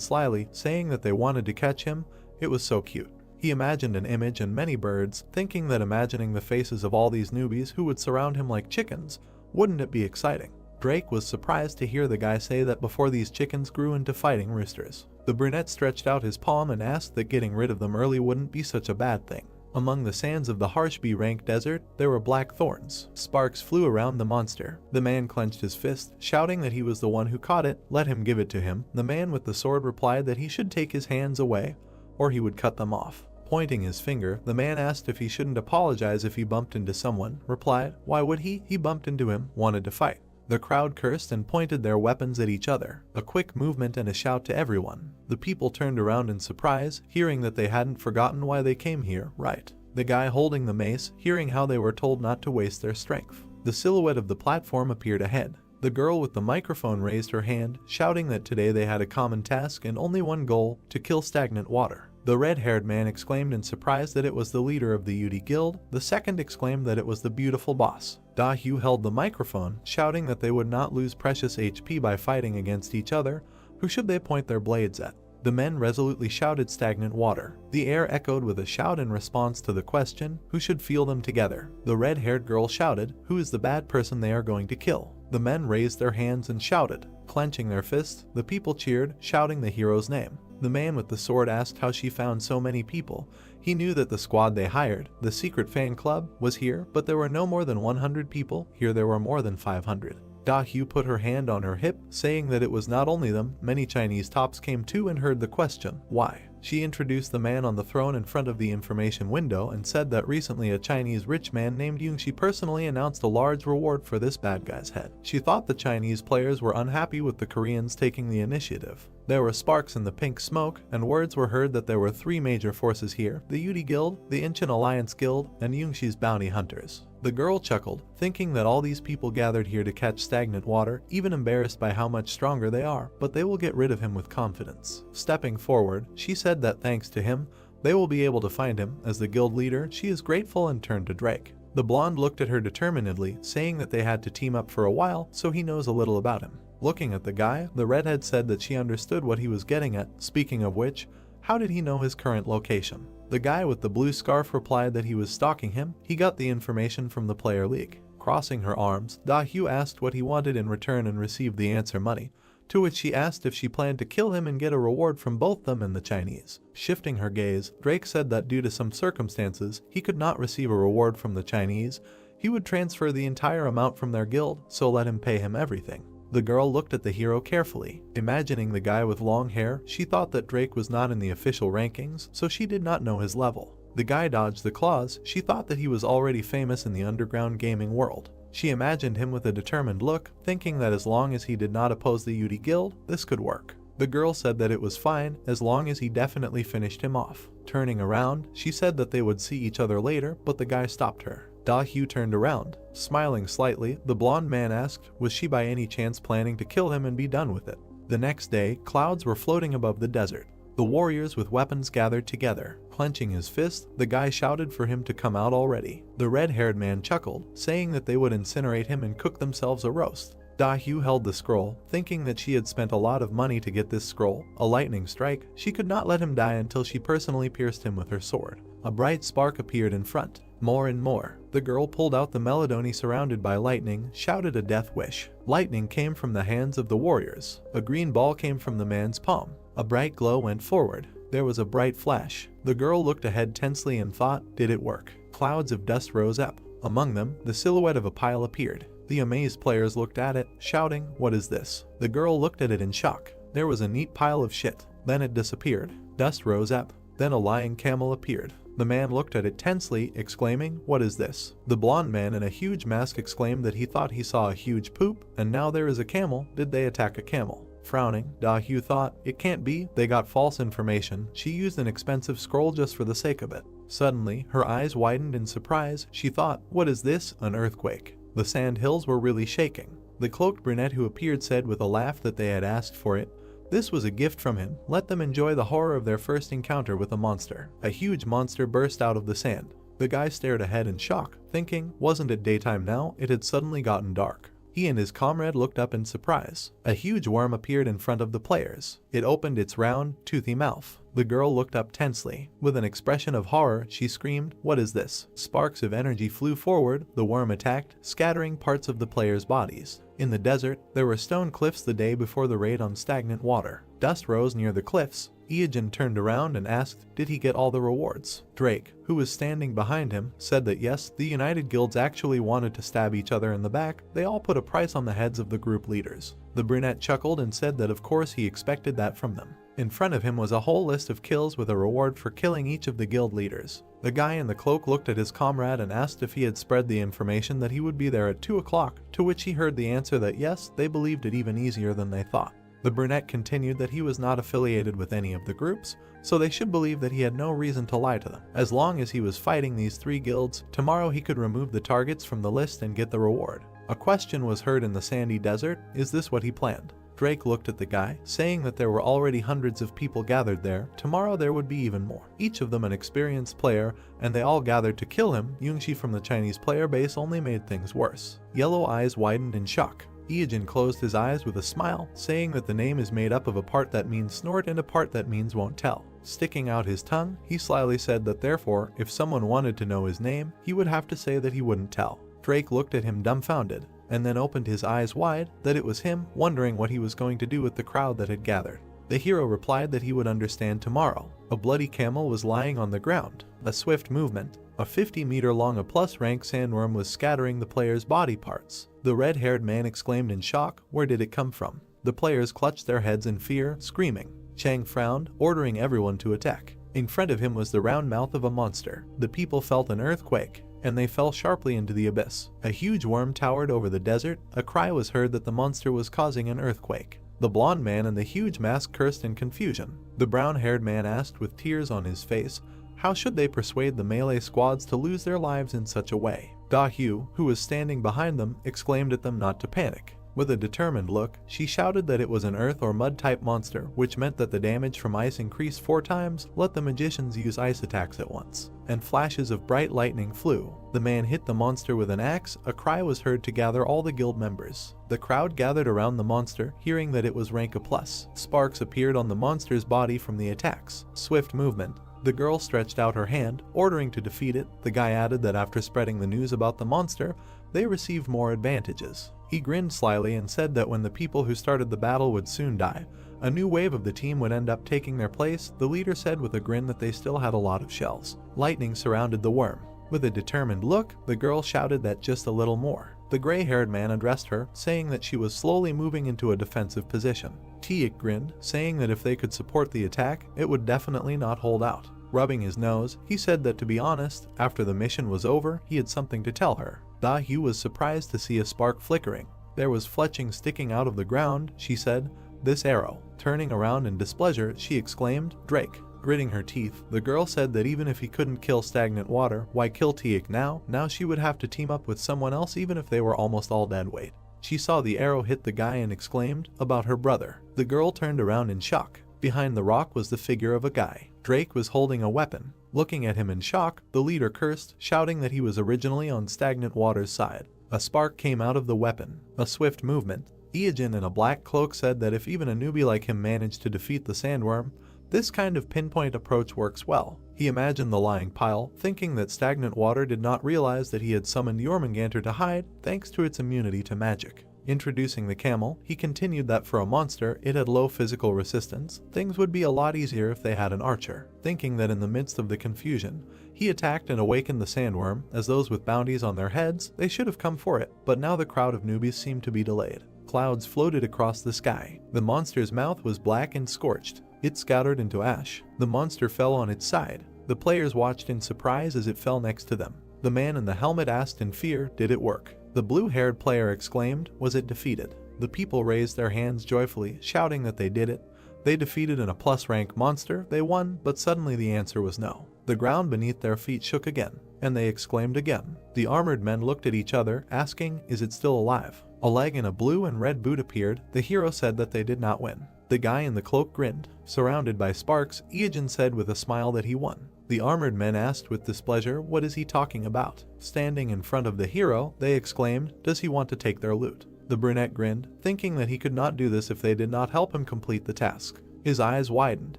slyly, saying that they wanted to catch him. It was so cute. He imagined an image and many birds, thinking that imagining the faces of all these newbies who would surround him like chickens, wouldn't it be exciting? Drake was surprised to hear the guy say that before these chickens grew into fighting roosters. The brunette stretched out his palm and asked that getting rid of them early wouldn't be such a bad thing. Among the sands of the harsh B-rank desert, there were black thorns. Sparks flew around the monster. The man clenched his fist, shouting that he was the one who caught it. Let him give it to him. The man with the sword replied that he should take his hands away, or he would cut them off. Pointing his finger, the man asked if he shouldn't apologize if he bumped into someone. Replied, why would he? He bumped into him, wanted to fight. The crowd cursed and pointed their weapons at each other. A quick movement and a shout to everyone. The people turned around in surprise, hearing that they hadn't forgotten why they came here, right? The guy holding the mace, hearing how they were told not to waste their strength. The silhouette of the platform appeared ahead. The girl with the microphone raised her hand, shouting that today they had a common task and only one goal: to kill stagnant water. The red-haired man exclaimed in surprise that it was the leader of the UD Guild. The second exclaimed that it was the beautiful boss. Dahu held the microphone, shouting that they would not lose precious HP by fighting against each other. Who should they point their blades at? The men resolutely shouted stagnant water. The air echoed with a shout in response to the question, who should feel them together? The red-haired girl shouted, who is the bad person they are going to kill? The men raised their hands and shouted. Clenching their fists, the people cheered, shouting the hero's name. The man with the sword asked how she found so many people. He knew that the squad they hired, the secret fan club, was here, but there were no more than 100 people. Here there were more than 500. Dahu put her hand on her hip, saying that it was not only them. Many Chinese tops came too and heard the question, why? She introduced the man on the throne in front of the information window and said that recently a Chinese rich man named Yungxi personally announced a large reward for this bad guy's head. She thought the Chinese players were unhappy with the Koreans taking the initiative. There were sparks in the pink smoke, and words were heard that there were 3 major forces here: the Yudi Guild, the Incheon Alliance Guild, and Yungshi's bounty hunters. The girl chuckled, thinking that all these people gathered here to catch stagnant water, even embarrassed by how much stronger they are, but they will get rid of him with confidence. Stepping forward, she said that thanks to him, they will be able to find him. As the guild leader, she is grateful and turned to Drake. The blonde looked at her determinedly, saying that they had to team up for a while, so he knows a little about him. Looking at the guy, the redhead said that she understood what he was getting at. Speaking of which, how did he know his current location? The guy with the blue scarf replied that he was stalking him. He got the information from the player league. Crossing her arms, Da-Hyu asked what he wanted in return and received the answer: money, to which she asked if she planned to kill him and get a reward from both them and the Chinese. Shifting her gaze, Drake said that due to some circumstances, he could not receive a reward from the Chinese. He would transfer the entire amount from their guild, so let him pay him everything. The girl looked at the hero carefully. Imagining the guy with long hair, she thought that Drake was not in the official rankings, so she did not know his level. The guy dodged the claws. She thought that he was already famous in the underground gaming world. She imagined him with a determined look, thinking that as long as he did not oppose the Yudi Guild, this could work. The girl said that it was fine, as long as he definitely finished him off. Turning around, she said that they would see each other later, but the guy stopped her. Da-Hyu turned around. Smiling slightly, the blonde man asked, was she by any chance planning to kill him and be done with it? The next day, clouds were floating above the desert. The warriors with weapons gathered together. Clenching his fist, the guy shouted for him to come out already. The red-haired man chuckled, saying that they would incinerate him and cook themselves a roast. Da-Hyu held the scroll, thinking that she had spent a lot of money to get this scroll. A lightning strike, she could not let him die until she personally pierced him with her sword. A bright spark appeared in front. More and more. The girl pulled out the melody surrounded by lightning, shouted a death wish. Lightning came from the hands of the warriors. A green ball came from the man's palm. A bright glow went forward. There was a bright flash. The girl looked ahead tensely and thought, did it work? Clouds of dust rose up. Among them, the silhouette of a pile appeared. The amazed players looked at it, shouting, what is this? The girl looked at it in shock. There was a neat pile of shit. Then it disappeared. Dust rose up. Then a lying camel appeared. The man looked at it tensely, exclaiming, what is this? The blonde man in a huge mask exclaimed that he thought he saw a huge poop, and now there is a camel. Did they attack a camel? Frowning, Da-Hyu thought, it can't be, they got false information. She used an expensive scroll just for the sake of it. Suddenly, her eyes widened in surprise. She thought, what is this? An earthquake. The sand hills were really shaking. The cloaked brunette who appeared said with a laugh that they had asked for it. This was a gift from him. Let them enjoy the horror of their first encounter with a monster. A huge monster burst out of the sand. The guy stared ahead in shock, thinking, wasn't it daytime now? It had suddenly gotten dark. He and his comrade looked up in surprise. A huge worm appeared in front of the players. It opened its round, toothy mouth. The girl looked up tensely. With an expression of horror, she screamed, what is this? Sparks of energy flew forward. The worm attacked, scattering parts of the players' bodies. In the desert, there were stone cliffs the day before the raid on stagnant water. Dust rose near the cliffs. Iajin turned around and asked, did he get all the rewards? Drake, who was standing behind him, said that yes, the United Guilds actually wanted to stab each other in the back. They all put a price on the heads of the group leaders. The brunette chuckled and said that of course he expected that from them. In front of him was a whole list of kills with a reward for killing each of the guild leaders. The guy in the cloak looked at his comrade and asked if he had spread the information that he would be there at 2 o'clock, to which he heard the answer that yes, they believed it even easier than they thought. The brunette continued that he was not affiliated with any of the groups, so they should believe that he had no reason to lie to them. As long as he was fighting these 3 guilds, tomorrow he could remove the targets from the list and get the reward. A question was heard in the sandy desert, is this what he planned? Drake looked at the guy, saying that there were already hundreds of people gathered there. Tomorrow there would be even more. Each of them an experienced player, and they all gathered to kill him. Yungshi from the Chinese player base only made things worse. Yellow eyes widened in shock. Iajin closed his eyes with a smile, saying that the name is made up of a part that means snort and a part that means won't tell. Sticking out his tongue, he slyly said that therefore, if someone wanted to know his name, he would have to say that he wouldn't tell. Drake looked at him dumbfounded, and then opened his eyes wide, that it was him, wondering what he was going to do with the crowd that had gathered. The hero replied that he would understand tomorrow. A bloody camel was lying on the ground. A swift movement. A 50-meter-long plus rank sandworm was scattering the players' body parts. The red-haired man exclaimed in shock, where did it come from? The players clutched their heads in fear, screaming. Chang frowned, ordering everyone to attack. In front of him was the round mouth of a monster. The people felt an earthquake, and they fell sharply into the abyss. A huge worm towered over the desert. A cry was heard that the monster was causing an earthquake. The blonde man and the huge mask cursed in confusion. The brown-haired man asked with tears on his face, how should they persuade the melee squads to lose their lives in such a way? Da-hyu, who was standing behind them, exclaimed at them not to panic. With a determined look, she shouted that it was an earth or mud type monster, which meant that the damage from ice increased 4 times, let the magicians use ice attacks at once. And flashes of bright lightning flew. The man hit the monster with an axe, a cry was heard to gather all the guild members. The crowd gathered around the monster, hearing that it was rank A+. Sparks appeared on the monster's body from the attacks. Swift movement. The girl stretched out her hand, ordering to defeat it. The guy added that after spreading the news about the monster, they received more advantages. He grinned slyly and said that when the people who started the battle would soon die, a new wave of the team would end up taking their place. The leader said with a grin that they still had a lot of shells. Lightning surrounded the worm. With a determined look, the girl shouted that just a little more. The gray-haired man addressed her, saying that she was slowly moving into a defensive position. Tiik grinned, saying that if they could support the attack, it would definitely not hold out. Rubbing his nose, he said that to be honest, after the mission was over, he had something to tell her. Da-hyu was surprised to see a spark flickering. There was fletching sticking out of the ground, she said. This arrow. Turning around in displeasure, she exclaimed, Drake. Gritting her teeth, the girl said that even if he couldn't kill stagnant water, why kill Tiik now? Now she would have to team up with someone else even if they were almost all dead weight. She saw the arrow hit the guy and exclaimed, about her brother. The girl turned around in shock. Behind the rock was the figure of a guy. Drake was holding a weapon. Looking at him in shock, the leader cursed, shouting that he was originally on stagnant water's side. A spark came out of the weapon. A swift movement. Iajin in a black cloak said that if even a newbie like him managed to defeat the sandworm, this kind of pinpoint approach works well. He imagined the lying pile, thinking that stagnant water did not realize that he had summoned Jormungandr to hide, thanks to its immunity to magic. Introducing the camel, he continued that for a monster, it had low physical resistance. Things would be a lot easier if they had an archer. Thinking that in the midst of the confusion, he attacked and awakened the sandworm. As those with bounties on their heads, they should have come for it, but now the crowd of newbies seemed to be delayed. Clouds floated across the sky. The monster's mouth was black and scorched. It scattered into ash. The monster fell on its side. The players watched in surprise as it fell next to them. The man in the helmet asked in fear, did it work? The blue-haired player exclaimed, was it defeated? The people raised their hands joyfully, shouting that they did it. They defeated an A+ rank monster, they won, but suddenly the answer was no. The ground beneath their feet shook again, and they exclaimed again. The armored men looked at each other, asking, is it still alive? A leg in a blue and red boot appeared. The hero said that they did not win. The guy in the cloak grinned. Surrounded by sparks, Iajin said with a smile that he won. The armored men asked with displeasure, what is he talking about? Standing in front of the hero, they exclaimed, does he want to take their loot? The brunette grinned, thinking that he could not do this if they did not help him complete the task. His eyes widened.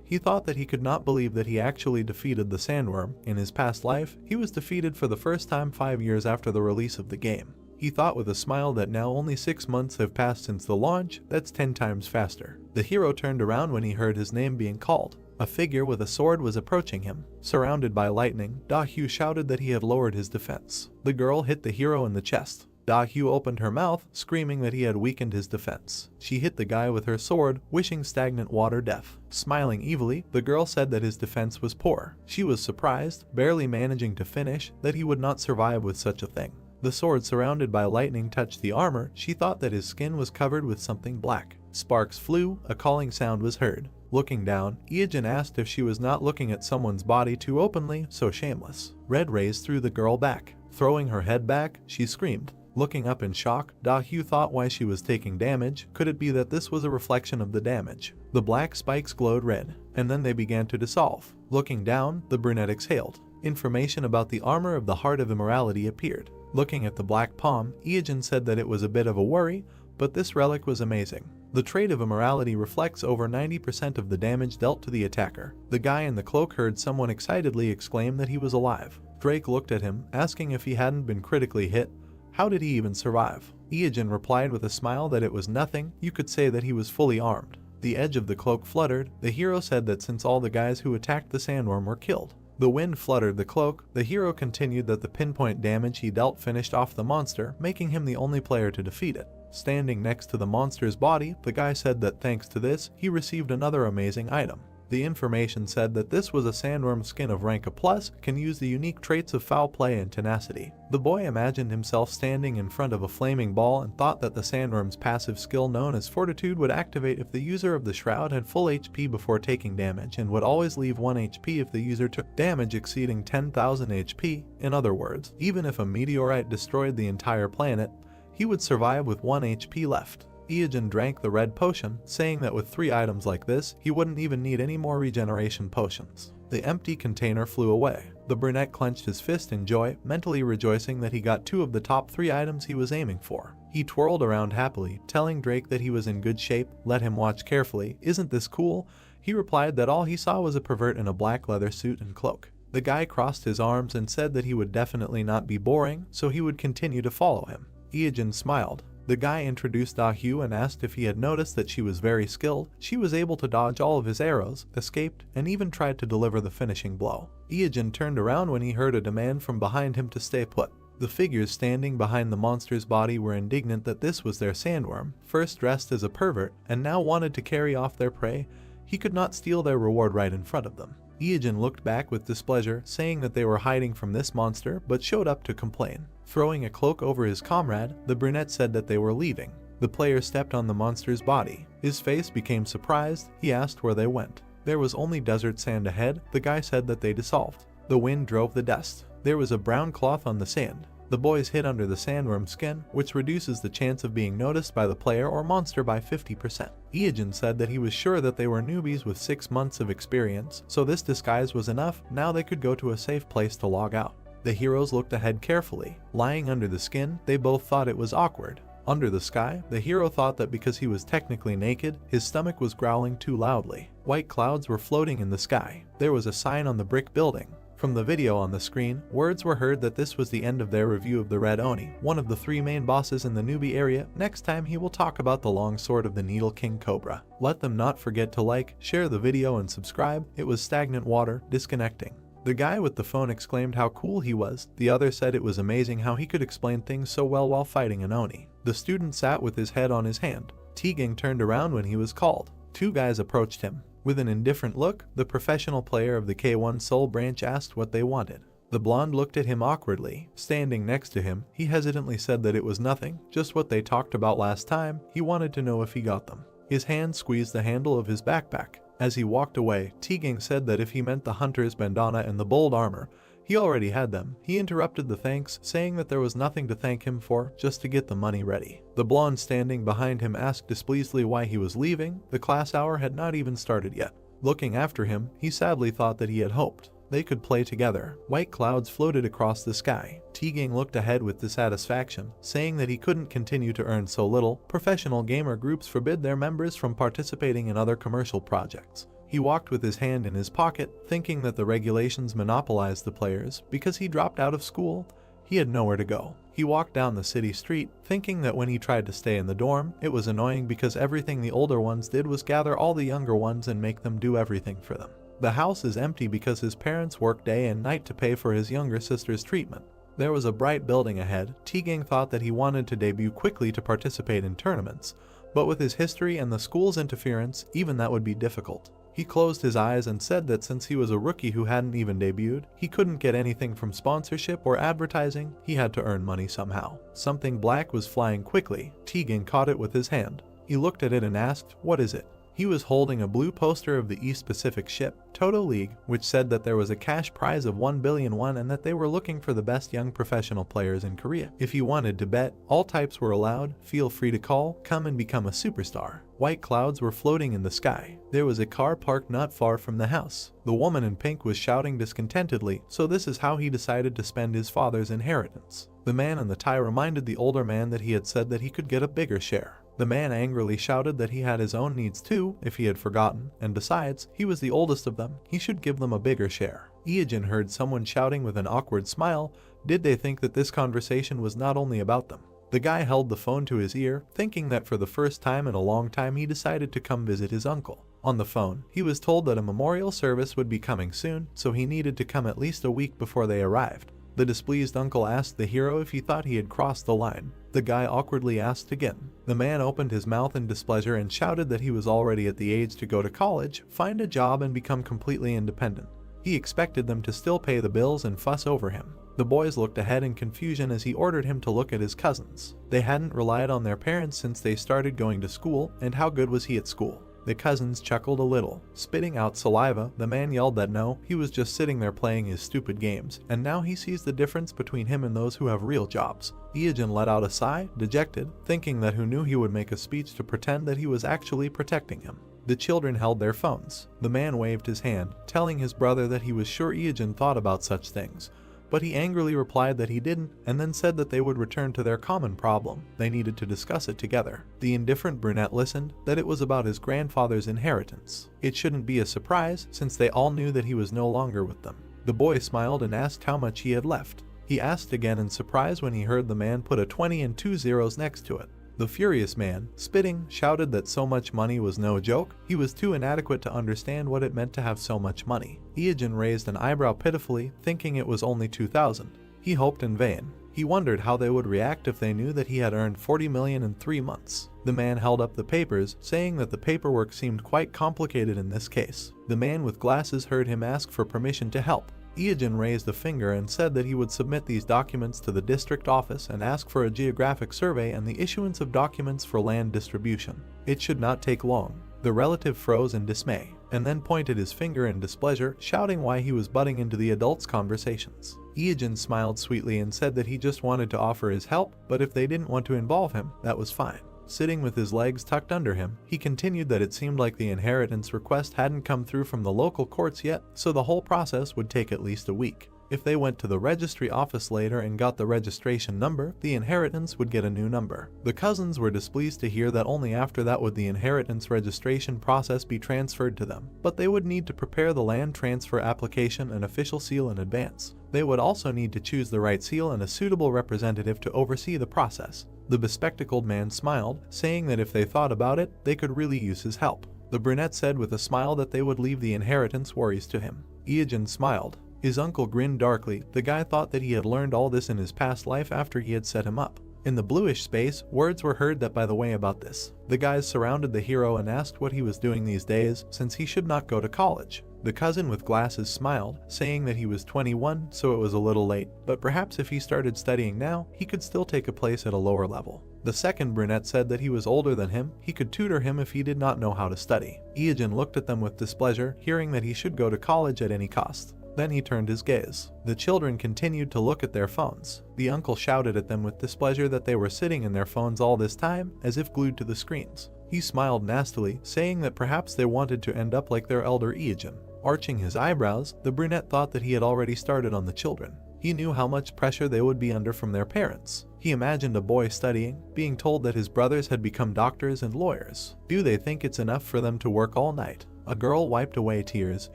He thought that he could not believe that he actually defeated the sandworm. In his past life, he was defeated for the first time 5 years after the release of the game. He thought with a smile that now only 6 months have passed since the launch, that's 10 times faster. The hero turned around when he heard his name being called. A figure with a sword was approaching him. Surrounded by lightning, Da-hyu shouted that he had lowered his defense. The girl hit the hero in the chest. Da-hyu opened her mouth, screaming that he had weakened his defense. She hit the guy with her sword, wishing stagnant water death. Smiling evilly, the girl said that his defense was poor. She was surprised, barely managing to finish, that he would not survive with such a thing. The sword surrounded by lightning touched the armor. She thought that his skin was covered with something black. Sparks flew, a calling sound was heard. Looking down, Iajin asked if she was not looking at someone's body too openly, so shameless. Red rays threw the girl back. Throwing her head back, she screamed. Looking up in shock, Da-hyu thought why she was taking damage. Could it be that this was a reflection of the damage? The black spikes glowed red, and then they began to dissolve. Looking down, the brunette exhaled. Information about the armor of the Heart of Immorality appeared. Looking at the black palm, Iajin said that it was a bit of a worry, but this relic was amazing. The trait of immorality reflects over 90% of the damage dealt to the attacker. The guy in the cloak heard someone excitedly exclaim that he was alive. Drake looked at him, asking if he hadn't been critically hit. How did he even survive? Iajin replied with a smile that it was nothing, you could say that he was fully armed. The edge of the cloak fluttered. The hero said that since all the guys who attacked the sandworm were killed. The wind fluttered the cloak. The hero continued that the pinpoint damage he dealt finished off the monster, making him the only player to defeat it. Standing next to the monster's body, the guy said that thanks to this, he received another amazing item. The information said that this was a sandworm skin of rank A+, can use the unique traits of foul play and tenacity. The boy imagined himself standing in front of a flaming ball and thought that the sandworm's passive skill known as Fortitude would activate if the user of the shroud had full HP before taking damage, and would always leave 1 HP if the user took damage exceeding 10,000 HP. In other words, even if a meteorite destroyed the entire planet, he would survive with 1 HP left. Iogen drank the red potion, saying that with 3 items like this, he wouldn't even need any more regeneration potions. The empty container flew away. The brunette clenched his fist in joy, mentally rejoicing that he got 2 of the top 3 items he was aiming for. He twirled around happily, telling Drake that he was in good shape, let him watch carefully. "Isn't this cool?" He replied that all he saw was a pervert in a black leather suit and cloak. The guy crossed his arms and said that he would definitely not be boring, so he would continue to follow him. Iogen smiled. The guy introduced Ah Hugh and asked if he had noticed that she was very skilled. She was able to dodge all of his arrows, escaped, and even tried to deliver the finishing blow. Iogen turned around when he heard a demand from behind him to stay put. The figures standing behind the monster's body were indignant that this was their sandworm, first dressed as a pervert, and now wanted to carry off their prey. He could not steal their reward right in front of them. Iogen looked back with displeasure, saying that they were hiding from this monster, but showed up to complain. Throwing a cloak over his comrade, the brunette said that they were leaving. The player stepped on the monster's body. His face became surprised. He asked where they went. There was only desert sand ahead. The guy said that they dissolved. The wind drove the dust. There was a brown cloth on the sand. The boys hid under the sandworm skin, which reduces the chance of being noticed by the player or monster by 50%. Iogen said that he was sure that they were newbies with 6 months of experience, so this disguise was enough. Now they could go to a safe place to log out. The heroes looked ahead carefully. Lying under the skin, they both thought it was awkward. Under the sky, the hero thought that because he was technically naked, his stomach was growling too loudly. White clouds were floating in the sky. There was a sign on the brick building. From the video on the screen, words were heard that this was the end of their review of the Red Oni, one of the 3 main bosses in the newbie area. Next time he will talk about the long sword of the Needle King Cobra. Let them not forget to like, share the video and subscribe. It was stagnant water, disconnecting. The guy with the phone exclaimed how cool he was. The other said it was amazing how he could explain things so well while fighting an Oni. The student sat with his head on his hand. Tegang turned around when he was called. 2 guys approached him. With an indifferent look, the professional player of the K1 Soul branch asked what they wanted. The blonde looked at him awkwardly. Standing next to him, he hesitantly said that it was nothing, just what they talked about last time. He wanted to know if he got them. His hand squeezed the handle of his backpack. As he walked away, Tegang said that if he meant the hunter's bandana and the bold armor, he already had them. He interrupted the thanks, saying that there was nothing to thank him for, just to get the money ready. The blonde standing behind him asked displeasedly why he was leaving. The class hour had not even started yet. Looking after him, he sadly thought that he had hoped they could play together. White clouds floated across the sky. Tegang looked ahead with dissatisfaction, saying that he couldn't continue to earn so little. Professional gamer groups forbid their members from participating in other commercial projects. He walked with his hand in his pocket, thinking that the regulations monopolized the players. Because he dropped out of school, he had nowhere to go. He walked down the city street, thinking that when he tried to stay in the dorm, it was annoying because everything the older ones did was gather all the younger ones and make them do everything for them. The house is empty because his parents work day and night to pay for his younger sister's treatment. There was a bright building ahead. Tegang thought that he wanted to debut quickly to participate in tournaments, but with his history and the school's interference, even that would be difficult. He closed his eyes and said that since he was a rookie who hadn't even debuted, he couldn't get anything from sponsorship or advertising. He had to earn money somehow. Something black was flying quickly. Tegang caught it with his hand. He looked at it and asked, "What is it?" He was holding a blue poster of the East Pacific ship, Toto League, which said that there was a cash prize of 1 billion won and that they were looking for the best young professional players in Korea. If you wanted to bet, all types were allowed. Feel free to call, come and become a superstar. White clouds were floating in the sky. There was a car parked not far from the house. The woman in pink was shouting discontentedly, so this is how he decided to spend his father's inheritance. The man in the tie reminded the older man that he had said that he could get a bigger share. The man angrily shouted that he had his own needs too, if he had forgotten, and besides, he was the oldest of them. He should give them a bigger share. Iogen heard someone shouting with an awkward smile. Did they think that this conversation was not only about them? The guy held the phone to his ear, thinking that for the first time in a long time he decided to come visit his uncle. On the phone, he was told that a memorial service would be coming soon, so he needed to come at least a week before they arrived. The displeased uncle asked the hero if he thought he had crossed the line. The guy awkwardly asked again. The man opened his mouth in displeasure and shouted that he was already at the age to go to college, find a job and become completely independent. He expected them to still pay the bills and fuss over him. The boys looked ahead in confusion as he ordered him to look at his cousins. They hadn't relied on their parents since they started going to school, and how good was he at school? The cousins chuckled a little. Spitting out saliva, the man yelled that no, he was just sitting there playing his stupid games, and now he sees the difference between him and those who have real jobs. Iyajin let out a sigh, dejected, thinking that who knew he would make a speech to pretend that he was actually protecting him. The children held their phones. The man waved his hand, telling his brother that he was sure Iyajin thought about such things, but he angrily replied that he didn't, and then said that they would return to their common problem. They needed to discuss it together. The indifferent brunette listened, that it was about his grandfather's inheritance. It shouldn't be a surprise, since they all knew that he was no longer with them. The boy smiled and asked how much he had left. He asked again in surprise when he heard the man put a 20 and 2 zeros next to it. The furious man, spitting, shouted that so much money was no joke. He was too inadequate to understand what it meant to have so much money. Iyajin raised an eyebrow pitifully, thinking it was only 2,000. He hoped in vain. He wondered how they would react if they knew that he had earned 40 million in 3 months. The man held up the papers, saying that the paperwork seemed quite complicated in this case. The man with glasses heard him ask for permission to help. Iyajin raised a finger and said that he would submit these documents to the district office and ask for a geographic survey and the issuance of documents for land distribution. It should not take long. The relative froze in dismay, and then pointed his finger in displeasure, shouting why he was butting into the adults' conversations. Iyajin smiled sweetly and said that he just wanted to offer his help, but if they didn't want to involve him, that was fine. Sitting with his legs tucked under him, he continued that it seemed like the inheritance request hadn't come through from the local courts yet, so the whole process would take at least a week. If they went to the registry office later and got the registration number, the inheritance would get a new number. The cousins were displeased to hear that only after that would the inheritance registration process be transferred to them, but they would need to prepare the land transfer application and official seal in advance. They would also need to choose the right seal and a suitable representative to oversee the process. The bespectacled man smiled, saying that if they thought about it, they could really use his help. The brunette said with a smile that they would leave the inheritance worries to him. Iyajin smiled. His uncle grinned darkly. The guy thought that he had learned all this in his past life after he had set him up. In the bluish space, words were heard that by the way about this. The guys surrounded the hero and asked what he was doing these days, since he should not go to college. The cousin with glasses smiled, saying that he was 21, so it was a little late, but perhaps if he started studying now, he could still take a place at a lower level. The second brunette said that he was older than him, he could tutor him if he did not know how to study. Iyajin looked at them with displeasure, hearing that he should go to college at any cost. Then he turned his gaze. The children continued to look at their phones. The uncle shouted at them with displeasure that they were sitting in their phones all this time, as if glued to the screens. He smiled nastily, saying that perhaps they wanted to end up like their elder Iyajin. Arching his eyebrows, the brunette thought that he had already started on the children. He knew how much pressure they would be under from their parents. He imagined a boy studying, being told that his brothers had become doctors and lawyers. Do they think it's enough for them to work all night? A girl wiped away tears,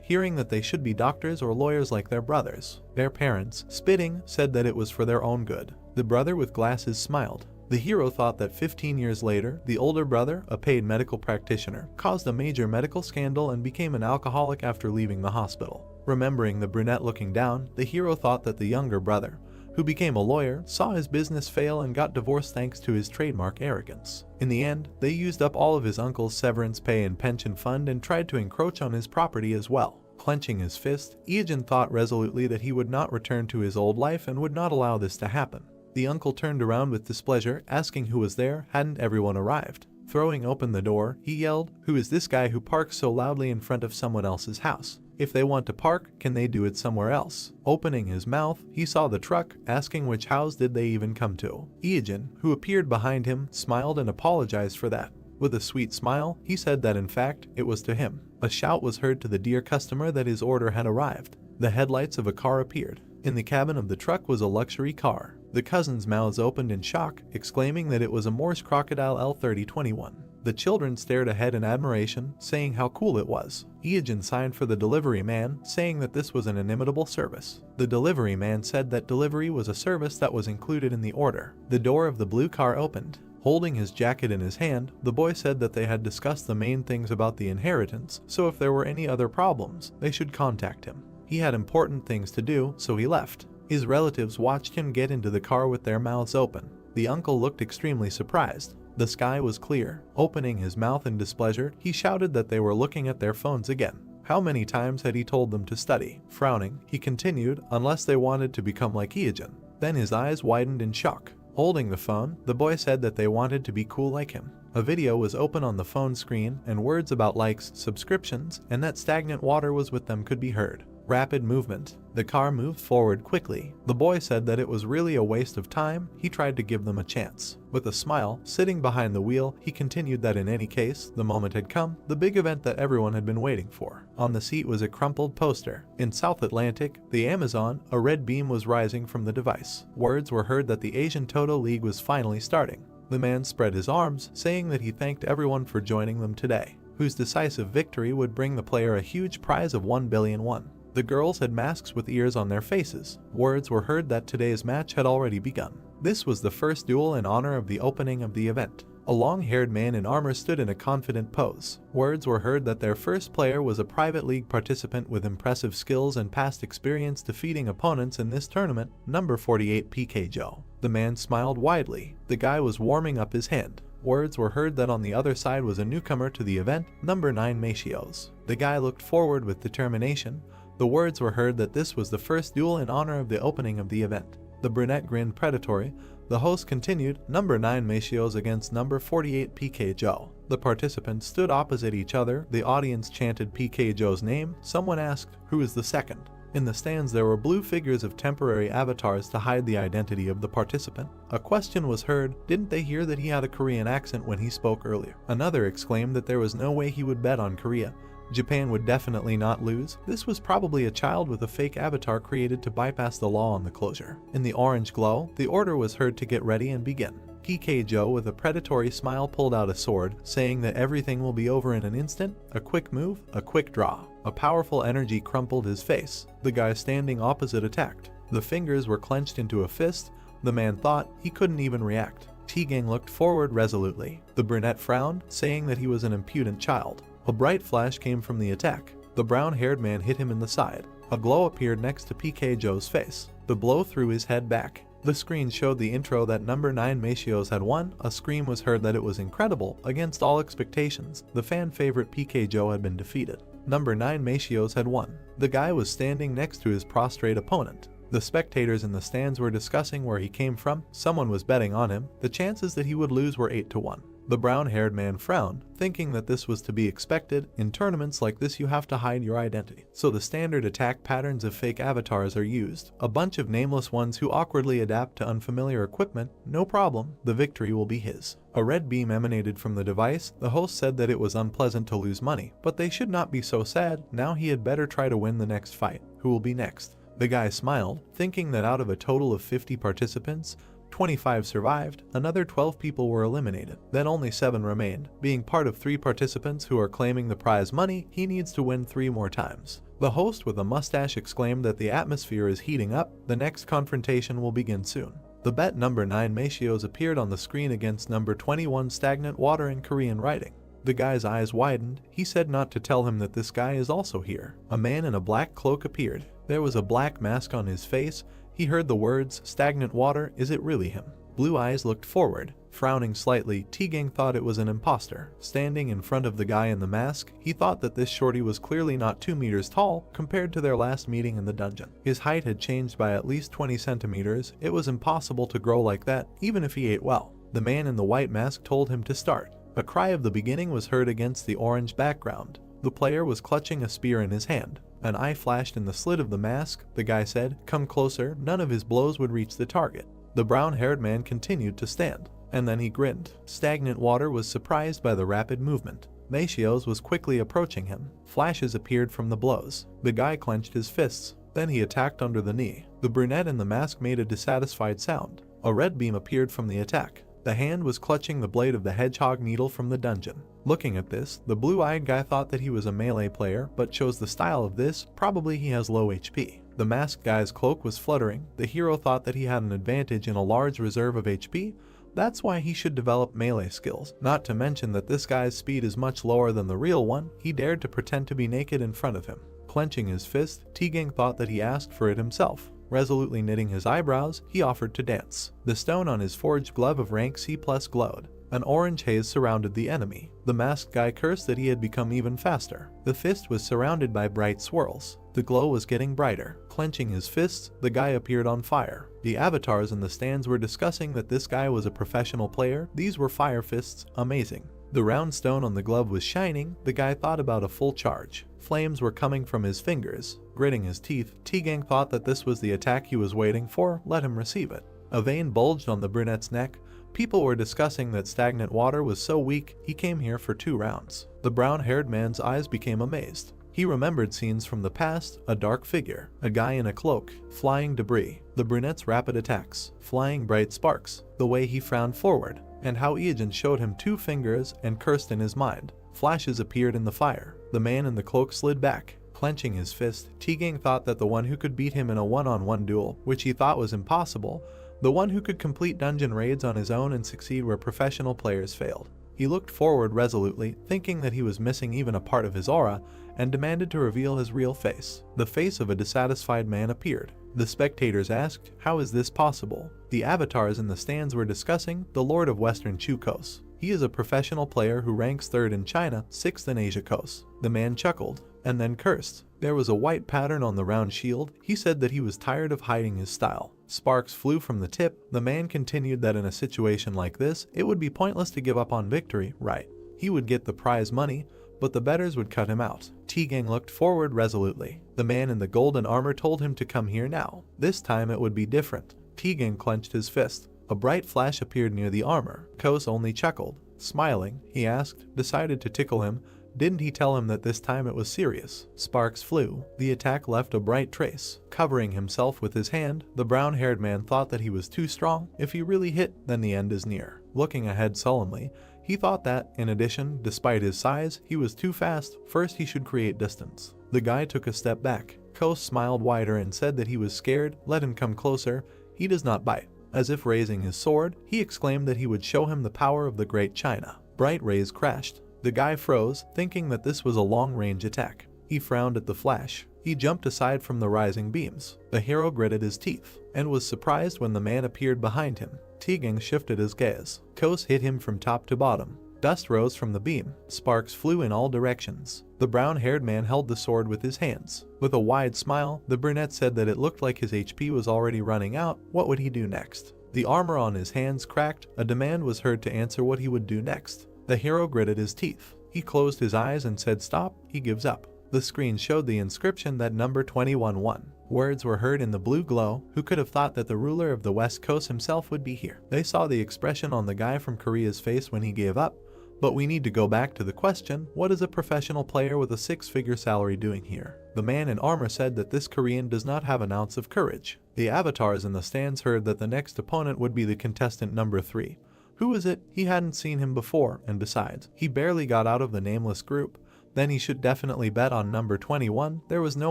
hearing that they should be doctors or lawyers like their brothers. Their parents, spitting, said that it was for their own good. The brother with glasses smiled. The hero thought that 15 years later, the older brother, a paid medical practitioner, caused a major medical scandal and became an alcoholic after leaving the hospital. Remembering the brunette looking down, the hero thought that the younger brother, who became a lawyer, saw his business fail and got divorced thanks to his trademark arrogance. In the end, they used up all of his uncle's severance pay and pension fund and tried to encroach on his property as well. Clenching his fist, Iyajin thought resolutely that he would not return to his old life and would not allow this to happen. The uncle turned around with displeasure, asking who was there. Hadn't everyone arrived? Throwing open the door, he yelled, "Who is this guy who parks so loudly in front of someone else's house? If they want to park, can they do it somewhere else?" Opening his mouth, he saw the truck, asking which house did they even come to. Iyajin, who appeared behind him, smiled and apologized for that. With a sweet smile, he said that in fact, it was to him. A shout was heard to the dear customer that his order had arrived. The headlights of a car appeared. In the cabin of the truck was a luxury car. The cousins' mouths opened in shock, exclaiming that it was a Morse Crocodile L3021. The children stared ahead in admiration, saying how cool it was. Iyajin signed for the delivery man, saying that this was an inimitable service. The delivery man said that delivery was a service that was included in the order. The door of the blue car opened. Holding his jacket in his hand, the boy said that they had discussed the main things about the inheritance, so if there were any other problems, they should contact him. He had important things to do, so he left. His relatives watched him get into the car with their mouths open. The uncle looked extremely surprised. The sky was clear. Opening his mouth in displeasure, he shouted that they were looking at their phones again. How many times had he told them to study? Frowning, he continued, unless they wanted to become like Iijin. Then his eyes widened in shock. Holding the phone, the boy said that they wanted to be cool like him. A video was open on the phone screen, and words about likes, subscriptions, and that stagnant water was with them could be heard. Rapid movement. The car moved forward quickly. The boy said that it was really a waste of time. He tried to give them a chance. With a smile, sitting behind the wheel, he continued that in any case, the moment had come, the big event that everyone had been waiting for. On the seat was a crumpled poster. In South Atlantic, the Amazon, a red beam was rising from the device. Words were heard that the Asian Toto League was finally starting. The man spread his arms, saying that he thanked everyone for joining them today, whose decisive victory would bring the player a huge prize of 1 billion won. The girls had masks with ears on their faces. Words were heard that today's match had already begun. This was the first duel in honor of the opening of the event. A long-haired man in armor stood in a confident pose. Words were heard that their first player was a private league participant with impressive skills and past experience defeating opponents in this tournament, number 48 PK Joe. The man smiled widely. The guy was warming up his hand. Words were heard that on the other side was a newcomer to the event, number 9 Machios. The guy looked forward with determination. The words were heard that this was the first duel in honor of the opening of the event. The brunette grinned predatory. The host continued, number 9 Machios against number 48 PK Joe. The participants stood opposite each other. The audience chanted PK Joe's name. Someone asked, who is the second? In the stands there were blue figures of temporary avatars to hide the identity of the participant. A question was heard, didn't they hear that he had a Korean accent when he spoke earlier? Another exclaimed that there was no way he would bet on Korea. Japan would definitely not lose. This was probably a child with a fake avatar created to bypass the law on the closure. In the orange glow, the order was heard to get ready and begin. PK Joe with a predatory smile pulled out a sword, saying that everything will be over in an instant. A quick move, a quick draw. A powerful energy crumpled his face. The guy standing opposite attacked. The fingers were clenched into a fist. The man thought he couldn't even react. T-Gang looked forward resolutely. The brunette frowned, saying that he was an impudent child. A bright flash came from the attack. The brown-haired man hit him in the side. A glow appeared next to PK Joe's face. The blow threw his head back. The screen showed the intro that number 9 Machios had won. A scream was heard that it was incredible. Against all expectations, the fan favorite PK Joe had been defeated. Number 9 Machios had won. The guy was standing next to his prostrate opponent. The spectators in the stands were discussing where he came from. Someone was betting on him. The chances that he would lose were 8-1. The brown-haired man frowned, thinking that this was to be expected. In tournaments like this you have to hide your identity. So the standard attack patterns of fake avatars are used. A bunch of nameless ones who awkwardly adapt to unfamiliar equipment. No problem, the victory will be his. A red beam emanated from the device. The host said that it was unpleasant to lose money, but they should not be so sad. Now he had better try to win the next fight. Who will be next? The guy smiled, thinking that out of a total of 50 participants, 25 survived, another 12 people were eliminated, then only 7 remained. Being part of 3 participants who are claiming the prize money, he needs to win 3 more times. The host with a mustache exclaimed that the atmosphere is heating up. The next confrontation will begin soon. The bet number 9 Machios appeared on the screen against number 21 Stagnant Water in Korean writing. The guy's eyes widened. He said not to tell him that this guy is also here. A man in a black cloak appeared. There was a black mask on his face. He heard the words, stagnant water, is it really him? Blue eyes looked forward. Frowning slightly, T-Gang thought it was an imposter. Standing in front of the guy in the mask, he thought that this shorty was clearly not 2 meters tall compared to their last meeting in the dungeon. His height had changed by at least 20 centimeters. It was impossible to grow like that, even if he ate well. The man in the white mask told him to start. A cry of the beginning was heard against the orange background. The player was clutching a spear in his hand. An eye flashed in the slit of the mask. The guy said, "Come closer." None of his blows would reach the target. The brown-haired man continued to stand, and then he grinned. Stagnant Water was surprised by the rapid movement. Machios was quickly approaching him. Flashes appeared from the blows. The guy clenched his fists. Then he attacked under the knee. The brunette in the mask made a dissatisfied sound. A red beam appeared from the attack. The hand was clutching the blade of the hedgehog needle from the dungeon. Looking at this, the blue-eyed guy thought that he was a melee player, but chose the style of this. Probably he has low HP. The masked guy's cloak was fluttering. The hero thought that he had an advantage in a large reserve of HP. That's why he should develop melee skills. Not to mention that this guy's speed is much lower than the real one. He dared to pretend to be naked in front of him. Clenching his fist, T-Gang thought that he asked for it himself. Resolutely knitting his eyebrows, he offered to dance. The stone on his forged glove of rank C+ glowed. An orange haze surrounded the enemy. The masked guy cursed that he had become even faster. The fist was surrounded by bright swirls. The glow was getting brighter. Clenching his fists, the guy appeared on fire. The avatars in the stands were discussing that this guy was a professional player. These were fire fists, amazing. The round stone on the glove was shining. The guy thought about a full charge. Flames were coming from his fingers. Gritting his teeth, T-Gang thought that this was the attack he was waiting for. Let him receive it. A vein bulged on the brunette's neck. People were discussing that stagnant water was so weak, he came here for 2 rounds. The brown-haired man's eyes became amazed. He remembered scenes from the past, a dark figure, a guy in a cloak, flying debris, the brunette's rapid attacks, flying bright sparks, the way he frowned forward, and how Iajin showed him 2 fingers and cursed in his mind. Flashes appeared in the fire. The man in the cloak slid back. Clenching his fist, T-Gang thought that the one who could beat him in a one-on-one duel, which he thought was impossible, the one who could complete dungeon raids on his own and succeed where professional players failed. He looked forward resolutely, thinking that he was missing even a part of his aura, and demanded to reveal his real face. The face of a dissatisfied man appeared. The spectators asked, "How is this possible?" The avatars in the stands were discussing the Lord of Western Chukos. He is a professional player who ranks 3rd in China, 6th in Asia Coast. The man chuckled, and then cursed. There was a white pattern on the round shield. He said that he was tired of hiding his style. Sparks flew from the tip. The man continued that in a situation like this, it would be pointless to give up on victory, right? He would get the prize money, but the bettors would cut him out. T-Gang looked forward resolutely. The man in the golden armor told him to come here now. This time it would be different. T-Gang clenched his fist. A bright flash appeared near the armor. Kos only chuckled. Smiling, he asked, decided to tickle him. Didn't he tell him that this time it was serious? Sparks flew. The attack left a bright trace. Covering himself with his hand, the brown-haired man thought that he was too strong. If he really hit, then the end is near. Looking ahead sullenly, he thought that, in addition, despite his size, he was too fast. First he should create distance. The guy took a step back. Kos smiled wider and said that he was scared. Let him come closer. He does not bite. As if raising his sword, he exclaimed that he would show him the power of the Great China. Bright rays crashed. The guy froze, thinking that this was a long-range attack. He frowned at the flash. He jumped aside from the rising beams. The hero gritted his teeth, and was surprised when the man appeared behind him. T-Gang shifted his gaze. Kos hit him from top to bottom. Dust rose from the beam. Sparks flew in all directions. The brown-haired man held the sword with his hands. With a wide smile, the brunette said that it looked like his HP was already running out. What would he do next? The armor on his hands cracked. A demand was heard to answer what he would do next. The hero gritted his teeth. He closed his eyes and said stop. He gives up. The screen showed the inscription that number 21-1. Words were heard in the blue glow. Who could have thought that the ruler of the West Coast himself would be here? They saw the expression on the guy from Korea's face when he gave up. But we need to go back to the question, what is a professional player with a 6-figure salary doing here? The man in armor said that this Korean does not have an ounce of courage. The avatars in the stands heard that the next opponent would be the contestant number 3. Who is it? He hadn't seen him before, and besides, he barely got out of the nameless group. Then he should definitely bet on number 21. There was no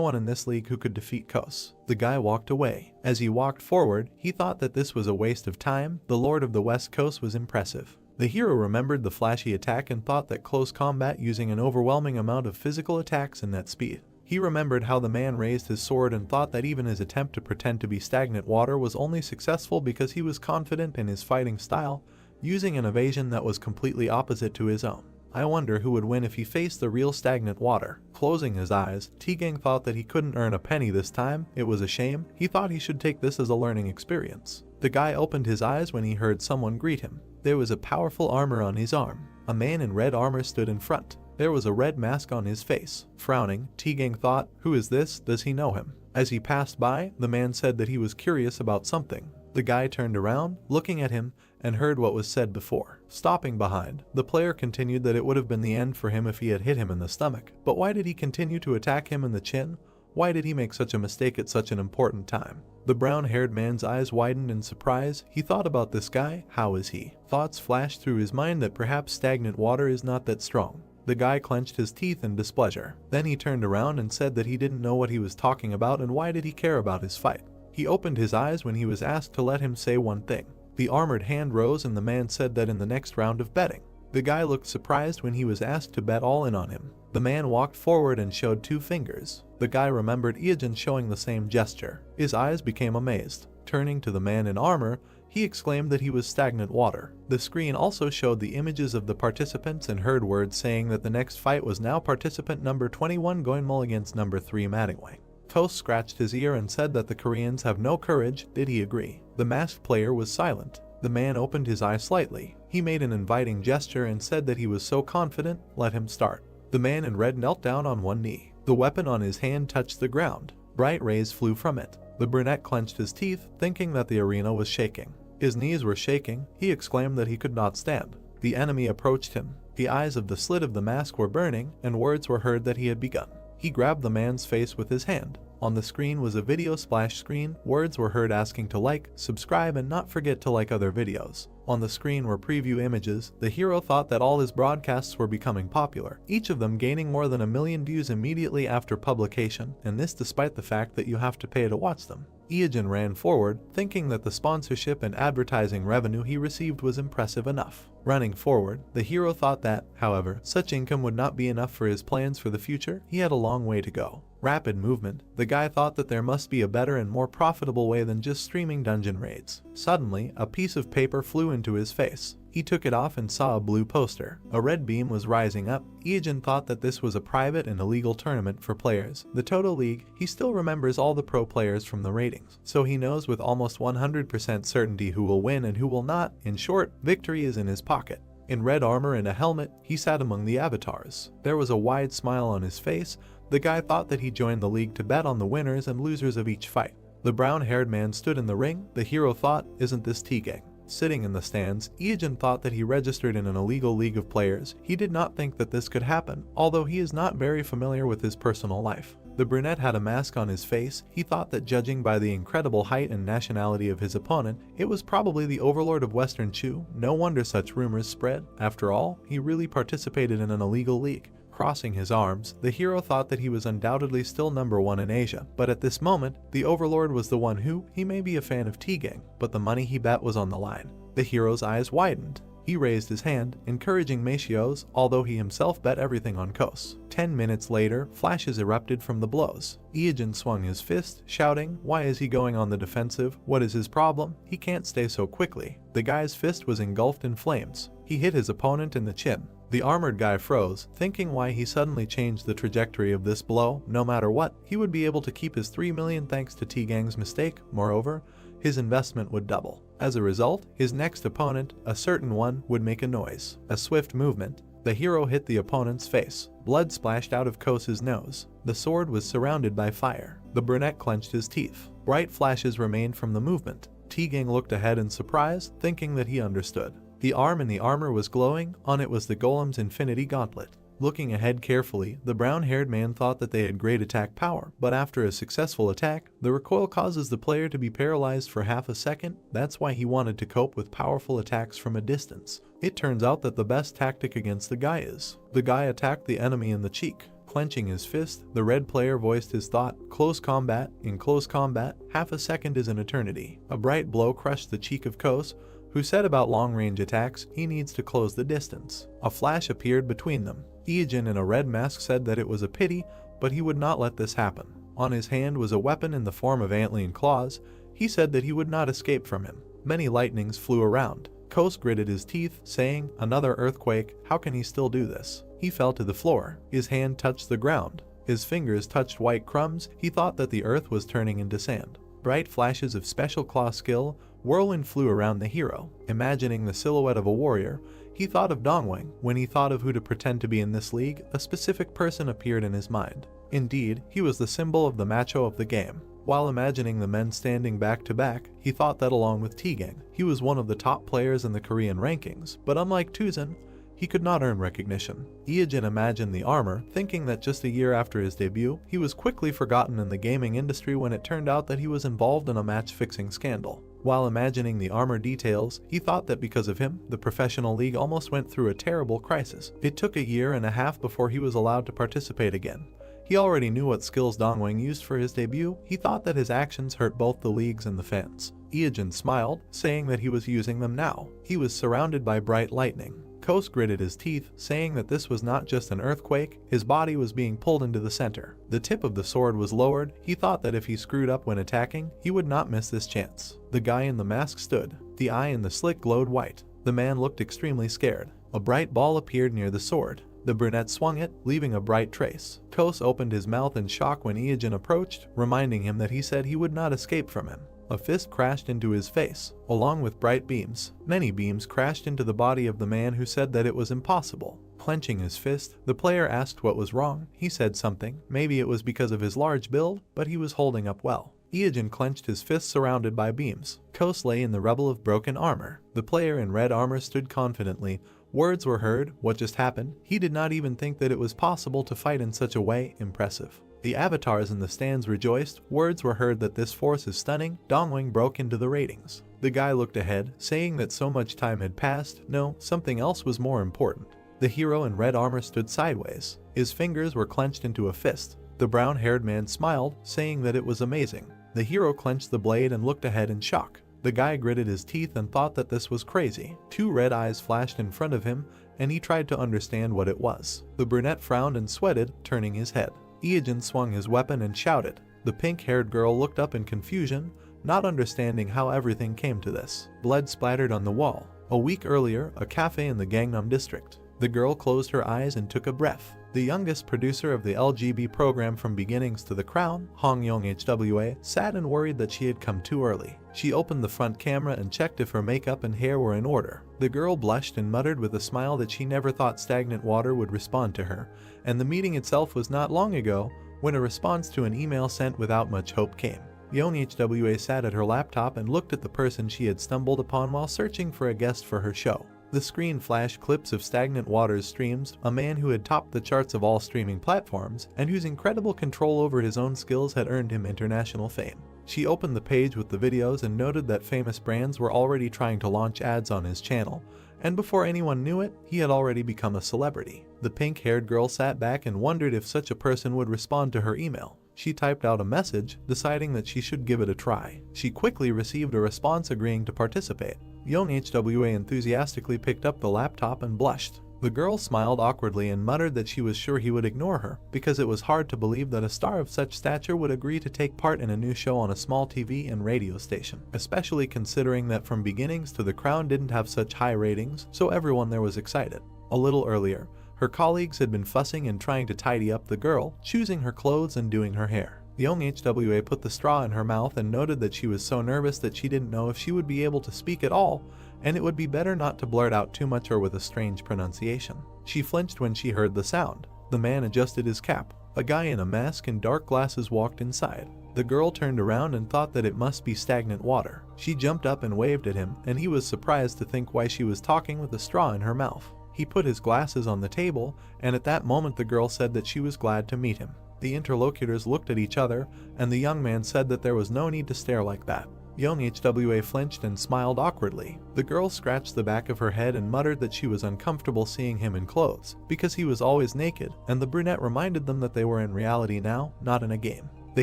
one in this league who could defeat Kos. The guy walked away. As he walked forward, he thought that this was a waste of time. The Lord of the West Coast was impressive. The hero remembered the flashy attack and thought that close combat using an overwhelming amount of physical attacks and net speed. He remembered how the man raised his sword and thought that even his attempt to pretend to be stagnant water was only successful because he was confident in his fighting style, using an evasion that was completely opposite to his own. I wonder who would win if he faced the real stagnant water. Closing his eyes, T-Gang thought that he couldn't earn a penny this time. It was a shame. He thought he should take this as a learning experience. The guy opened his eyes when he heard someone greet him. There was a powerful armor on his arm. A man in red armor stood in front. There was a red mask on his face. Frowning, T-Gang thought, who is this? Does he know him? As he passed by, the man said that he was curious about something. The guy turned around, looking at him, and heard what was said before. Stopping behind, the player continued that it would have been the end for him if he had hit him in the stomach. But why did he continue to attack him in the chin? Why did he make such a mistake at such an important time? The brown-haired man's eyes widened in surprise. He thought about this guy. How is he? Thoughts flashed through his mind that perhaps stagnant water is not that strong. The guy clenched his teeth in displeasure. Then he turned around and said that he didn't know what he was talking about and why did he care about his fight. He opened his eyes when he was asked to let him say one thing. The armored hand rose and the man said that in the next round of betting, The guy looked surprised when he was asked to bet all in on him. The man walked forward and showed 2 fingers. The guy remembered Iijin showing the same gesture. His eyes became amazed. Turning to the man in armor, he exclaimed that he was stagnant water. The screen also showed the images of the participants and heard words saying that the next fight was now participant number 21 Goinmul against number 3 Madingwang. Toast scratched his ear and said that the Koreans have no courage. Did he agree? The masked player was silent. The man opened his eyes slightly. He made an inviting gesture and said that he was so confident. Let him start. The man in red knelt down on one knee. The weapon on his hand touched the ground. Bright rays flew from it. The brunette clenched his teeth, thinking that the arena was shaking. His knees were shaking. He exclaimed that he could not stand. The enemy approached him. The eyes of the slit of the mask were burning, and words were heard that he had begun. He grabbed the man's face with his hand. On the screen was a video splash screen. Words were heard asking to like, subscribe, and not forget to like other videos. On the screen were preview images. The hero thought that all his broadcasts were becoming popular, each of them gaining more than 1 million views immediately after publication, and this despite the fact that you have to pay to watch them. Iijin ran forward, thinking that the sponsorship and advertising revenue he received was impressive enough. Running forward, the hero thought that, however, such income would not be enough for his plans for the future. He had a long way to go. Rapid movement. The guy thought that there must be a better and more profitable way than just streaming dungeon raids. Suddenly, a piece of paper flew into his face. He took it off and saw a blue poster. A red beam was rising up. Iijin thought that this was a private and illegal tournament for players. The Toto League. He still remembers all the pro players from the ratings, so he knows with almost 100% certainty who will win and who will not. In short, victory is in his pocket. In red armor and a helmet, he sat among the avatars. There was a wide smile on his face. The guy thought that he joined the league to bet on the winners and losers of each fight. The brown-haired man stood in the ring. The hero thought, isn't this T-Gang? Sitting in the stands, Iijin thought that he registered in an illegal league of players. He did not think that this could happen, although he is not very familiar with his personal life. The brunette had a mask on his face. He thought that judging by the incredible height and nationality of his opponent, it was probably the overlord of Western Chu. No wonder such rumors spread. After all, he really participated in an illegal league. Crossing his arms, the hero thought that he was undoubtedly still number 1 in Asia, but at this moment, the overlord was the one who, he may be a fan of T-Gang, but the money he bet was on the line. The hero's eyes widened. He raised his hand, encouraging Machios, although he himself bet everything on Kos. 10 minutes later, flashes erupted from the blows. Iijin swung his fist, shouting, why is he going on the defensive? What is his problem? He can't stay so quickly. The guy's fist was engulfed in flames. He hit his opponent in the chin. The armored guy froze, thinking why he suddenly changed the trajectory of this blow. No matter what, he would be able to keep his 3 million thanks to T-Gang's mistake. Moreover, his investment would double. As a result, his next opponent, a certain one, would make a noise. A swift movement. The hero hit the opponent's face. Blood splashed out of Kos's nose. The sword was surrounded by fire. The brunette clenched his teeth. Bright flashes remained from the movement. T-Gang looked ahead in surprise, thinking that he understood. The arm in the armor was glowing. On it was the golem's infinity gauntlet. Looking ahead carefully, the brown-haired man thought that they had great attack power, but after a successful attack, the recoil causes the player to be paralyzed for half a second. That's why he wanted to cope with powerful attacks from a distance. It turns out that the best tactic against the guy is. The guy attacked the enemy in the cheek. Clenching his fist, the red player voiced his thought, close combat. In close combat, half a second is an eternity. A bright blow crushed the cheek of Kos, who said about long-range attacks, he needs to close the distance. A flash appeared between them. Iijin in a red mask said that it was a pity, but he would not let this happen. On his hand was a weapon in the form of antlion claws. He said that he would not escape from him. Many lightnings flew around. Kos gritted his teeth, saying, another earthquake, how can he still do this? He fell to the floor. His hand touched the ground. His fingers touched white crumbs. He thought that the earth was turning into sand. Bright flashes of special claw skill. Whirlwind flew around the hero. Imagining the silhouette of a warrior, he thought of Dongwang. When he thought of who to pretend to be in this league, a specific person appeared in his mind. Indeed, he was the symbol of the macho of the game. While imagining the men standing back to back, he thought that along with T-Gang, he was one of the top players in the Korean rankings, but unlike Tuzan, he could not earn recognition. Iijin imagined the armor, thinking that just a year after his debut, he was quickly forgotten in the gaming industry when it turned out that he was involved in a match-fixing scandal. While imagining the armor details, he thought that because of him, the professional league almost went through a terrible crisis. It took a year and a half before he was allowed to participate again. He already knew what skills Dongwang used for his debut. He thought that his actions hurt both the leagues and the fans. Iijin smiled, saying that he was using them now. He was surrounded by bright lightning. Kos gritted his teeth, saying that this was not just an earthquake, his body was being pulled into the center. The tip of the sword was lowered. He thought that if he screwed up when attacking, he would not miss this chance. The guy in the mask stood. The eye in the slit glowed white. The man looked extremely scared. A bright ball appeared near the sword. The brunette swung it, leaving a bright trace. Kos opened his mouth in shock when Iajin approached, reminding him that he said he would not escape from him. A fist crashed into his face, along with bright beams. Many beams crashed into the body of the man who said that it was impossible. Clenching his fist, the player asked what was wrong. He said something. Maybe it was because of his large build, but he was holding up well. Iajin clenched his fist surrounded by beams. Kos lay in the rubble of broken armor. The player in red armor stood confidently. Words were heard. What just happened? He did not even think that it was possible to fight in such a way. Impressive. The avatars in the stands rejoiced. Words were heard that this force is stunning. Dongwing broke into the ratings. The guy looked ahead, saying that so much time had passed. No, something else was more important. The hero in red armor stood sideways. His fingers were clenched into a fist. The brown-haired man smiled, saying that it was amazing. The hero clenched the blade and looked ahead in shock. The guy gritted his teeth and thought that this was crazy. Two red eyes flashed in front of him, and he tried to understand what it was. The brunette frowned and sweated, turning his head. Iajin swung his weapon and shouted. The pink-haired girl looked up in confusion, not understanding how everything came to this. Blood splattered on the wall. A week earlier, a cafe in the Gangnam district. The girl closed her eyes and took a breath. The youngest producer of the LGB program from Beginnings to the Crown, Hong Yong HWA, sat and worried that she had come too early. She opened the front camera and checked if her makeup and hair were in order. The girl blushed and muttered with a smile that she never thought stagnant water would respond to her, and the meeting itself was not long ago when a response to an email sent without much hope came. Yong HWA sat at her laptop and looked at the person she had stumbled upon while searching for a guest for her show. The screen flashed clips of Stagnant Water's streams, a man who had topped the charts of all streaming platforms, and whose incredible control over his own skills had earned him international fame. She opened the page with the videos and noted that famous brands were already trying to launch ads on his channel, and before anyone knew it, he had already become a celebrity. The pink-haired girl sat back and wondered if such a person would respond to her email. She typed out a message, deciding that she should give it a try. She quickly received a response agreeing to participate. Yong HWA enthusiastically picked up the laptop and blushed. The girl smiled awkwardly and muttered that she was sure he would ignore her, because it was hard to believe that a star of such stature would agree to take part in a new show on a small TV and radio station, especially considering that From Beginnings to the Crown didn't have such high ratings, so everyone there was excited. A little earlier, her colleagues had been fussing and trying to tidy up the girl, choosing her clothes and doing her hair. Yong HWA put the straw in her mouth and noted that she was so nervous that she didn't know if she would be able to speak at all, and it would be better not to blurt out too much or with a strange pronunciation. She flinched when she heard the sound. The man adjusted his cap. A guy in a mask and dark glasses walked inside. The girl turned around and thought that it must be Stagnant Water. She jumped up and waved at him, and he was surprised to think why she was talking with a straw in her mouth. He put his glasses on the table, and at that moment the girl said that she was glad to meet him. The interlocutors looked at each other, and the young man said that there was no need to stare like that. Yong HWA flinched and smiled awkwardly. The girl scratched the back of her head and muttered that she was uncomfortable seeing him in clothes, because he was always naked, and the brunette reminded them that they were in reality now, not in a game. The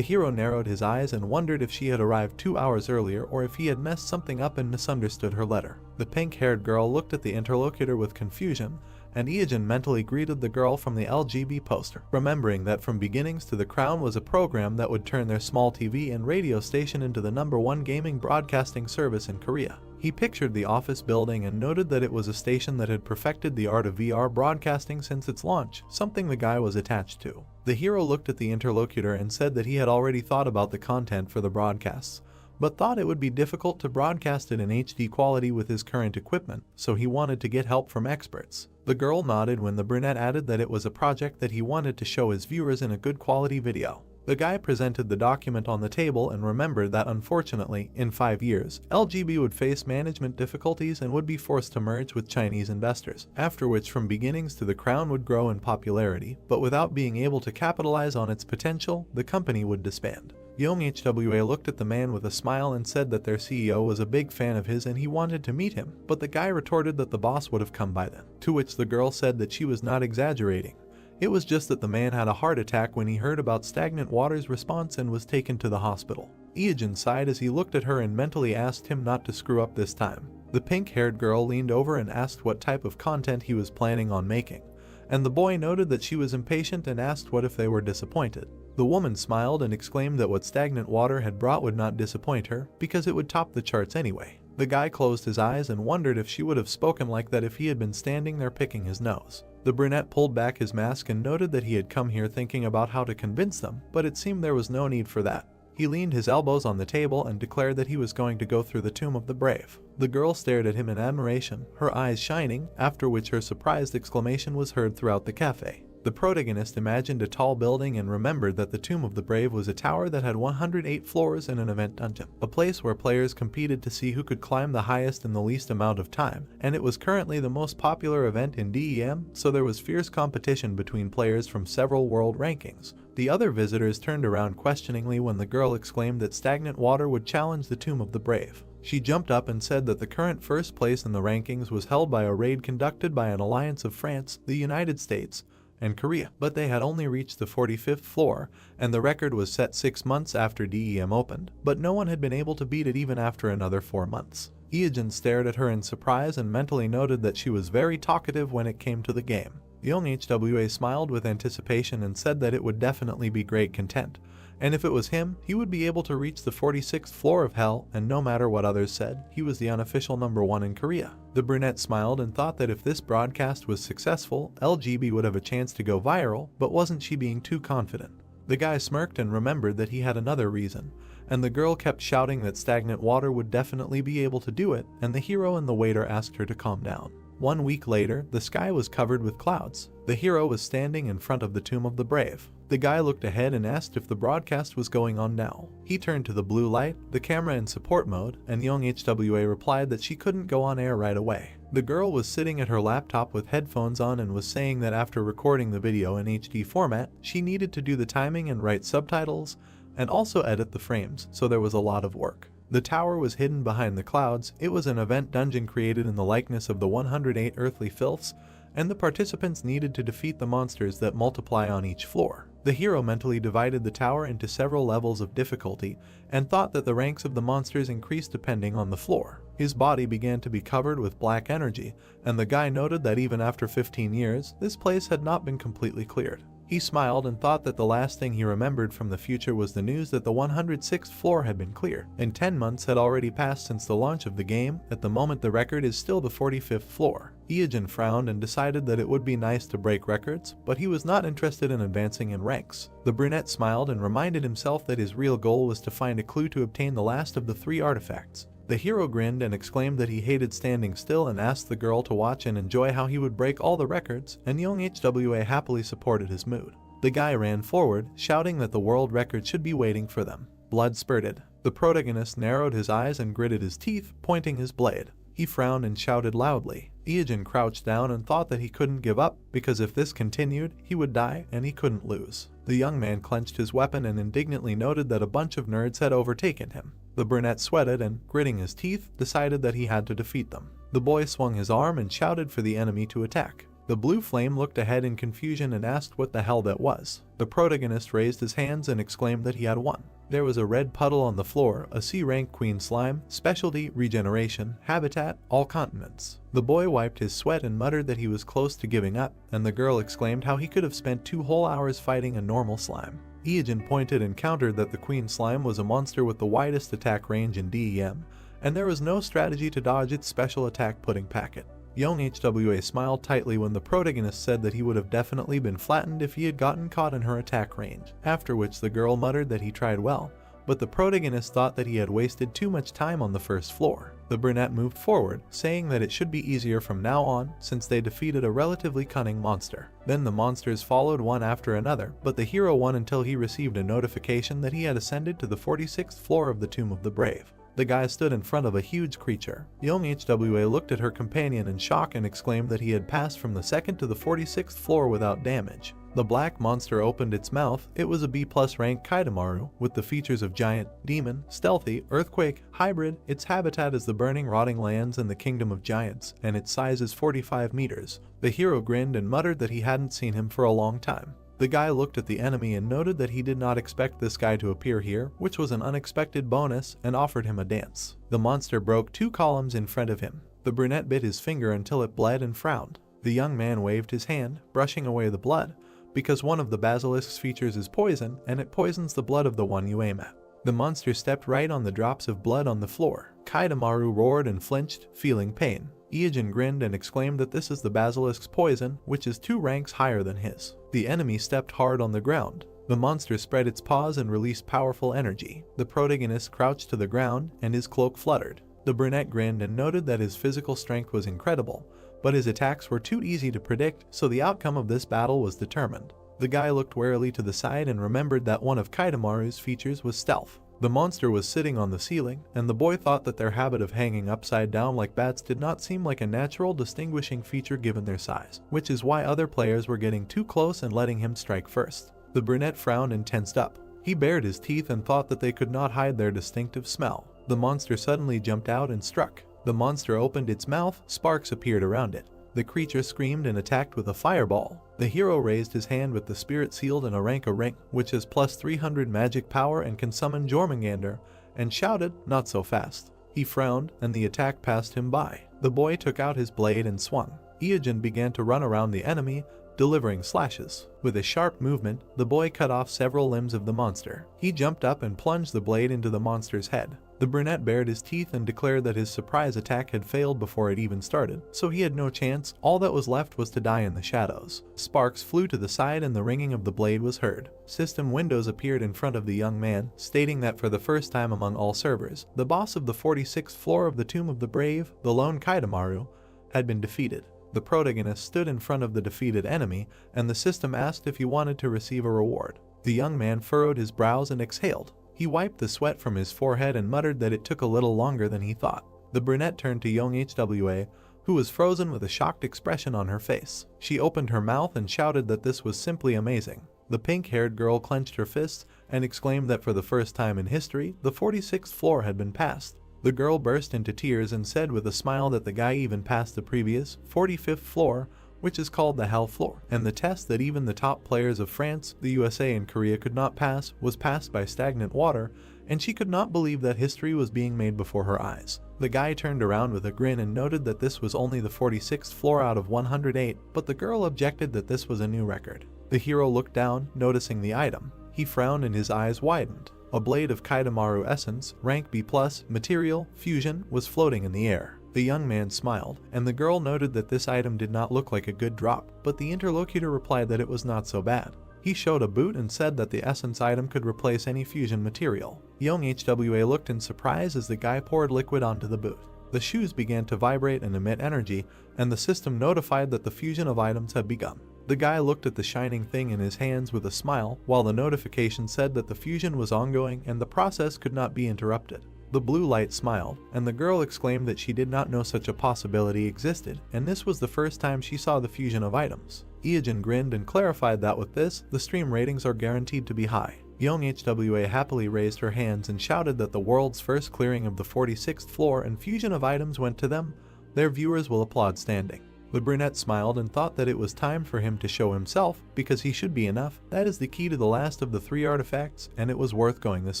hero narrowed his eyes and wondered if she had arrived 2 hours earlier or if he had messed something up and misunderstood her letter. The pink-haired girl looked at the interlocutor with confusion, and Iajin mentally greeted the girl from the LGB poster, remembering that From Beginnings to the Crown was a program that would turn their small TV and radio station into the #1 gaming broadcasting service in Korea. He pictured the office building and noted that it was a station that had perfected the art of VR broadcasting since its launch, something the guy was attached to. The hero looked at the interlocutor and said that he had already thought about the content for the broadcasts, but thought it would be difficult to broadcast it in HD quality with his current equipment, so he wanted to get help from experts. The girl nodded when the brunette added that it was a project that he wanted to show his viewers in a good quality video. The guy presented the document on the table and remembered that unfortunately, in 5 years, LGB would face management difficulties and would be forced to merge with Chinese investors, after which From Beginnings to the Crown would grow in popularity, but without being able to capitalize on its potential, the company would disband. Yong HWA looked at the man with a smile and said that their CEO was a big fan of his and he wanted to meet him, but the guy retorted that the boss would have come by then, to which the girl said that she was not exaggerating. It was just that the man had a heart attack when he heard about Stagnant Water's response and was taken to the hospital. Iajin sighed as he looked at her and mentally asked him not to screw up this time. The pink-haired girl leaned over and asked what type of content he was planning on making, and the boy noted that she was impatient and asked what if they were disappointed. The woman smiled and exclaimed that what stagnant water had brought would not disappoint her, because it would top the charts anyway. The guy closed his eyes and wondered if she would have spoken like that if he had been standing there picking his nose. The brunette pulled back his mask and noted that he had come here thinking about how to convince them, but it seemed there was no need for that. He leaned his elbows on the table and declared that he was going to go through the Tomb of the Brave. The girl stared at him in admiration, her eyes shining, after which her surprised exclamation was heard throughout the cafe. The protagonist imagined a tall building and remembered that the Tomb of the Brave was a tower that had 108 floors and an event dungeon, a place where players competed to see who could climb the highest in the least amount of time, and it was currently the most popular event in DEM, so there was fierce competition between players from several world rankings. The other visitors turned around questioningly when the girl exclaimed that stagnant water would challenge the Tomb of the Brave. She jumped up and said that the current first place in the rankings was held by a raid conducted by an alliance of France, the United States, and Korea, but they had only reached the 45th floor, and the record was set 6 months after DEM opened, but no one had been able to beat it even after another 4 months. Iogen stared at her in surprise and mentally noted that she was very talkative when it came to the game. Young HWA smiled with anticipation and said that it would definitely be great content, and if it was him, he would be able to reach the 46th floor of hell, and no matter what others said, he was the unofficial #1 in Korea. The brunette smiled and thought that if this broadcast was successful, LGB would have a chance to go viral, but wasn't she being too confident? The guy smirked and remembered that he had another reason, and the girl kept shouting that stagnant water would definitely be able to do it, and the hero and the waiter asked her to calm down. 1 week later, the sky was covered with clouds. The hero was standing in front of the Tomb of the Brave. The guy looked ahead and asked if the broadcast was going on now. He turned to the blue light, the camera in support mode, and Young HWA replied that she couldn't go on air right away. The girl was sitting at her laptop with headphones on and was saying that after recording the video in HD format, she needed to do the timing and write subtitles, and also edit the frames, so there was a lot of work. The tower was hidden behind the clouds. It was an event dungeon created in the likeness of the 108 earthly filths, and the participants needed to defeat the monsters that multiply on each floor. The hero mentally divided the tower into several levels of difficulty and thought that the ranks of the monsters increased depending on the floor. His body began to be covered with black energy, and the guy noted that even after 15 years, this place had not been completely cleared. He smiled and thought that the last thing he remembered from the future was the news that the 106th floor had been cleared, and 10 months had already passed since the launch of the game. At the moment, the record is still the 45th floor. Iogen frowned and decided that it would be nice to break records, but he was not interested in advancing in ranks. The brunette smiled and reminded himself that his real goal was to find a clue to obtain the last of the 3 artifacts. The hero grinned and exclaimed that he hated standing still and asked the girl to watch and enjoy how he would break all the records, and Young HWA happily supported his mood. The guy ran forward, shouting that the world record should be waiting for them. Blood spurted. The protagonist narrowed his eyes and gritted his teeth, pointing his blade. He frowned and shouted loudly. Iogen crouched down and thought that he couldn't give up, because if this continued, he would die and he couldn't lose. The young man clenched his weapon and indignantly noted that a bunch of nerds had overtaken him. The brunette sweated and, gritting his teeth, decided that he had to defeat them. The boy swung his arm and shouted for the enemy to attack. The blue flame looked ahead in confusion and asked what the hell that was. The protagonist raised his hands and exclaimed that he had won. There was a red puddle on the floor, a C-rank queen slime, specialty, regeneration, habitat, all continents. The boy wiped his sweat and muttered that he was close to giving up, and the girl exclaimed how he could have spent 2 whole hours fighting a normal slime. Iogen pointed and countered that the queen slime was a monster with the widest attack range in DEM, and there was no strategy to dodge its special attack pudding packet. Young HWA smiled tightly when the protagonist said that he would have definitely been flattened if he had gotten caught in her attack range, after which the girl muttered that he tried well, but the protagonist thought that he had wasted too much time on the first floor. The brunette moved forward, saying that it should be easier from now on since they defeated a relatively cunning monster. Then the monsters followed one after another, but the hero won until he received a notification that he had ascended to the 46th floor of the Tomb of the Brave. The guy stood in front of a huge creature. Young HWA looked at her companion in shock and exclaimed that he had passed from the 2nd to the 46th floor without damage. The black monster opened its mouth. It was a B+ rank Kaitamaru, with the features of giant, demon, stealthy, earthquake, hybrid. Its habitat is the burning rotting lands in the kingdom of giants, and its size is 45 meters. The hero grinned and muttered that he hadn't seen him for a long time. The guy looked at the enemy and noted that he did not expect this guy to appear here, which was an unexpected bonus, and offered him a dance. The monster broke 2 columns in front of him. The brunette bit his finger until it bled and frowned. The young man waved his hand, brushing away the blood, because one of the basilisk's features is poison, and it poisons the blood of the one you aim at. The monster stepped right on the drops of blood on the floor. Kaitamaru roared and flinched, feeling pain. Iojin grinned and exclaimed that this is the basilisk's poison, which is 2 ranks higher than his. The enemy stepped hard on the ground. The monster spread its paws and released powerful energy. The protagonist crouched to the ground, and his cloak fluttered. The brunette grinned and noted that his physical strength was incredible, but his attacks were too easy to predict, so the outcome of this battle was determined. The guy looked warily to the side and remembered that one of Kaitamaru's features was stealth. The monster was sitting on the ceiling, and the boy thought that their habit of hanging upside down like bats did not seem like a natural distinguishing feature given their size, which is why other players were getting too close and letting him strike first. The brunette frowned and tensed up. He bared his teeth and thought that they could not hide their distinctive smell. The monster suddenly jumped out and struck. The monster opened its mouth, sparks appeared around it. The creature screamed and attacked with a fireball. The hero raised his hand with the spirit sealed in a ring, which has plus 300 magic power and can summon Jormungandr, and shouted, "Not so fast." He frowned, and the attack passed him by. The boy took out his blade and swung. Iojin began to run around the enemy, delivering slashes. With a sharp movement, the boy cut off several limbs of the monster. He jumped up and plunged the blade into the monster's head. The brunette bared his teeth and declared that his surprise attack had failed before it even started, so he had no chance. All that was left was to die in the shadows. Sparks flew to the side and the ringing of the blade was heard. System windows appeared in front of the young man, stating that for the first time among all servers, the boss of the 46th floor of the Tomb of the Brave, the lone Kaitamaru, had been defeated. The protagonist stood in front of the defeated enemy, and the system asked if he wanted to receive a reward. The young man furrowed his brows and exhaled. He wiped the sweat from his forehead and muttered that it took a little longer than he thought. The brunette turned to young HWA, who was frozen with a shocked expression on her face. She opened her mouth and shouted that this was simply amazing. The pink-haired girl clenched her fists and exclaimed that for the first time in history, the 46th floor had been passed. The girl burst into tears and said with a smile that the guy even passed the previous, 45th floor, which is called the Hell Floor, and the test that even the top players of France, the USA, and Korea could not pass was passed by stagnant water, and she could not believe that history was being made before her eyes. The guy turned around with a grin and noted that this was only the 46th floor out of 108, but the girl objected that this was a new record. The hero looked down, noticing the item. He frowned and his eyes widened. A blade of Kaitamaru essence, rank B+, material, fusion, was floating in the air. The young man smiled, and the girl noted that this item did not look like a good drop, but the interlocutor replied that it was not so bad. He showed a boot and said that the essence item could replace any fusion material. Young HWA looked in surprise as the guy poured liquid onto the boot. The shoes began to vibrate and emit energy, and the system notified that the fusion of items had begun. The guy looked at the shining thing in his hands with a smile, while the notification said that the fusion was ongoing and the process could not be interrupted. The blue light smiled, and the girl exclaimed that she did not know such a possibility existed, and this was the first time she saw the fusion of items. Iojin grinned and clarified that with this, the stream ratings are guaranteed to be high. Young HWA happily raised her hands and shouted that the world's first clearing of the 46th floor and fusion of items went to them. Their viewers will applaud standing. The brunette smiled and thought that it was time for him to show himself, because he should be enough. That is the key to the last of the 3 artifacts, and it was worth going this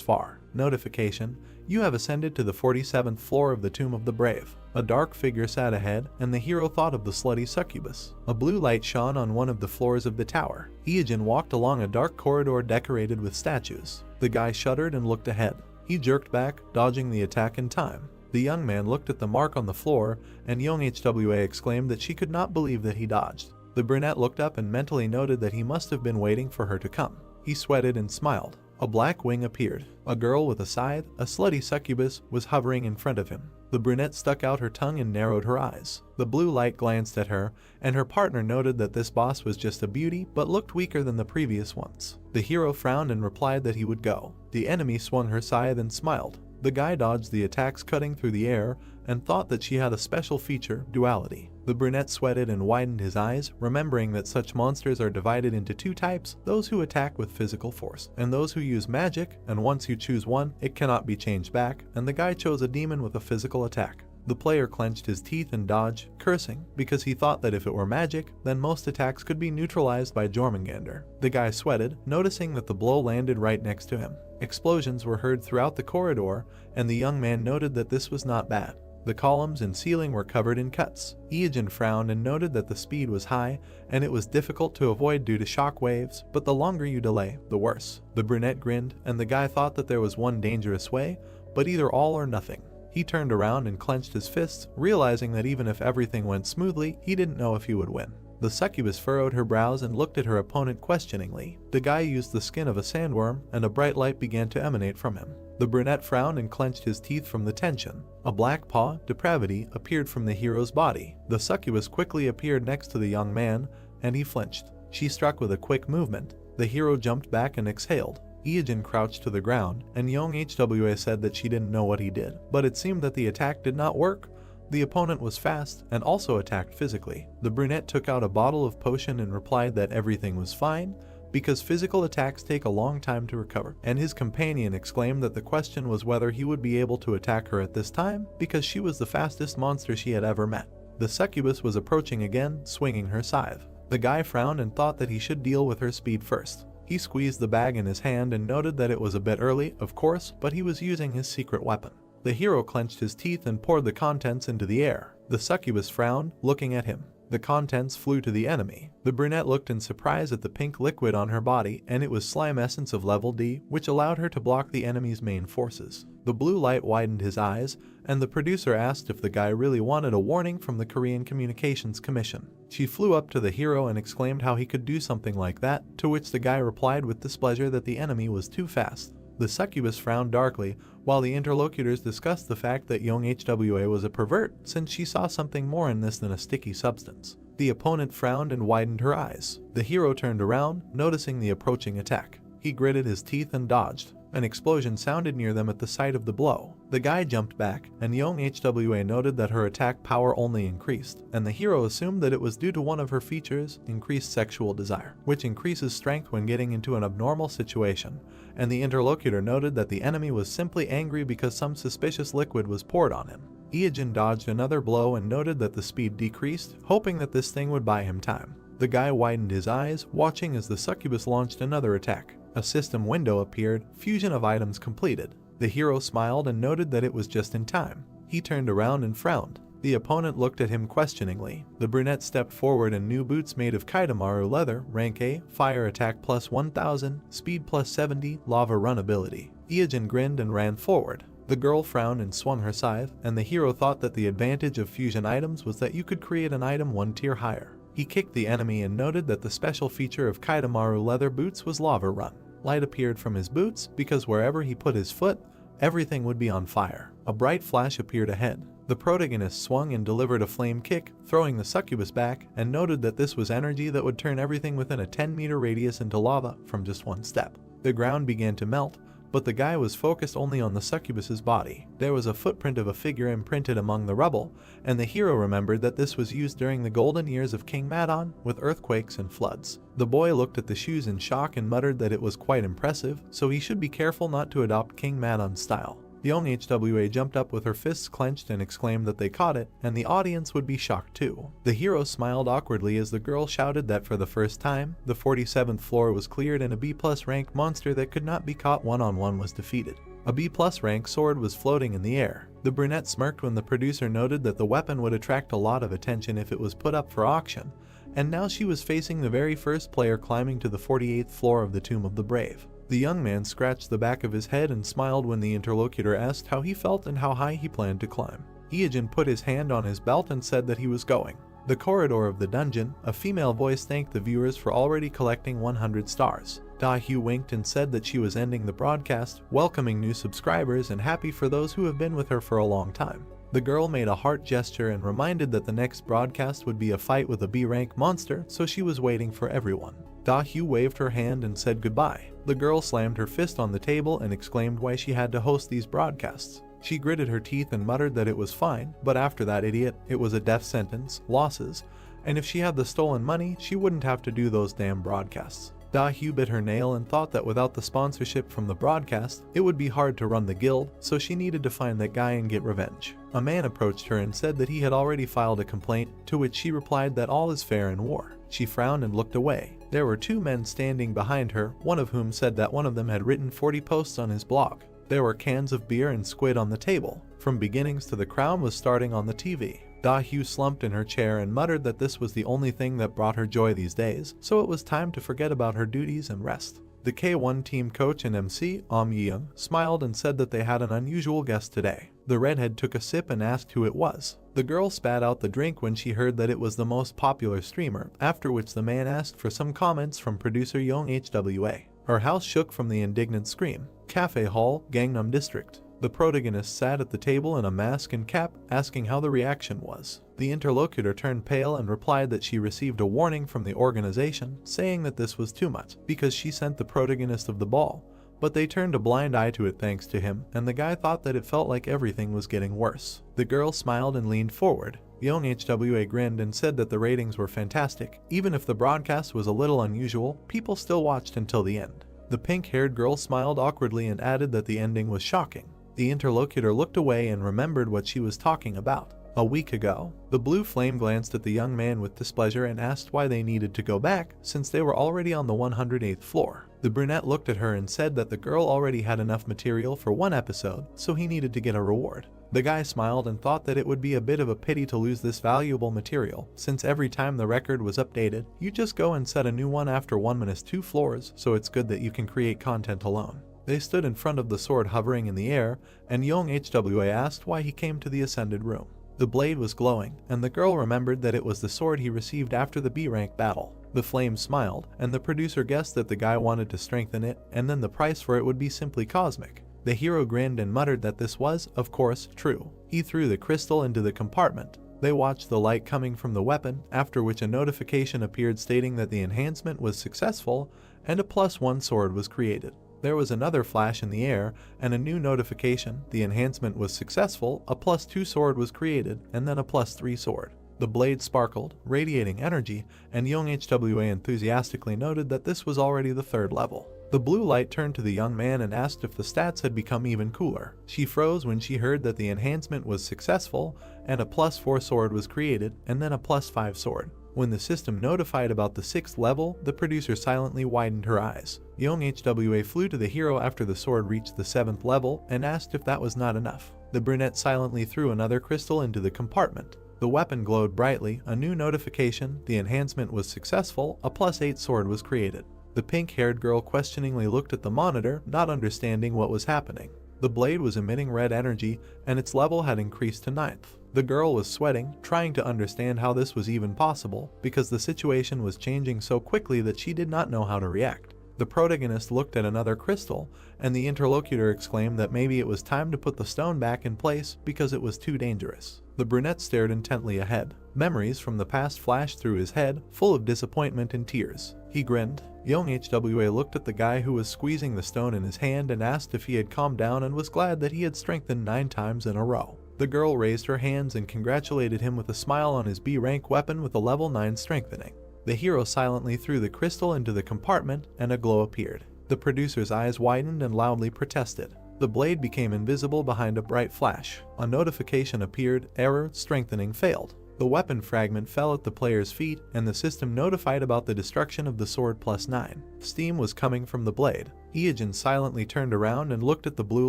far. Notification: you have ascended to the 47th floor of the Tomb of the Brave. A dark figure sat ahead, and the hero thought of the slutty succubus. A blue light shone on one of the floors of the tower. Iojin walked along a dark corridor decorated with statues. The guy shuddered and looked ahead. He jerked back, dodging the attack in time. The young man looked at the mark on the floor, and young HWA exclaimed that she could not believe that he dodged. The brunette looked up and mentally noted that he must have been waiting for her to come. He sweated and smiled. A black wing appeared. A girl with a scythe, a slutty succubus, was hovering in front of him. The brunette stuck out her tongue and narrowed her eyes. The blue light glanced at her, and her partner noted that this boss was just a beauty, but looked weaker than the previous ones. The hero frowned and replied that he would go. The enemy swung her scythe and smiled. The guy dodged the attacks cutting through the air and thought that she had a special feature, duality. The brunette sweated and widened his eyes, remembering that such monsters are divided into 2 types, those who attack with physical force, and those who use magic, and once you choose one, it cannot be changed back, and the guy chose a demon with a physical attack. The player clenched his teeth and dodged, cursing, because he thought that if it were magic, then most attacks could be neutralized by Jormungandr. The guy sweated, noticing that the blow landed right next to him. Explosions were heard throughout the corridor, and the young man noted that this was not bad. The columns and ceiling were covered in cuts. Iogen frowned and noted that the speed was high, and it was difficult to avoid due to shock waves, but the longer you delay, the worse. The brunette grinned, and the guy thought that there was one dangerous way, but either all or nothing. He turned around and clenched his fists, realizing that even if everything went smoothly, he didn't know if he would win. The succubus furrowed her brows and looked at her opponent questioningly. The guy used the skin of a sandworm, and a bright light began to emanate from him. The brunette frowned and clenched his teeth from the tension. A black paw, depravity, appeared from the hero's body. The succubus quickly appeared next to the young man, and he flinched. She struck with a quick movement. The hero jumped back and exhaled. Iogen crouched to the ground, and young HWA said that she didn't know what he did, but it seemed that the attack did not work. The opponent was fast and also attacked physically. The brunette took out a bottle of potion and replied that everything was fine, because physical attacks take a long time to recover, and his companion exclaimed that the question was whether he would be able to attack her at this time, because she was the fastest monster she had ever met. The succubus was approaching again, swinging her scythe. The guy frowned and thought that he should deal with her speed first. He squeezed the bag in his hand and noted that it was a bit early, of course, but he was using his secret weapon. The hero clenched his teeth and poured the contents into the air. The succubus frowned, looking at him. The contents flew to the enemy. The brunette looked in surprise at the pink liquid on her body, and it was slime essence of level D, which allowed her to block the enemy's main forces. The blue light widened his eyes, and the producer asked if the guy really wanted a warning from the Korean Communications Commission. She flew up to the hero and exclaimed how he could do something like that, to which the guy replied with displeasure that the enemy was too fast. The succubus frowned darkly, while the interlocutors discussed the fact that young HWA was a pervert, since she saw something more in this than a sticky substance. The opponent frowned and widened her eyes. The hero turned around, noticing the approaching attack. He gritted his teeth and dodged. An explosion sounded near them at the sight of the blow. The guy jumped back, and young HWA noted that her attack power only increased, and the hero assumed that it was due to one of her features, increased sexual desire, which increases strength when getting into an abnormal situation, and the interlocutor noted that the enemy was simply angry because some suspicious liquid was poured on him. Iogen dodged another blow and noted that the speed decreased, hoping that this thing would buy him time. The guy widened his eyes, watching as the succubus launched another attack. A system window appeared, fusion of items completed. The hero smiled and noted that it was just in time. He turned around and frowned. The opponent looked at him questioningly. The brunette stepped forward in new boots made of Kaitamaru leather, rank A, fire attack plus 1000, speed plus 70, lava run ability. Iogen grinned and ran forward. The girl frowned and swung her scythe, and the hero thought that the advantage of fusion items was that you could create an item one tier higher. He kicked the enemy and noted that the special feature of Kaitamaru leather boots was lava run. Light appeared from his boots, because wherever he put his foot, everything would be on fire. A bright flash appeared ahead. The protagonist swung and delivered a flame kick, throwing the succubus back, and noted that this was energy that would turn everything within a 10-meter radius into lava from just one step. The ground began to melt, but the guy was focused only on the succubus's body. There was a footprint of a figure imprinted among the rubble, and the hero remembered that this was used during the golden years of King Madon, with earthquakes and floods. The boy looked at the shoes in shock and muttered that it was quite impressive, so he should be careful not to adopt King Madon's style. The young HWA jumped up with her fists clenched and exclaimed that they caught it, and the audience would be shocked too. The hero smiled awkwardly as the girl shouted that for the first time, the 47th floor was cleared and a B+ rank monster that could not be caught one-on-one was defeated. A B+ rank sword was floating in the air. The brunette smirked when the producer noted that the weapon would attract a lot of attention if it was put up for auction, and now she was facing the very first player climbing to the 48th floor of the Tomb of the Brave. The young man scratched the back of his head and smiled when the interlocutor asked how he felt and how high he planned to climb. Iogen put his hand on his belt and said that he was going. The corridor of the dungeon, a female voice thanked the viewers for already collecting 100 stars. Da-Hyu winked and said that she was ending the broadcast, welcoming new subscribers and happy for those who have been with her for a long time. The girl made a heart gesture and reminded that the next broadcast would be a fight with a B-rank monster, so she was waiting for everyone. Da-Hyu waved her hand and said goodbye. The girl slammed her fist on the table and exclaimed why she had to host these broadcasts. She gritted her teeth and muttered that it was fine, but after that idiot, it was a death sentence, losses, and if she had the stolen money, she wouldn't have to do those damn broadcasts. Da-Hyu bit her nail and thought that without the sponsorship from the broadcast, it would be hard to run the guild, so she needed to find that guy and get revenge. A man approached her and said that he had already filed a complaint, to which she replied that all is fair in war. She frowned and looked away. There were 2 men standing behind her, one of whom said that one of them had written 40 posts on his blog. There were cans of beer and squid on the table. From beginnings to The Crown was starting on the TV. Da-Hugh slumped in her chair and muttered that this was the only thing that brought her joy these days, so it was time to forget about her duties and rest. The K1 team coach and MC, Yeung, smiled and said that they had an unusual guest today. The redhead took a sip and asked who it was. The girl spat out the drink when she heard that it was the most popular streamer, after which the man asked for some comments from producer Young HWA. Her house shook from the indignant scream. Cafe Hall, Gangnam District. The protagonist sat at the table in a mask and cap, asking how the reaction was. The interlocutor turned pale and replied that she received a warning from the organization, saying that this was too much, because she sent the protagonist of the ball. But they turned a blind eye to it thanks to him, and the guy thought that it felt like everything was getting worse. The girl smiled and leaned forward. Young HWA grinned and said that the ratings were fantastic. Even if the broadcast was a little unusual, people still watched until the end. The pink-haired girl smiled awkwardly and added that the ending was shocking. The interlocutor looked away and remembered what she was talking about. A week ago, the blue flame glanced at the young man with displeasure and asked why they needed to go back, since they were already on the 108th floor. The brunette looked at her and said that the girl already had enough material for 1 episode, so he needed to get a reward. The guy smiled and thought that it would be a bit of a pity to lose this valuable material, since every time the record was updated, you just go and set a new one after 1-2 floors, so it's good that you can create content alone. They stood in front of the sword hovering in the air, and Young HWA asked why he came to the ascended room. The blade was glowing, and the girl remembered that it was the sword he received after the B-rank battle. The flame smiled, and the producer guessed that the guy wanted to strengthen it, and then the price for it would be simply cosmic. The hero grinned and muttered that this was, of course, true. He threw the crystal into the compartment. They watched the light coming from the weapon, after which a notification appeared stating that the enhancement was successful, and a +1 sword was created. There was another flash in the air, and a new notification, the enhancement was successful, a +2 sword was created, and then a +3 sword. The blade sparkled, radiating energy, and Young HWA enthusiastically noted that this was already the 3rd level. The blue light turned to the young man and asked if the stats had become even cooler. She froze when she heard that the enhancement was successful, and a +4 sword was created, and then a +5 sword. When the system notified about the 6th level, the producer silently widened her eyes. Young HWA flew to the hero after the sword reached the 7th level and asked if that was not enough. The brunette silently threw another crystal into the compartment. The weapon glowed brightly, a new notification, the enhancement was successful, a +8 sword was created. The pink-haired girl questioningly looked at the monitor, not understanding what was happening. The blade was emitting red energy, and its level had increased to 9th. The girl was sweating, trying to understand how this was even possible, because the situation was changing so quickly that she did not know how to react. The protagonist looked at another crystal, and the interlocutor exclaimed that maybe it was time to put the stone back in place because it was too dangerous. The brunette stared intently ahead. Memories from the past flashed through his head, full of disappointment and tears. He grinned. Young HWA looked at the guy who was squeezing the stone in his hand and asked if he had calmed down and was glad that he had strengthened 9 times in a row. The girl raised her hands and congratulated him with a smile on his B-rank weapon with a level 9 strengthening. The hero silently threw the crystal into the compartment, and a glow appeared. The producer's eyes widened and loudly protested. The blade became invisible behind a bright flash. A notification appeared, error, strengthening failed. The weapon fragment fell at the player's feet, and the system notified about the destruction of the sword +9. Steam was coming from the blade. Eogen silently turned around and looked at the blue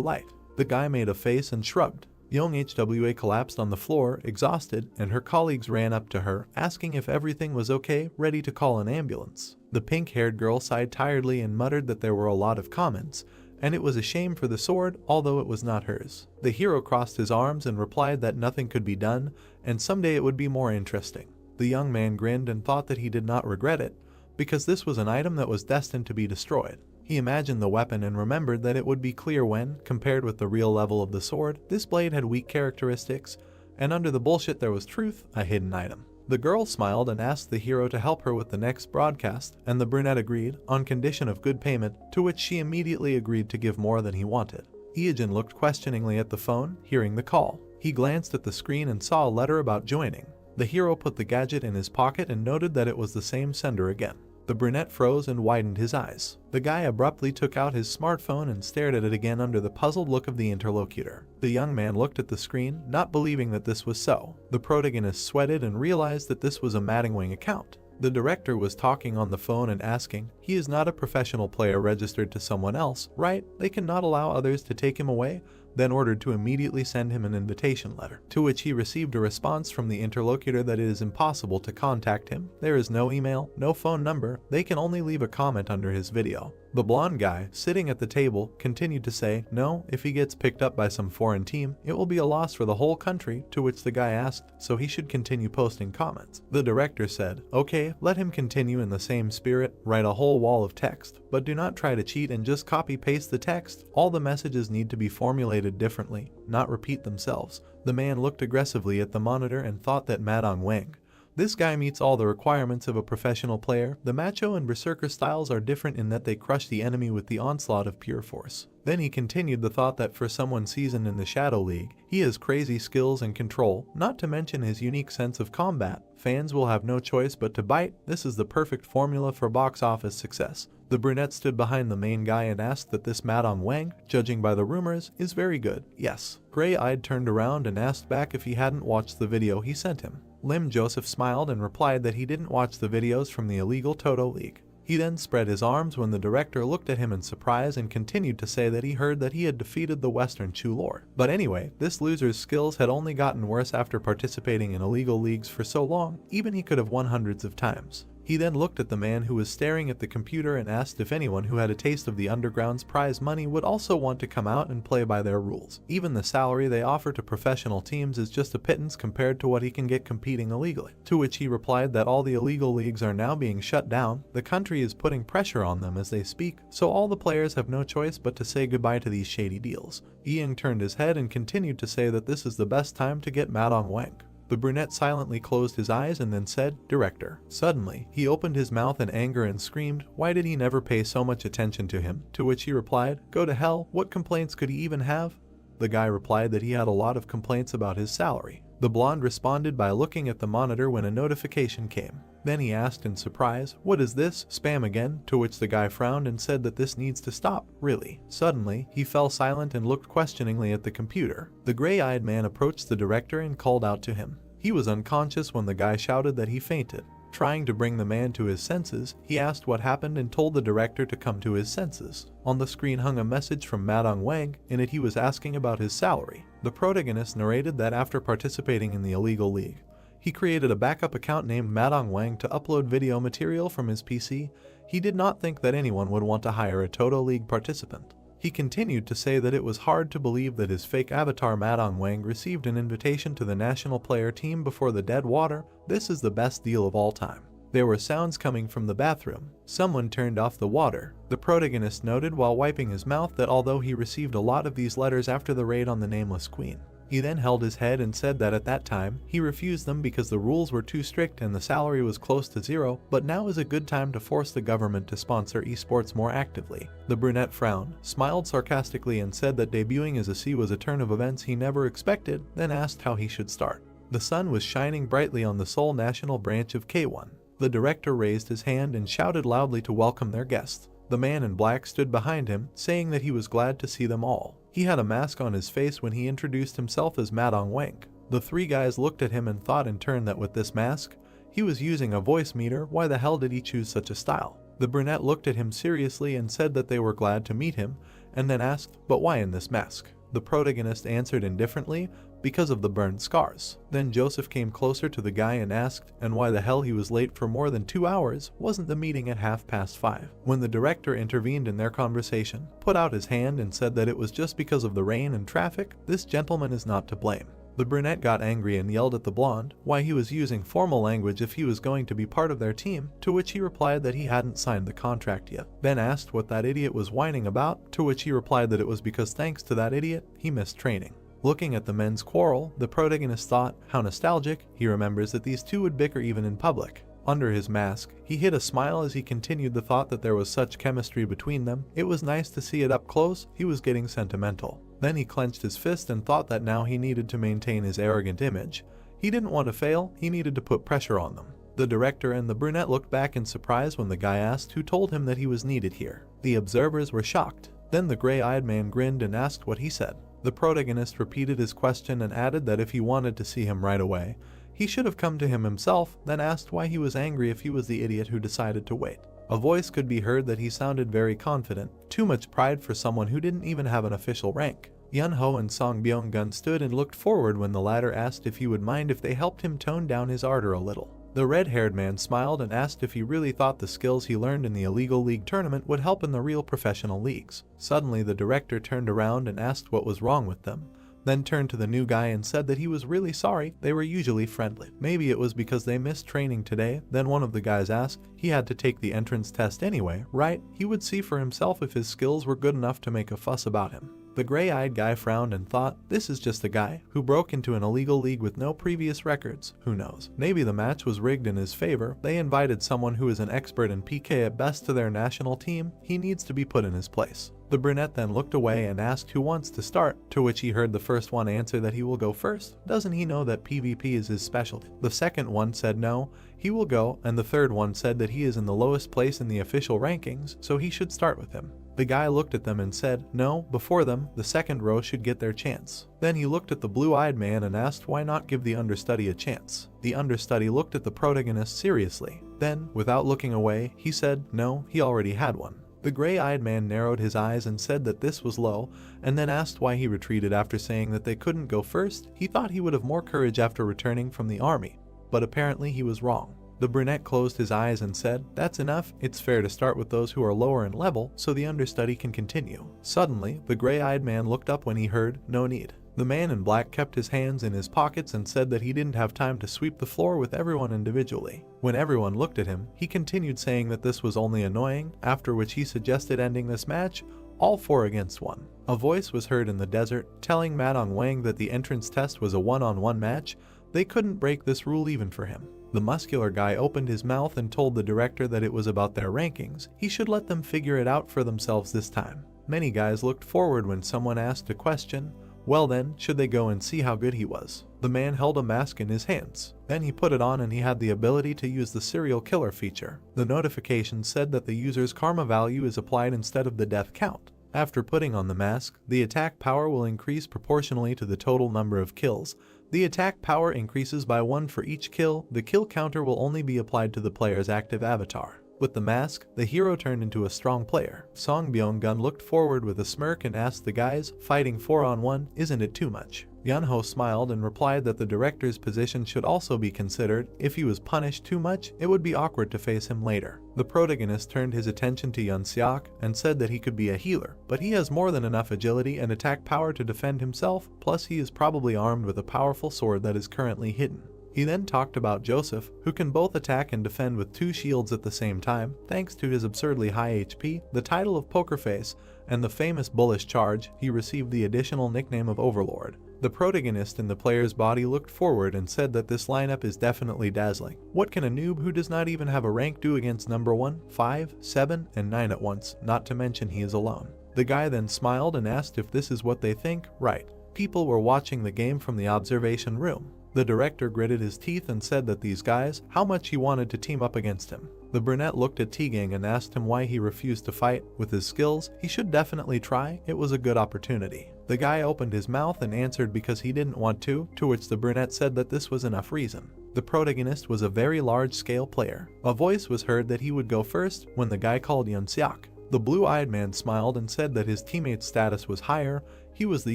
light. The guy made a face and shrugged. Young HWA collapsed on the floor, exhausted, and her colleagues ran up to her, asking if everything was okay, ready to call an ambulance. The pink-haired girl sighed tiredly and muttered that there were a lot of comments, and it was a shame for the sword, although it was not hers. The hero crossed his arms and replied that nothing could be done, and someday it would be more interesting. The young man grinned and thought that he did not regret it, because this was an item that was destined to be destroyed. He imagined the weapon and remembered that it would be clear when, compared with the real level of the sword, this blade had weak characteristics, and under the bullshit there was truth, a hidden item. The girl smiled and asked the hero to help her with the next broadcast, and the brunette agreed, on condition of good payment, to which she immediately agreed to give more than he wanted. Eogen looked questioningly at the phone, hearing the call. He glanced at the screen and saw a letter about joining. The hero put the gadget in his pocket and noted that it was the same sender again. The brunette froze and widened his eyes. The guy abruptly took out his smartphone and stared at it again under the puzzled look of the interlocutor. The young man looked at the screen, not believing that this was so. The protagonist sweated and realized that this was a Madamwang account. The director was talking on the phone and asking, "He is not a professional player registered to someone else, right? They cannot allow others to take him away?" Then ordered to immediately send him an invitation letter, to which he received a response from the interlocutor that it is impossible to contact him. There is no email, no phone number, they can only leave a comment under his video. The blonde guy, sitting at the table, continued to say, "No, if he gets picked up by some foreign team, it will be a loss for the whole country," to which the guy asked, so he should continue posting comments. The director said, "Okay, let him continue in the same spirit, write a whole wall of text, but do not try to cheat and just copy-paste the text. All the messages need to be formulated differently, not repeat themselves." The man looked aggressively at the monitor and thought that Madamwang. This guy meets all the requirements of a professional player. The macho and berserker styles are different in that they crush the enemy with the onslaught of pure force. Then he continued the thought that for someone seasoned in the Shadow League, he has crazy skills and control, not to mention his unique sense of combat. Fans will have no choice but to bite. This is the perfect formula for box office success. The brunette stood behind the main guy and asked that this Madamwang, judging by the rumors, is very good. Yes. Gray-eyed turned around and asked back if he hadn't watched the video he sent him. Lim Joseph smiled and replied that he didn't watch the videos from the illegal Toto League. He then spread his arms when the director looked at him in surprise and continued to say that he heard that he had defeated the Western Chu Lord. But anyway, this loser's skills had only gotten worse after participating in illegal leagues for so long, even he could have won hundreds of times. He then looked at the man who was staring at the computer and asked if anyone who had a taste of the underground's prize money would also want to come out and play by their rules. Even the salary they offer to professional teams is just a pittance compared to what he can get competing illegally. To which he replied that all the illegal leagues are now being shut down, the country is putting pressure on them as they speak, so all the players have no choice but to say goodbye to these shady deals. Ian turned his head and continued to say that this is the best time to get Madamwang. The brunette silently closed his eyes and then said, "Director." Suddenly, he opened his mouth in anger and screamed, "Why did he never pay so much attention to him?" To which he replied, "Go to hell, what complaints could he even have?" The guy replied that he had a lot of complaints about his salary. The blonde responded by looking at the monitor when a notification came. Then he asked in surprise, "What is this? Spam again?" To which the guy frowned and said that this needs to stop, really. Suddenly, he fell silent and looked questioningly at the computer. The gray-eyed man approached the director and called out to him. He was unconscious when the guy shouted that he fainted. Trying to bring the man to his senses, he asked what happened and told the director to come to his senses. On the screen hung a message from Madamwang. In it he was asking about his salary. The protagonist narrated that after participating in the illegal league, he created a backup account named Madamwang to upload video material from his PC. He did not think that anyone would want to hire a Toto League participant. He continued to say that it was hard to believe that his fake avatar Madamwang received an invitation to the national player team before the dead water. This is the best deal of all time. There were sounds coming from the bathroom. Someone turned off the water. The protagonist noted while wiping his mouth that although he received a lot of these letters after the raid on the Nameless Queen, he then held his head and said that at that time, he refused them because the rules were too strict and the salary was close to zero, but now is a good time to force the government to sponsor esports more actively. The brunette frowned, smiled sarcastically and said that debuting as a C was a turn of events he never expected, then asked how he should start. The sun was shining brightly on the Seoul National branch of K1. The director raised his hand and shouted loudly to welcome their guests. The man in black stood behind him, saying that he was glad to see them all. He had a mask on his face when he introduced himself as Madamwang. The three guys looked at him and thought in turn that with this mask, he was using a voice meter. Why the hell did he choose such a style? The brunette looked at him seriously and said that they were glad to meet him, and then asked, "But why in this mask?" The protagonist answered indifferently, "Because of the burned scars." Then Joseph came closer to the guy and asked, and why the hell he was late for more than 2 hours, wasn't the meeting at 5:30? When the director intervened in their conversation, put out his hand and said that it was just because of the rain and traffic, this gentleman is not to blame. The brunette got angry and yelled at the blonde why he was using formal language if he was going to be part of their team, to which he replied that he hadn't signed the contract yet. Then asked what that idiot was whining about, to which he replied that it was because thanks to that idiot, he missed training. Looking at the men's quarrel, the protagonist thought, how nostalgic. He remembers that these two would bicker even in public. Under his mask, he hid a smile as he continued the thought that there was such chemistry between them. It was nice to see it up close. He was getting sentimental. Then he clenched his fist and thought that now he needed to maintain his arrogant image. He didn't want to fail, he needed to put pressure on them. The director and the brunette looked back in surprise when the guy asked who told him that he was needed here. The observers were shocked. Then the gray-eyed man grinned and asked what he said. The protagonist repeated his question and added that if he wanted to see him right away, he should have come to him himself, then asked why he was angry if he was the idiot who decided to wait. A voice could be heard that he sounded very confident, too much pride for someone who didn't even have an official rank. Yunho and Song Byung-gun stood and looked forward when the latter asked if he would mind if they helped him tone down his ardor a little. The red-haired man smiled and asked if he really thought the skills he learned in the illegal league tournament would help in the real professional leagues. Suddenly the director turned around and asked what was wrong with them, then turned to the new guy and said that he was really sorry, they were usually friendly. Maybe it was because they missed training today. Then one of the guys asked, he had to take the entrance test anyway, right? He would see for himself if his skills were good enough to make a fuss about him. The gray-eyed guy frowned and thought, this is just a guy who broke into an illegal league with no previous records. Who knows? Maybe the match was rigged in his favor. They invited someone who is an expert in PK at best to their national team. He needs to be put in his place. The brunette then looked away and asked who wants to start, to which he heard the first one answer that he will go first. Doesn't he know that PvP is his specialty? The second one said no, he will go, and the third one said that he is in the lowest place in the official rankings, so he should start with him. The guy looked at them and said, no, before them, the second row should get their chance. Then he looked at the blue-eyed man and asked why not give the understudy a chance. The understudy looked at the protagonist seriously. Then, without looking away, he said, no, he already had one. The gray-eyed man narrowed his eyes and said that this was low, and then asked why he retreated after saying that they couldn't go first. He thought he would have more courage after returning from the army, but apparently he was wrong. The brunette closed his eyes and said, that's enough, it's fair to start with those who are lower in level so the understudy can continue. Suddenly, the gray-eyed man looked up when he heard, no need. The man in black kept his hands in his pockets and said that he didn't have time to sweep the floor with everyone individually. When everyone looked at him, he continued saying that this was only annoying, after which he suggested ending this match, all 4 against 1. A voice was heard in the desert, telling Madong Wang that the entrance test was a one-on-one match. They couldn't break this rule even for him. The muscular guy opened his mouth and told the director that it was about their rankings. He should let them figure it out for themselves this time. Many guys looked forward when someone asked a question. Well then, should they go and see how good he was? The man held a mask in his hands. Then he put it on and he had the ability to use the serial killer feature. The notification said that the user's karma value is applied instead of the death count. After putting on the mask, the attack power will increase proportionally to the total number of kills. The attack power increases by 1 for each kill. The kill counter will only be applied to the player's active avatar. With the mask, the hero turned into a strong player. Song Byung-gun looked forward with a smirk and asked the guys, fighting 4-on-1, isn't it too much? Yunho smiled and replied that the director's position should also be considered. If he was punished too much, it would be awkward to face him later. The protagonist turned his attention to Yun-seok and said that he could be a healer, but he has more than enough agility and attack power to defend himself, plus he is probably armed with a powerful sword that is currently hidden. He then talked about Joseph, who can both attack and defend with 2 shields at the same time, thanks to his absurdly high HP, the title of Poker Face, and the famous bullish charge. He received the additional nickname of Overlord. The protagonist in the player's body looked forward and said that this lineup is definitely dazzling. What can a noob who does not even have a rank do against number 1, 5, 7, and 9 at once, not to mention he is alone? The guy then smiled and asked if this is what they think, right. People were watching the game from the observation room. The director gritted his teeth and said that these guys, how much he wanted to team up against him. The brunette looked at Tegang and asked him why he refused to fight. With his skills, he should definitely try, it was a good opportunity. The guy opened his mouth and answered because he didn't want to which the brunette said that this was enough reason. The protagonist was a very large-scale player. A voice was heard that he would go first when the guy called Yun-seok. The blue-eyed man smiled and said that his teammate's status was higher, he was the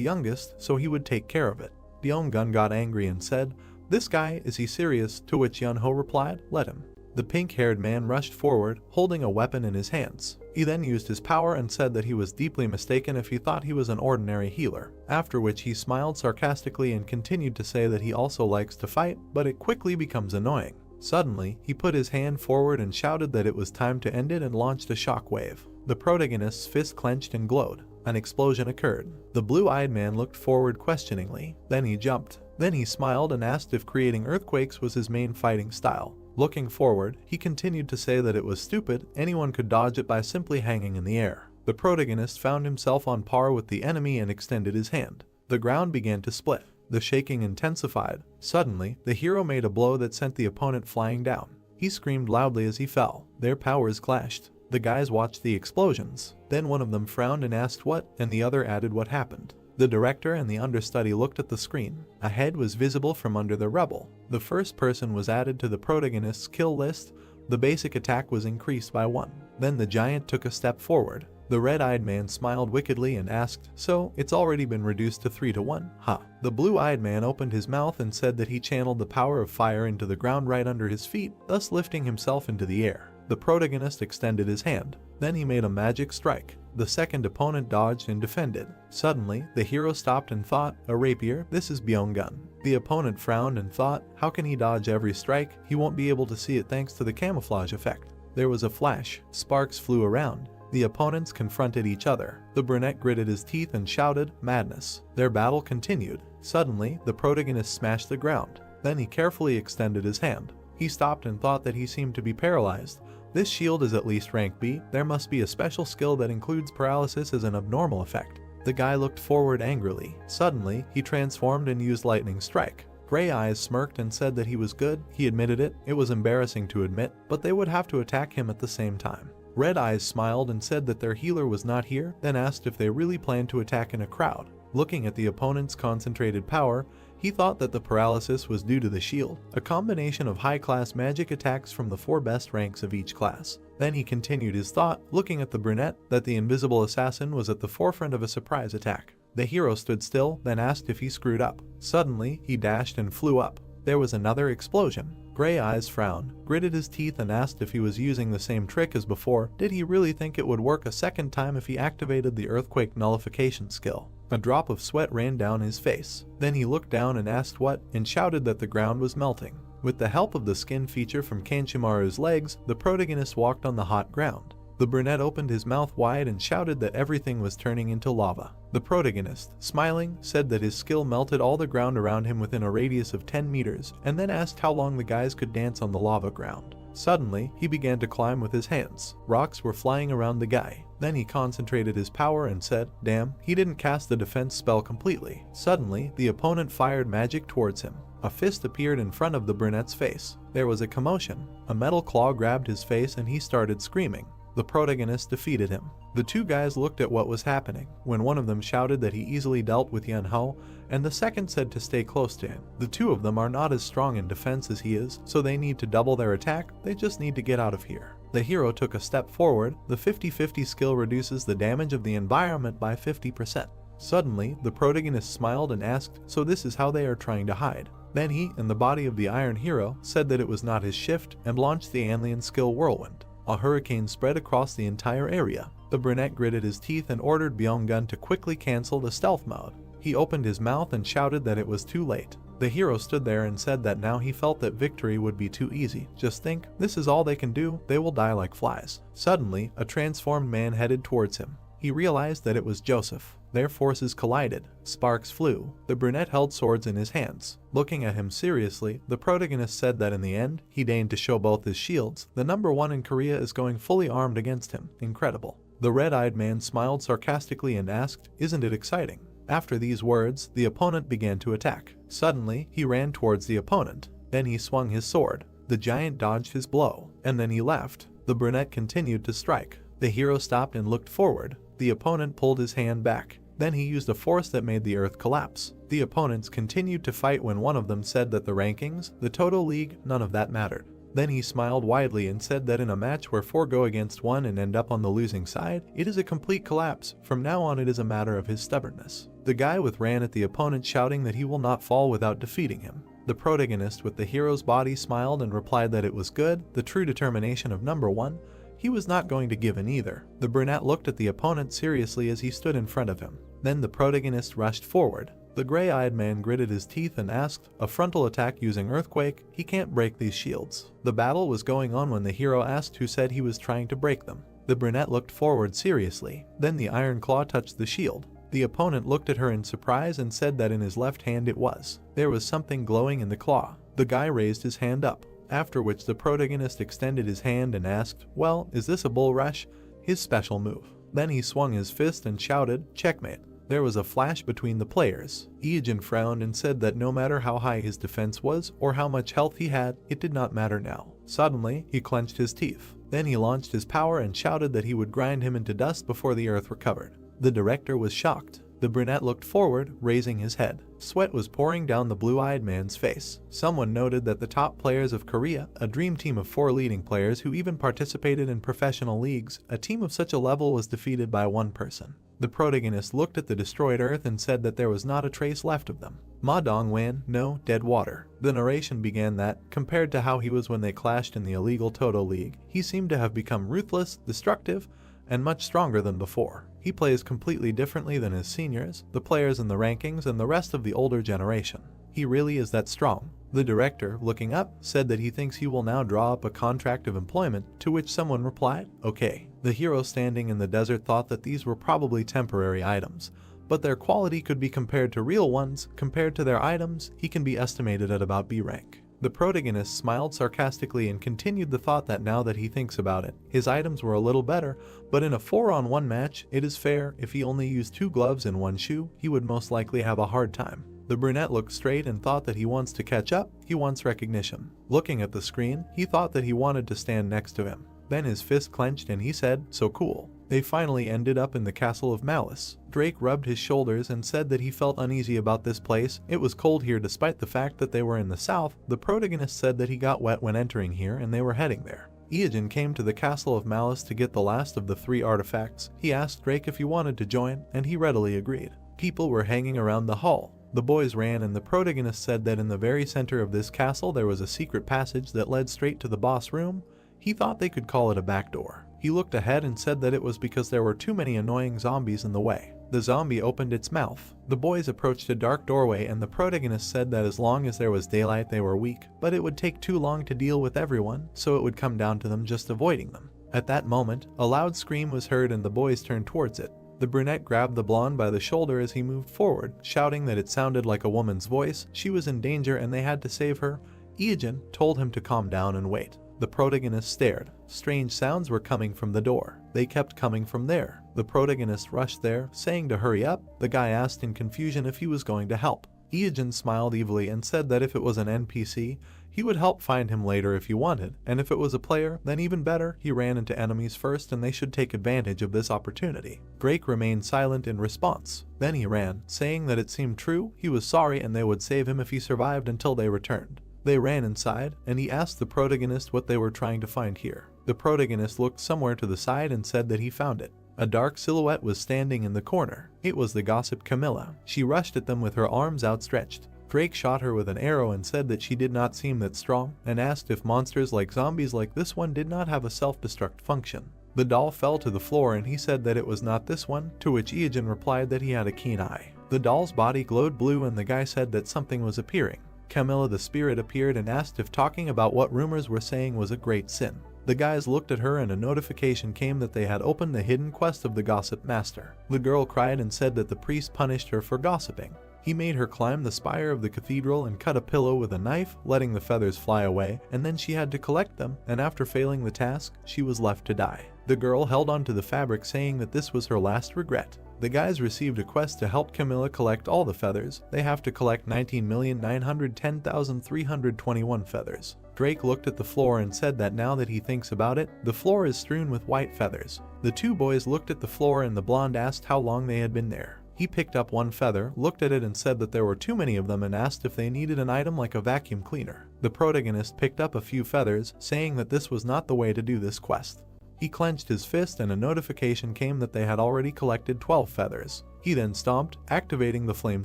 youngest, so he would take care of it. Byung-gun got angry and said, this guy, is he serious? To which Yunho replied, let him. The pink-haired man rushed forward, holding a weapon in his hands. He then used his power and said that he was deeply mistaken if he thought he was an ordinary healer, after which he smiled sarcastically and continued to say that he also likes to fight, but it quickly becomes annoying. Suddenly, he put his hand forward and shouted that it was time to end it and launched a shockwave. The protagonist's fist clenched and glowed. An explosion occurred. The blue-eyed man looked forward questioningly, then he jumped. Then he smiled and asked if creating earthquakes was his main fighting style. Looking forward, he continued to say that it was stupid, anyone could dodge it by simply hanging in the air. The protagonist found himself on par with the enemy and extended his hand. The ground began to split. The shaking intensified. Suddenly, the hero made a blow that sent the opponent flying down. He He screamed loudly as he fell. Their powers clashed. The guys watched the explosions. Then one of them frowned and asked what, and the other added what happened. The director and the understudy looked at the screen. A head was visible from under the rubble. The first person was added to the protagonist's kill list. The basic attack was increased by 1. Then the giant took a step forward. The red-eyed man smiled wickedly and asked, "So, it's already been reduced to 3 to 1, huh?" The blue-eyed man opened his mouth and said that he channeled the power of fire into the ground right under his feet, thus lifting himself into the air. The protagonist extended his hand. Then he made a magic strike. The second opponent dodged and defended. Suddenly, the hero stopped and thought, "A rapier? This is Byung-gun." The opponent frowned and thought, "How can he dodge every strike? He won't be able to see it thanks to the camouflage effect." There was a flash. Sparks flew around. The opponents confronted each other. The brunette gritted his teeth and shouted, "Madness." Their battle continued. Suddenly, the protagonist smashed the ground. Then he carefully extended his hand. He stopped and thought that he seemed to be paralyzed. This shield is at least rank B. There must be a special skill that includes paralysis as an abnormal effect. The guy looked forward angrily. Suddenly, he transformed and used lightning strike. Gray Eyes smirked and said that he was good. He admitted it. It was embarrassing to admit, but they would have to attack him at the same time. Red Eyes smiled and said that their healer was not here, then asked if they really planned to attack in a crowd. Looking at the opponent's concentrated power, he thought that the paralysis was due to the shield, a combination of high-class magic attacks from the 4 best ranks of each class. Then he continued his thought, looking at the brunette, that the invisible assassin was at the forefront of a surprise attack. The hero stood still, then asked if he screwed up. Suddenly, he dashed and flew up. There was another explosion. Gray Eyes frowned, gritted his teeth and asked if he was using the same trick as before. Did he really think it would work a second time if he activated the earthquake nullification skill? A drop of sweat ran down his face. Then he looked down and asked what, and shouted that the ground was melting. With the help of the skin feature from Kanchimaru's legs, the protagonist walked on the hot ground. The brunette opened his mouth wide and shouted that everything was turning into lava. The protagonist, smiling, said that his skill melted all the ground around him within a radius of 10 meters, and then asked how long the guys could dance on the lava ground. Suddenly, he began to climb with his hands. Rocks were flying around the guy. Then he concentrated his power and said, "Damn, he didn't cast the defense spell completely." Suddenly, the opponent fired magic towards him. A fist appeared in front of the brunette's face. There was a commotion. A metal claw grabbed his face and he started screaming. The protagonist defeated him. The 2 guys looked at what was happening, when one of them shouted that he easily dealt with Yahello, and the second said to stay close to him. The 2 of them are not as strong in defense as he is, so they need to double their attack. They just need to get out of here. The hero took a step forward. The 50-50 skill reduces the damage of the environment by 50%. Suddenly, the protagonist smiled and asked, "So this is how they are trying to hide?" Then he, in the body of the Iron Hero, said that it was not his shift, and launched the alien skill Whirlwind. A hurricane spread across the entire area. The brunette gritted his teeth and ordered Byung-gun to quickly cancel the stealth mode. He opened his mouth and shouted that it was too late. The hero stood there and said that now he felt that victory would be too easy. Just think, this is all they can do, they will die like flies. Suddenly, a transformed man headed towards him. He realized that it was Joseph. Their forces collided. Sparks flew. The brunette held swords in his hands. Looking at him seriously, the protagonist said that in the end, he deigned to show both his shields. The number 1 in Korea is going fully armed against him. Incredible. The red-eyed man smiled sarcastically and asked, "Isn't it exciting?" After these words, the opponent began to attack. Suddenly, he ran towards the opponent. Then he swung his sword. The giant dodged his blow, and then he left. The brunette continued to strike. The hero stopped and looked forward. The opponent pulled his hand back. Then he used a force that made the earth collapse. The opponents continued to fight when one of them said that the rankings, the total league, none of that mattered. Then he smiled widely and said that in a match where 4 go against 1 and end up on the losing side, it is a complete collapse. From now on it is a matter of his stubbornness. The guy ran at the opponent shouting that he will not fall without defeating him. The protagonist with the hero's body smiled and replied that it was good, the true determination of number 1. He was not going to give in either. The brunette looked at the opponent seriously as he stood in front of him. Then the protagonist rushed forward. The gray-eyed man gritted his teeth and asked, "A frontal attack using earthquake? He can't break these shields." The battle was going on when the hero asked who said he was trying to break them. The brunette looked forward seriously. Then the iron claw touched the shield. The opponent looked at her in surprise and said that in his left hand it was. There was something glowing in the claw. The guy raised his hand up. After which the protagonist extended his hand and asked, "Well, is this a bull rush?" His special move. Then he swung his fist and shouted, "Checkmate." There was a flash between the players. Iijin frowned and said that no matter how high his defense was or how much health he had, it did not matter now. Suddenly, he clenched his teeth. Then he launched his power and shouted that he would grind him into dust before the earth recovered. The director was shocked. The brunette looked forward, raising his head. Sweat was pouring down the blue-eyed man's face. Someone noted that the top players of Korea, a dream team of 4 leading players who even participated in professional leagues, a team of such a level was defeated by one person. The protagonist looked at the destroyed earth and said that there was not a trace left of them. Ma Dongwan, no, dead water. The narration began that, compared to how he was when they clashed in the illegal Toto League, he seemed to have become ruthless, destructive, and much stronger than before. He plays completely differently than his seniors, the players in the rankings, and the rest of the older generation. He really is that strong. The director, looking up, said that he thinks he will now draw up a contract of employment, to which someone replied, "Okay." The hero standing in the desert thought that these were probably temporary items, but their quality could be compared to real ones. Compared to their items, he can be estimated at about B rank. The protagonist smiled sarcastically and continued the thought that now that he thinks about it, his items were a little better, but in a 4-on-1 match, it is fair. If he only used 2 gloves and 1 shoe, he would most likely have a hard time. The brunette looked straight and thought that he wants to catch up, he wants recognition. Looking at the screen, he thought that he wanted to stand next to him. Then his fist clenched and he said, "So cool." They finally ended up in the Castle of Malice. Drake rubbed his shoulders and said that he felt uneasy about this place. It was cold here despite the fact that they were in the south. The protagonist said that he got wet when entering here and they were heading there. Iijin came to the Castle of Malice to get the last of the 3 artifacts. He asked Drake if he wanted to join, and he readily agreed. People were hanging around the hall. The boys ran and the protagonist said that in the very center of this castle there was a secret passage that led straight to the boss room. He thought they could call it a back door. He looked ahead and said that it was because there were too many annoying zombies in the way. The zombie opened its mouth. The boys approached a dark doorway and the protagonist said that as long as there was daylight they were weak, but it would take too long to deal with everyone, so it would come down to them just avoiding them. At that moment, a loud scream was heard and the boys turned towards it. The brunette grabbed the blonde by the shoulder as he moved forward, shouting that it sounded like a woman's voice. She was in danger and they had to save her. Iijin told him to calm down and wait. The protagonist stared. Strange sounds were coming from the door. They kept coming from there. The protagonist rushed there, saying to hurry up. The guy asked in confusion if he was going to help. Iijin smiled evilly and said that if it was an NPC, he would help find him later if he wanted, and if it was a player, then even better. He ran into enemies first and they should take advantage of this opportunity. Drake remained silent in response. Then he ran, saying that it seemed true, he was sorry and they would save him if he survived until they returned. They ran inside, and he asked the protagonist what they were trying to find here. The protagonist looked somewhere to the side and said that he found it. A dark silhouette was standing in the corner. It was the gossip Camilla. She rushed at them with her arms outstretched. Drake shot her with an arrow and said that she did not seem that strong, and asked if monsters like zombies like this one did not have a self-destruct function. The doll fell to the floor and he said that it was not this one, to which Iijin replied that he had a keen eye. The doll's body glowed blue and the guy said that something was appearing. Camilla the spirit appeared and asked if talking about what rumors were saying was a great sin. The guys looked at her and a notification came that they had opened the hidden quest of the gossip master. The girl cried and said that the priest punished her for gossiping. He made her climb the spire of the cathedral and cut a pillow with a knife, letting the feathers fly away, and then she had to collect them, and after failing the task, she was left to die. The girl held onto the fabric saying that this was her last regret. The guys received a quest to help Camilla collect all the feathers. They have to collect 19,910,321 feathers. Drake looked at the floor and said that now that he thinks about it, the floor is strewn with white feathers. The 2 boys looked at the floor and the blonde asked how long they had been there. He picked up 1 feather, looked at it and said that there were too many of them and asked if they needed an item like a vacuum cleaner. The protagonist picked up a few feathers, saying that this was not the way to do this quest. He clenched his fist and a notification came that they had already collected 12 feathers. He then stomped, activating the flame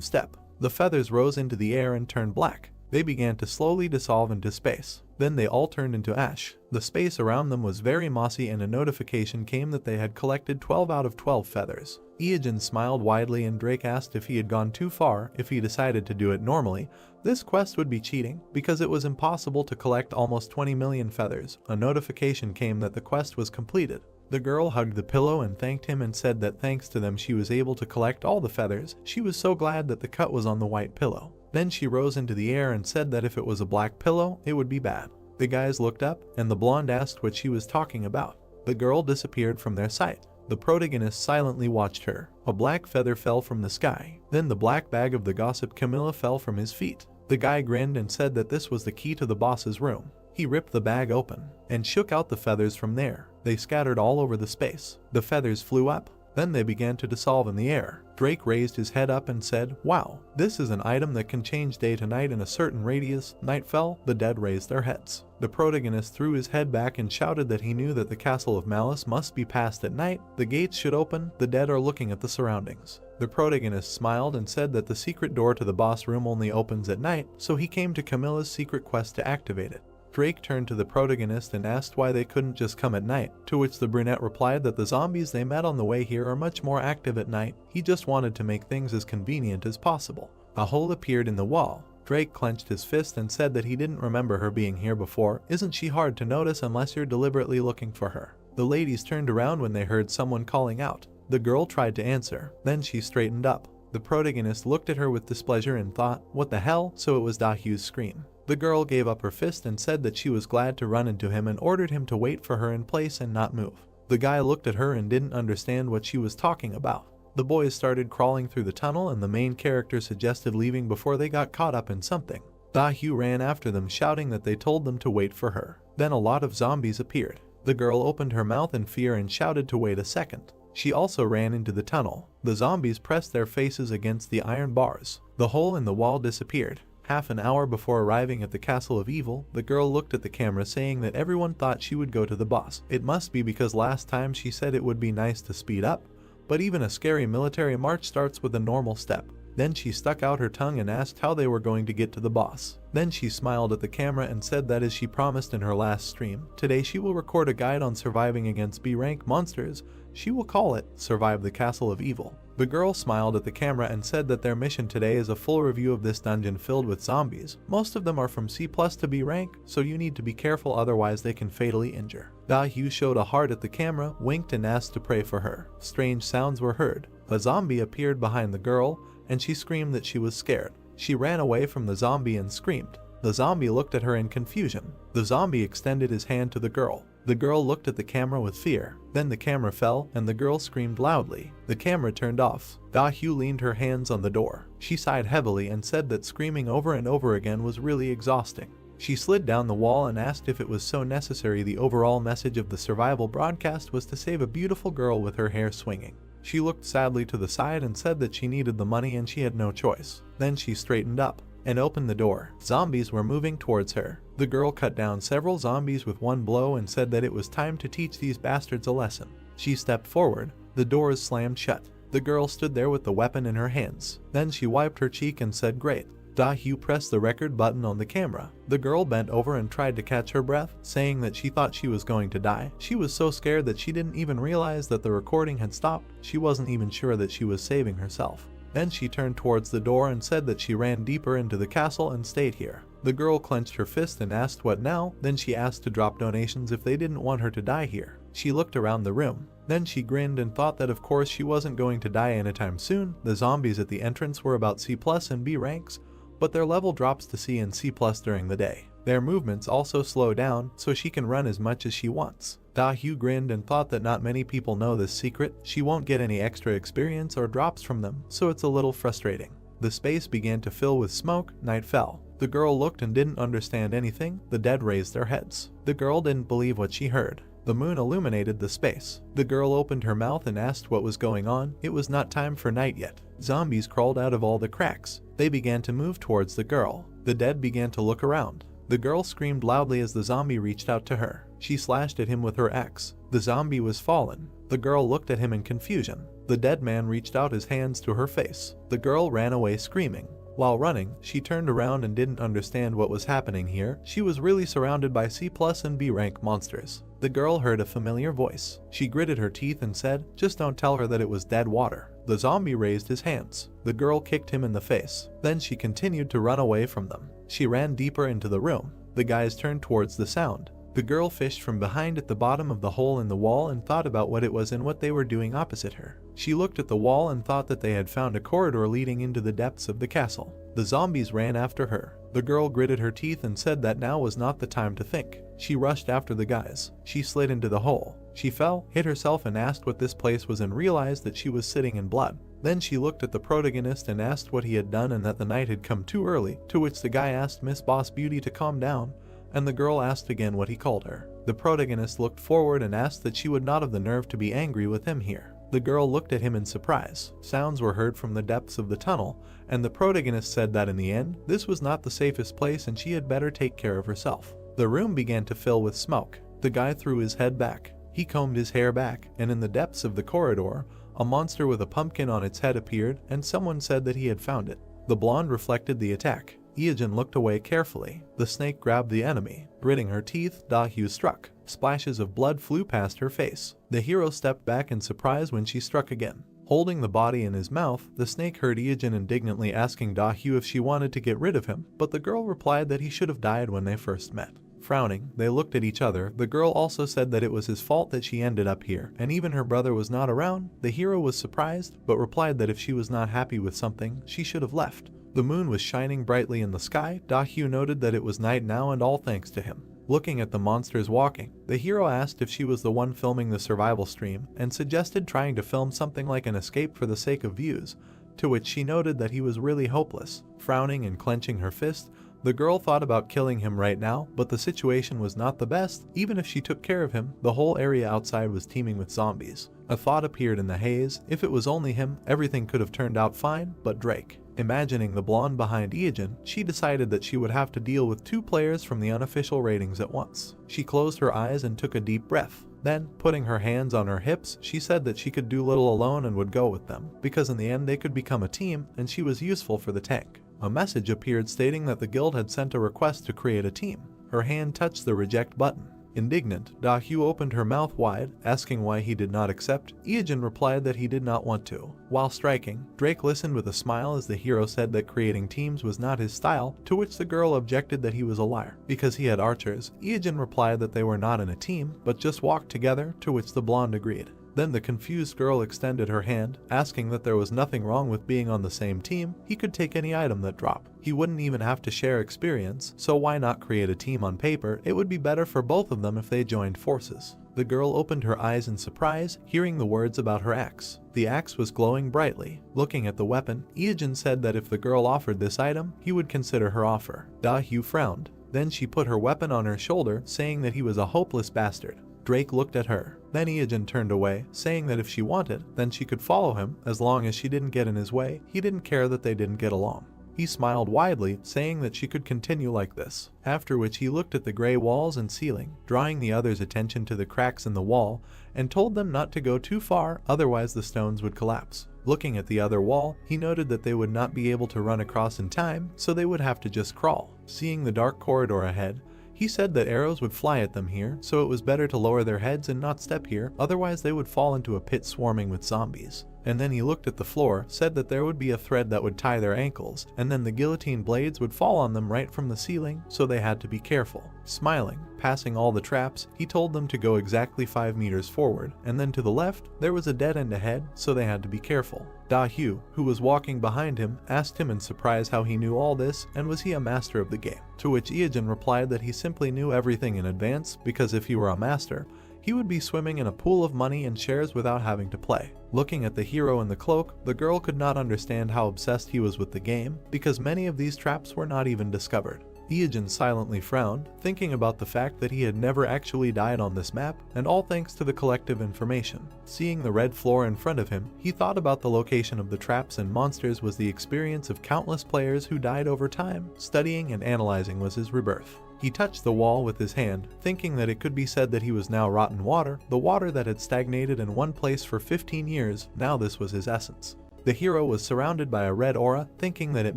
step. The feathers rose into the air and turned black. They began to slowly dissolve into space. Then they all turned into ash. The space around them was very mossy and a notification came that they had collected 12 out of 12 feathers. Iijin smiled widely and Drake asked if he had gone too far. If he decided to do it normally, this quest would be cheating, because it was impossible to collect almost 20 million feathers. A notification came that the quest was completed. The girl hugged the pillow and thanked him and said that thanks to them she was able to collect all the feathers. She was so glad that the cut was on the white pillow. Then she rose into the air and said that if it was a black pillow, it would be bad. The guys looked up, and the blonde asked what she was talking about. The girl disappeared from their sight. The protagonist silently watched her. A black feather fell from the sky. Then the black bag of the gossip Camilla fell from his feet. The guy grinned and said that this was the key to the boss's room. He ripped the bag open and shook out the feathers from there. They scattered all over the space. The feathers flew up. Then they began to dissolve in the air. Drake raised his head up and said, "Wow, this is an item that can change day to night in a certain radius." Night fell, the dead raised their heads. The protagonist threw his head back and shouted that he knew that the castle of malice must be passed at night. The gates should open, the dead are looking at the surroundings. The protagonist smiled and said that the secret door to the boss room only opens at night, so he came to Camilla's secret quest to activate it. Drake turned to the protagonist and asked why they couldn't just come at night, to which the brunette replied that the zombies they met on the way here are much more active at night. He just wanted to make things as convenient as possible. A hole appeared in the wall. Drake clenched his fist and said that he didn't remember her being here before. Isn't she hard to notice unless you're deliberately looking for her? The ladies turned around when they heard someone calling out. The girl tried to answer, then she straightened up. The protagonist looked at her with displeasure and thought, what the hell? So it was Dahyu's scream. The girl gave up her fist and said that she was glad to run into him and ordered him to wait for her in place and not move. The guy looked at her and didn't understand what she was talking about. The boys started crawling through the tunnel and the main character suggested leaving before they got caught up in something. Dahyu ran after them shouting that they told them to wait for her. Then a lot of zombies appeared. The girl opened her mouth in fear and shouted to wait a second. She also ran into the tunnel. The zombies pressed their faces against the iron bars. The hole in the wall disappeared. Half an hour before arriving at the Castle of Evil, the girl looked at the camera saying that everyone thought she would go to the boss. It must be because last time she said it would be nice to speed up, but even a scary military march starts with a normal step. Then she stuck out her tongue and asked how they were going to get to the boss. Then she smiled at the camera and said that as she promised in her last stream, today she will record a guide on surviving against B-rank monsters. She will call it Survive the Castle of Evil. The girl smiled at the camera and said that their mission today is a full review of this dungeon filled with zombies. Most of them are from C+ to B rank, so you need to be careful otherwise they can fatally injure. Dahyu showed a heart at the camera, winked and asked to pray for her. Strange sounds were heard. A zombie appeared behind the girl, and she screamed that she was scared. She ran away from the zombie and screamed. The zombie looked at her in confusion. The zombie extended his hand to the girl. The girl looked at the camera with fear. Then the camera fell, and the girl screamed loudly. The camera turned off. Dahyu leaned her hands on the door. She sighed heavily and said that screaming over and over again was really exhausting. She slid down the wall and asked if it was so necessary. The overall message of the survival broadcast was to save a beautiful girl with her hair swinging. She looked sadly to the side and said that she needed the money and she had no choice. Then she straightened up and opened the door. Zombies were moving towards her. The girl cut down several zombies with one blow and said that it was time to teach these bastards a lesson. She stepped forward. The doors slammed shut. The girl stood there with the weapon in her hands. Then she wiped her cheek and said, "Great." Dahyu pressed the record button on the camera. The girl bent over and tried to catch her breath, saying that she thought she was going to die. She was so scared that she didn't even realize that the recording had stopped. She wasn't even sure that she was saving herself. Then she turned towards the door and said that she ran deeper into the castle and stayed here. The girl clenched her fist and asked what now. Then she asked to drop donations if they didn't want her to die here. She looked around the room. Then she grinned and thought that of course she wasn't going to die anytime soon. The zombies at the entrance were about C+ and B ranks, but their level drops to C and C+ during the day. Their movements also slow down, so she can run as much as she wants. Dahyu grinned and thought that not many people know this secret. She won't get any extra experience or drops from them, so it's a little frustrating. The space began to fill with smoke. Night fell. The girl looked and didn't understand anything. The dead raised their heads. The girl didn't believe what she heard. The moon illuminated the space. The girl opened her mouth and asked what was going on. It was not time for night yet. Zombies crawled out of all the cracks. They began to move towards the girl. The dead began to look around. The girl screamed loudly as the zombie reached out to her. She slashed at him with her axe. The zombie was fallen. The girl looked at him in confusion. The dead man reached out his hands to her face. The girl ran away screaming. While running, she turned around and didn't understand what was happening here. She was really surrounded by C+ and B rank monsters. The girl heard a familiar voice. She gritted her teeth and said, "Just don't tell her that it was dead water." The zombie raised his hands. The girl kicked him in the face. Then she continued to run away from them. She ran deeper into the room. The guys turned towards the sound. The girl fished from behind at the bottom of the hole in the wall and thought about what it was and what they were doing opposite her. She looked at the wall and thought that they had found a corridor leading into the depths of the castle. The zombies ran after her. The girl gritted her teeth and said that now was not the time to think. She rushed after the guys. She slid into the hole. She fell, hit herself and asked what this place was and realized that she was sitting in blood. Then she looked at the protagonist and asked what he had done and that the night had come too early, to which the guy asked Miss Boss Beauty to calm down, and the girl asked again what he called her. The protagonist looked forward and asked that she would not have the nerve to be angry with him here. The girl looked at him in surprise. Sounds were heard from the depths of the tunnel, and the protagonist said that in the end, this was not the safest place and she had better take care of herself. The room began to fill with smoke. The guy threw his head back. He combed his hair back, and in the depths of the corridor, a monster with a pumpkin on its head appeared, and someone said that he had found it. The blonde reflected the attack. Ijin looked away carefully. The snake grabbed the enemy. Gritting her teeth, Dahyu struck. Splashes of blood flew past her face. The hero stepped back in surprise when she struck again. Holding the body in his mouth, the snake heard Ijin indignantly asking Dahyu if she wanted to get rid of him, but the girl replied that he should have died when they first met. Frowning, they looked at each other. The girl also said that it was his fault that she ended up here, and even her brother was not around. The hero was surprised, but replied that if she was not happy with something, she should have left. The moon was shining brightly in the sky. Dahyu noted that it was night now and all thanks to him. Looking at the monsters walking, the hero asked if she was the one filming the survival stream, and suggested trying to film something like an escape for the sake of views, to which she noted that he was really hopeless. Frowning and clenching her fist, the girl thought about killing him right now, but the situation was not the best. Even if she took care of him, the whole area outside was teeming with zombies. A thought appeared in the haze. If it was only him, everything could have turned out fine, but Drake. Imagining the blonde behind Ijin, she decided that she would have to deal with two players from the unofficial ratings at once. She closed her eyes and took a deep breath. Then, putting her hands on her hips, she said that she could do little alone and would go with them, because in the end they could become a team, and she was useful for the tank. A message appeared stating that the guild had sent a request to create a team. Her hand touched the reject button. Indignant, Dahyu opened her mouth wide, asking why he did not accept. Ijin replied that he did not want to. While striking, Drake listened with a smile as the hero said that creating teams was not his style, to which the girl objected that he was a liar. Because he had archers, Ijin replied that they were not in a team, but just walked together, to which the blonde agreed. Then the confused girl extended her hand, asking that there was nothing wrong with being on the same team. He could take any item that dropped. He wouldn't even have to share experience, so why not create a team on paper? It would be better for both of them if they joined forces. The girl opened her eyes in surprise, hearing the words about her axe. The axe was glowing brightly. Looking at the weapon, Ijin said that if the girl offered this item, he would consider her offer. Dahyu frowned. Then she put her weapon on her shoulder, saying that he was a hopeless bastard. Drake looked at her. Then Ijin turned away, saying that if she wanted, then she could follow him, as long as she didn't get in his way. He didn't care that they didn't get along. He smiled widely, saying that she could continue like this, after which he looked at the gray walls and ceiling, drawing the others' attention to the cracks in the wall, and told them not to go too far, otherwise the stones would collapse. Looking at the other wall, he noted that they would not be able to run across in time, so they would have to just crawl. Seeing the dark corridor ahead, he said that arrows would fly at them here, so it was better to lower their heads and not step here, otherwise they would fall into a pit swarming with zombies. And then he looked at the floor, said that there would be a thread that would tie their ankles, and then the guillotine blades would fall on them right from the ceiling, so they had to be careful. Smiling, passing all the traps, he told them to go exactly 5 meters forward, and then to the left, there was a dead end ahead, so they had to be careful. Dahyu, who was walking behind him, asked him in surprise how he knew all this, and was he a master of the game? To which Ijin replied that he simply knew everything in advance, because if he were a master, he would be swimming in a pool of money and shares without having to play. Looking at the hero in the cloak, the girl could not understand how obsessed he was with the game, because many of these traps were not even discovered. Ijin silently frowned, thinking about the fact that he had never actually died on this map, and all thanks to the collective information. Seeing the red floor in front of him, he thought about the location of the traps and monsters was the experience of countless players who died over time. Studying and analyzing was his rebirth. He touched the wall with his hand, thinking that it could be said that he was now rotten water, the water that had stagnated in one place for 15 years, now this was his essence. The hero was surrounded by a red aura, thinking that it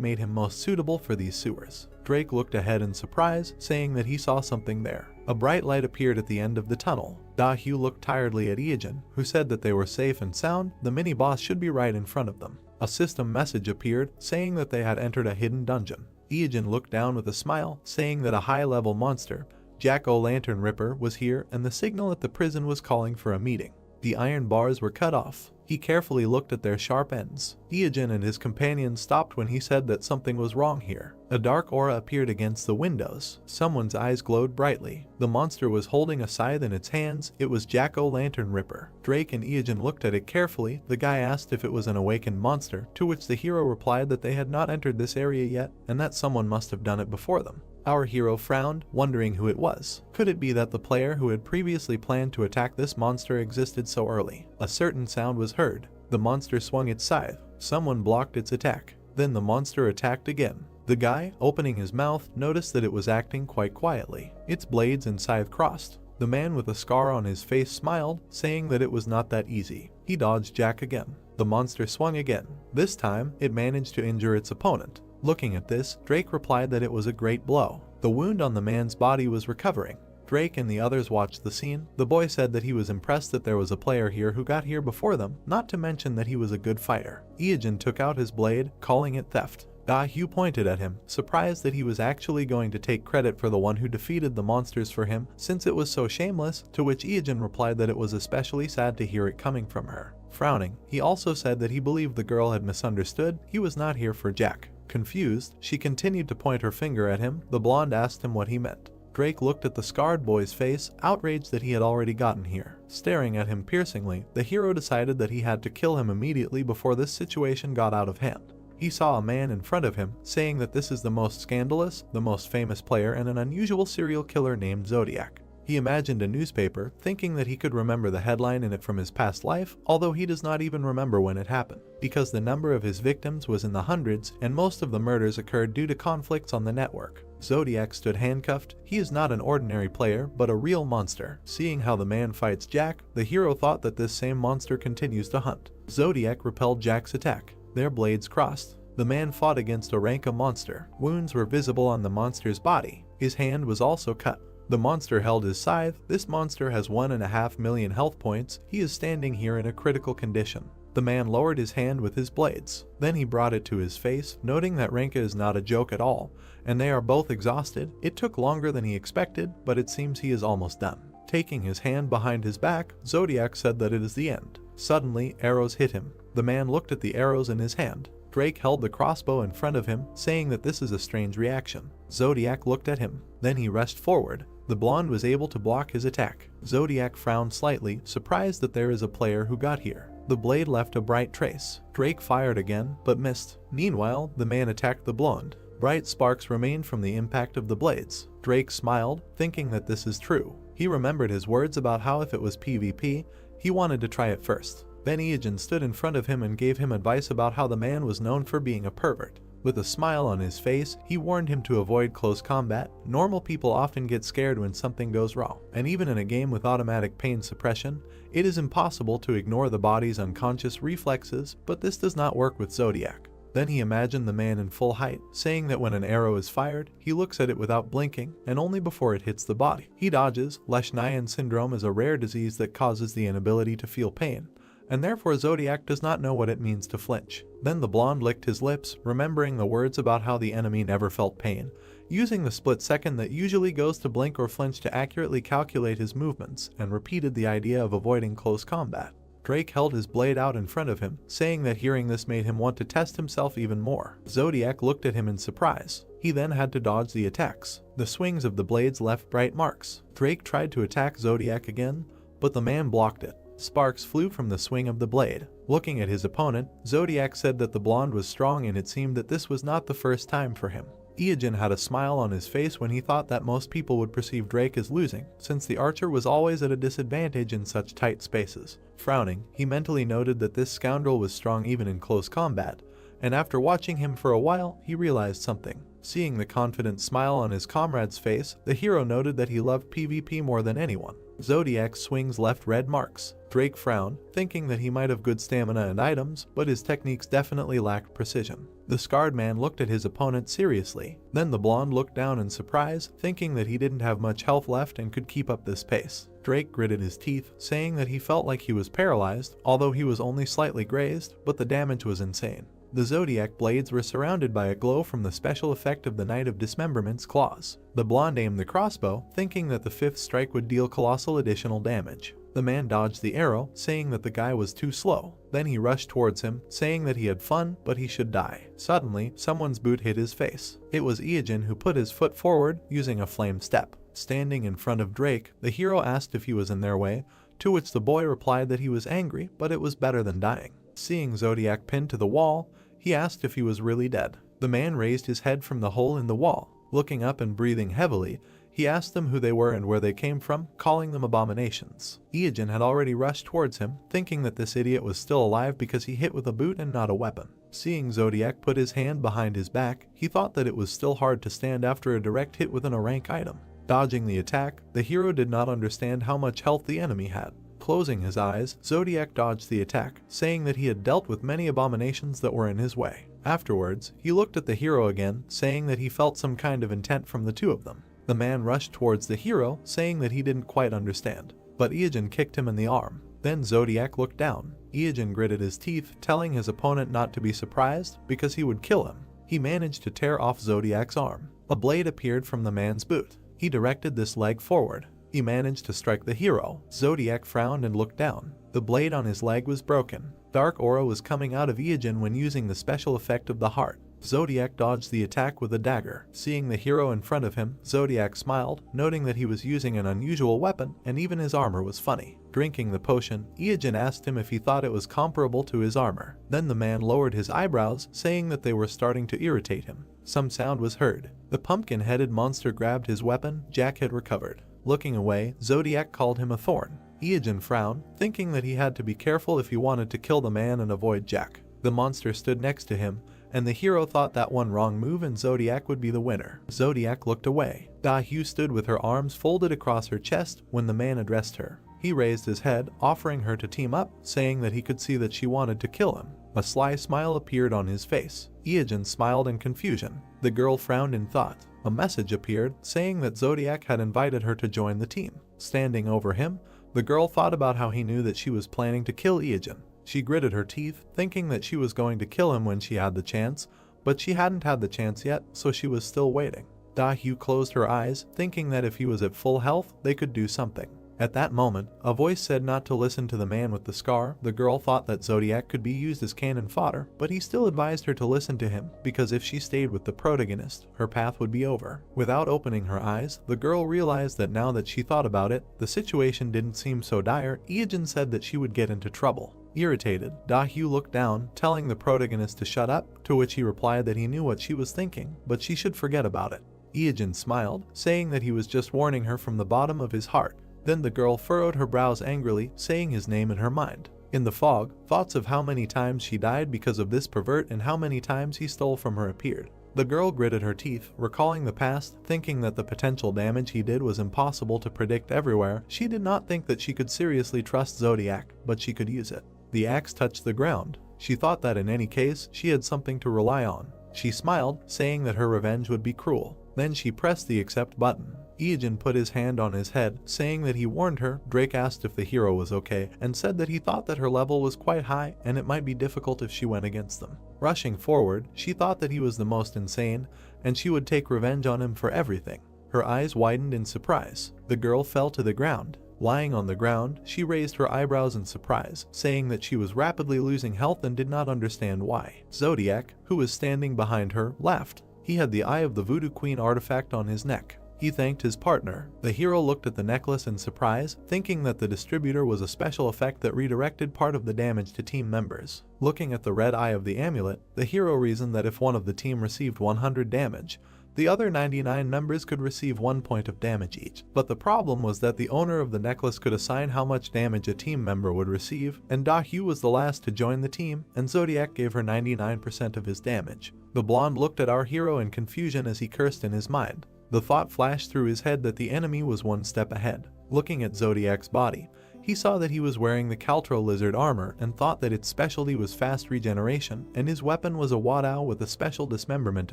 made him most suitable for these sewers. Drake looked ahead in surprise, saying that he saw something there. A bright light appeared at the end of the tunnel. Dahyu looked tiredly at Ijin, who said that they were safe and sound. The mini-boss should be right in front of them. A system message appeared, saying that they had entered a hidden dungeon. Ijin looked down with a smile, saying that a high-level monster, Jack-o'-lantern Ripper, was here, and the signal at the prison was calling for a meeting. The iron bars were cut off. He carefully looked at their sharp ends. Ijin and his companions stopped when he said that something was wrong here. A dark aura appeared against the windows. Someone's eyes glowed brightly. The monster was holding a scythe in its hands. It was Jack-o'-lantern Ripper. Drake and Ijin looked at it carefully. The guy asked if it was an awakened monster, to which the hero replied that they had not entered this area yet, and that someone must have done it before them. Our hero frowned, wondering who it was. Could it be that the player who had previously planned to attack this monster existed so early? A certain sound was heard. The monster swung its scythe. Someone blocked its attack. Then the monster attacked again. The guy, opening his mouth, noticed that it was acting quite quietly. Its blades and scythe crossed. The man with a scar on his face smiled, saying that it was not that easy. He dodged Jack again. The monster swung again. This time, it managed to injure its opponent. Looking at this, Drake replied that it was a great blow. The wound on the man's body was recovering. Drake and the others watched the scene. The boy said that he was impressed that there was a player here who got here before them, not to mention that he was a good fighter. Ijin took out his blade, calling it theft. Hugh pointed at him, surprised that he was actually going to take credit for the one who defeated the monsters for him, since it was so shameless, to which Ijin replied that it was especially sad to hear it coming from her. Frowning, he also said that he believed the girl had misunderstood. He was not here for Jack. Confused, she continued to point her finger at him. The blonde asked him what he meant. Drake looked at the scarred boy's face, outraged that he had already gotten here. Staring at him piercingly, the hero decided that he had to kill him immediately before this situation got out of hand. He saw a man in front of him, saying that this is the most scandalous, the most famous player, and an unusual serial killer named Zodiac. He imagined a newspaper, thinking that he could remember the headline in it from his past life, although he does not even remember when it happened, because the number of his victims was in the hundreds, and most of the murders occurred due to conflicts on the network. Zodiac stood handcuffed. He is not an ordinary player, but a real monster. Seeing how the man fights Jack, the hero thought that this same monster continues to hunt. Zodiac repelled Jack's attack. Their blades crossed. The man fought against a Ranka monster. Wounds were visible on the monster's body. His hand was also cut. The monster held his scythe. This monster has 1.5 million health points. He is standing here in a critical condition. The man lowered his hand with his blades. Then he brought it to his face, noting that Ranka is not a joke at all, and they are both exhausted. It took longer than he expected, but it seems he is almost done. Taking his hand behind his back, Zodiac said that it is the end. Suddenly, arrows hit him. The man looked at the arrows in his hand. Drake held the crossbow in front of him, saying that this is a strange reaction. Zodiac looked at him. Then he rushed forward. The blonde was able to block his attack. Zodiac frowned slightly, surprised that there is a player who got here. The blade left a bright trace. Drake fired again, but missed. Meanwhile, the man attacked the blonde. Bright sparks remained from the impact of the blades. Drake smiled, thinking that this is true. He remembered his words about how if it was PvP, he wanted to try it first. Then Ijin stood in front of him and gave him advice about how the man was known for being a pervert. With a smile on his face, he warned him to avoid close combat. Normal people often get scared when something goes wrong, and even in a game with automatic pain suppression, it is impossible to ignore the body's unconscious reflexes, but this does not work with Zodiac. Then he imagined the man in full height, saying that when an arrow is fired, he looks at it without blinking, and only before it hits the body. He dodges. Leishman syndrome is a rare disease that causes the inability to feel pain, and therefore Zodiac does not know what it means to flinch. Then the blonde licked his lips, remembering the words about how the enemy never felt pain, using the split second that usually goes to blink or flinch to accurately calculate his movements, and repeated the idea of avoiding close combat. Drake held his blade out in front of him, saying that hearing this made him want to test himself even more. Zodiac looked at him in surprise. He then had to dodge the attacks. The swings of the blades left bright marks. Drake tried to attack Zodiac again, but the man blocked it. Sparks flew from the swing of the blade. Looking at his opponent, Zodiac said that the blonde was strong, and it seemed that this was not the first time for him. Ijin had a smile on his face when he thought that most people would perceive Drake as losing, since the archer was always at a disadvantage in such tight spaces. Frowning, he mentally noted that this scoundrel was strong even in close combat, and after watching him for a while, he realized something. Seeing the confident smile on his comrade's face, the hero noted that he loved PvP more than anyone. Zodiac's swings left red marks. Drake frowned, thinking that he might have good stamina and items, but his techniques definitely lacked precision. The scarred man looked at his opponent seriously. Then the blonde looked down in surprise, thinking that he didn't have much health left and could keep up this pace. Drake gritted his teeth, saying that he felt like he was paralyzed, although he was only slightly grazed, but the damage was insane. The zodiac blades were surrounded by a glow from the special effect of the Knight of Dismemberment's claws. The blonde aimed the crossbow, thinking that the 5th strike would deal colossal additional damage. The man dodged the arrow, saying that the guy was too slow. Then he rushed towards him, saying that he had fun, but he should die. Suddenly, someone's boot hit his face. It was Iajin, who put his foot forward, using a flame step. Standing in front of Drake, the hero asked if he was in their way, to which the boy replied that he was angry, but it was better than dying. Seeing Zodiac pinned to the wall, he asked if he was really dead. The man raised his head from the hole in the wall. Looking up and breathing heavily, he asked them who they were and where they came from, calling them abominations. Iajin had already rushed towards him, thinking that this idiot was still alive because he hit with a boot and not a weapon. Seeing Zodiac put his hand behind his back, he thought that it was still hard to stand after a direct hit with an rank item. Dodging the attack, the hero did not understand how much health the enemy had. Closing his eyes, Zodiac dodged the attack, saying that he had dealt with many abominations that were in his way. Afterwards, he looked at the hero again, saying that he felt some kind of intent from the two of them. The man rushed towards the hero, saying that he didn't quite understand, but Iajin kicked him in the arm. Then Zodiac looked down. Iajin gritted his teeth, telling his opponent not to be surprised, because he would kill him. He managed to tear off Zodiac's arm. A blade appeared from the man's boot. He directed this leg forward. He managed to strike the hero. Zodiac frowned and looked down. The blade on his leg was broken. Dark aura was coming out of Iajin when using the special effect of the heart. Zodiac dodged the attack with a dagger. Seeing the hero in front of him, Zodiac smiled, noting that he was using an unusual weapon and even his armor was funny. Drinking the potion, Iajin asked him if he thought it was comparable to his armor. Then the man lowered his eyebrows, saying that they were starting to irritate him. Some sound was heard. The pumpkin-headed monster grabbed his weapon Jack had recovered. Looking away, Zodiac called him a thorn. Iajin frowned, thinking that he had to be careful if he wanted to kill the man and avoid Jack. The monster stood next to him, and the hero thought that one wrong move and Zodiac would be the winner. Zodiac looked away. Dahu stood with her arms folded across her chest when the man addressed her. He raised his head, offering her to team up, saying that he could see that she wanted to kill him. A sly smile appeared on his face. Iajin smiled in confusion. The girl frowned in thought. A message appeared, saying that Zodiac had invited her to join the team. Standing over him, the girl thought about how he knew that she was planning to kill Iajin. She gritted her teeth, thinking that she was going to kill him when she had the chance, but she hadn't had the chance yet, so she was still waiting. Dahu closed her eyes, thinking that if he was at full health, they could do something. At that moment, a voice said not to listen to the man with the scar. The girl thought that Zodiac could be used as cannon fodder, but he still advised her to listen to him, because if she stayed with the protagonist, her path would be over. Without opening her eyes, the girl realized that now that she thought about it, the situation didn't seem so dire. Iajin said that she would get into trouble. Irritated, Dahu looked down, telling the protagonist to shut up, to which he replied that he knew what she was thinking, but she should forget about it. Iajin smiled, saying that he was just warning her from the bottom of his heart. Then the girl furrowed her brows angrily, saying his name in her mind. In the fog, thoughts of how many times she died because of this pervert and how many times he stole from her appeared. The girl gritted her teeth, recalling the past, thinking that the potential damage he did was impossible to predict everywhere. She did not think that she could seriously trust Zodiac, but she could use it. The axe touched the ground. She thought that in any case, she had something to rely on. She smiled, saying that her revenge would be cruel. Then she pressed the accept button. Iajin put his hand on his head, saying that he warned her. Drake asked if the hero was okay, and said that he thought that her level was quite high and it might be difficult if she went against them. Rushing forward, she thought that he was the most insane, and she would take revenge on him for everything. Her eyes widened in surprise. The girl fell to the ground. Lying on the ground, she raised her eyebrows in surprise, saying that she was rapidly losing health and did not understand why. Zodiac, who was standing behind her, laughed. He had the Eye of the Voodoo Queen artifact on his neck. He thanked his partner. The hero looked at the necklace in surprise, thinking that the distributor was a special effect that redirected part of the damage to team members. Looking at the red eye of the amulet, the hero reasoned that if one of the team received 100 damage, the other 99 members could receive 1 point of damage each. But the problem was that the owner of the necklace could assign how much damage a team member would receive, and Dahu was the last to join the team, and Zodiac gave her 99% of his damage. The blonde looked at our hero in confusion as he cursed in his mind. The thought flashed through his head that the enemy was one step ahead. Looking at Zodiac's body, he saw that he was wearing the Caltro lizard armor and thought that its specialty was fast regeneration, and his weapon was a Wadao with a special dismemberment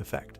effect.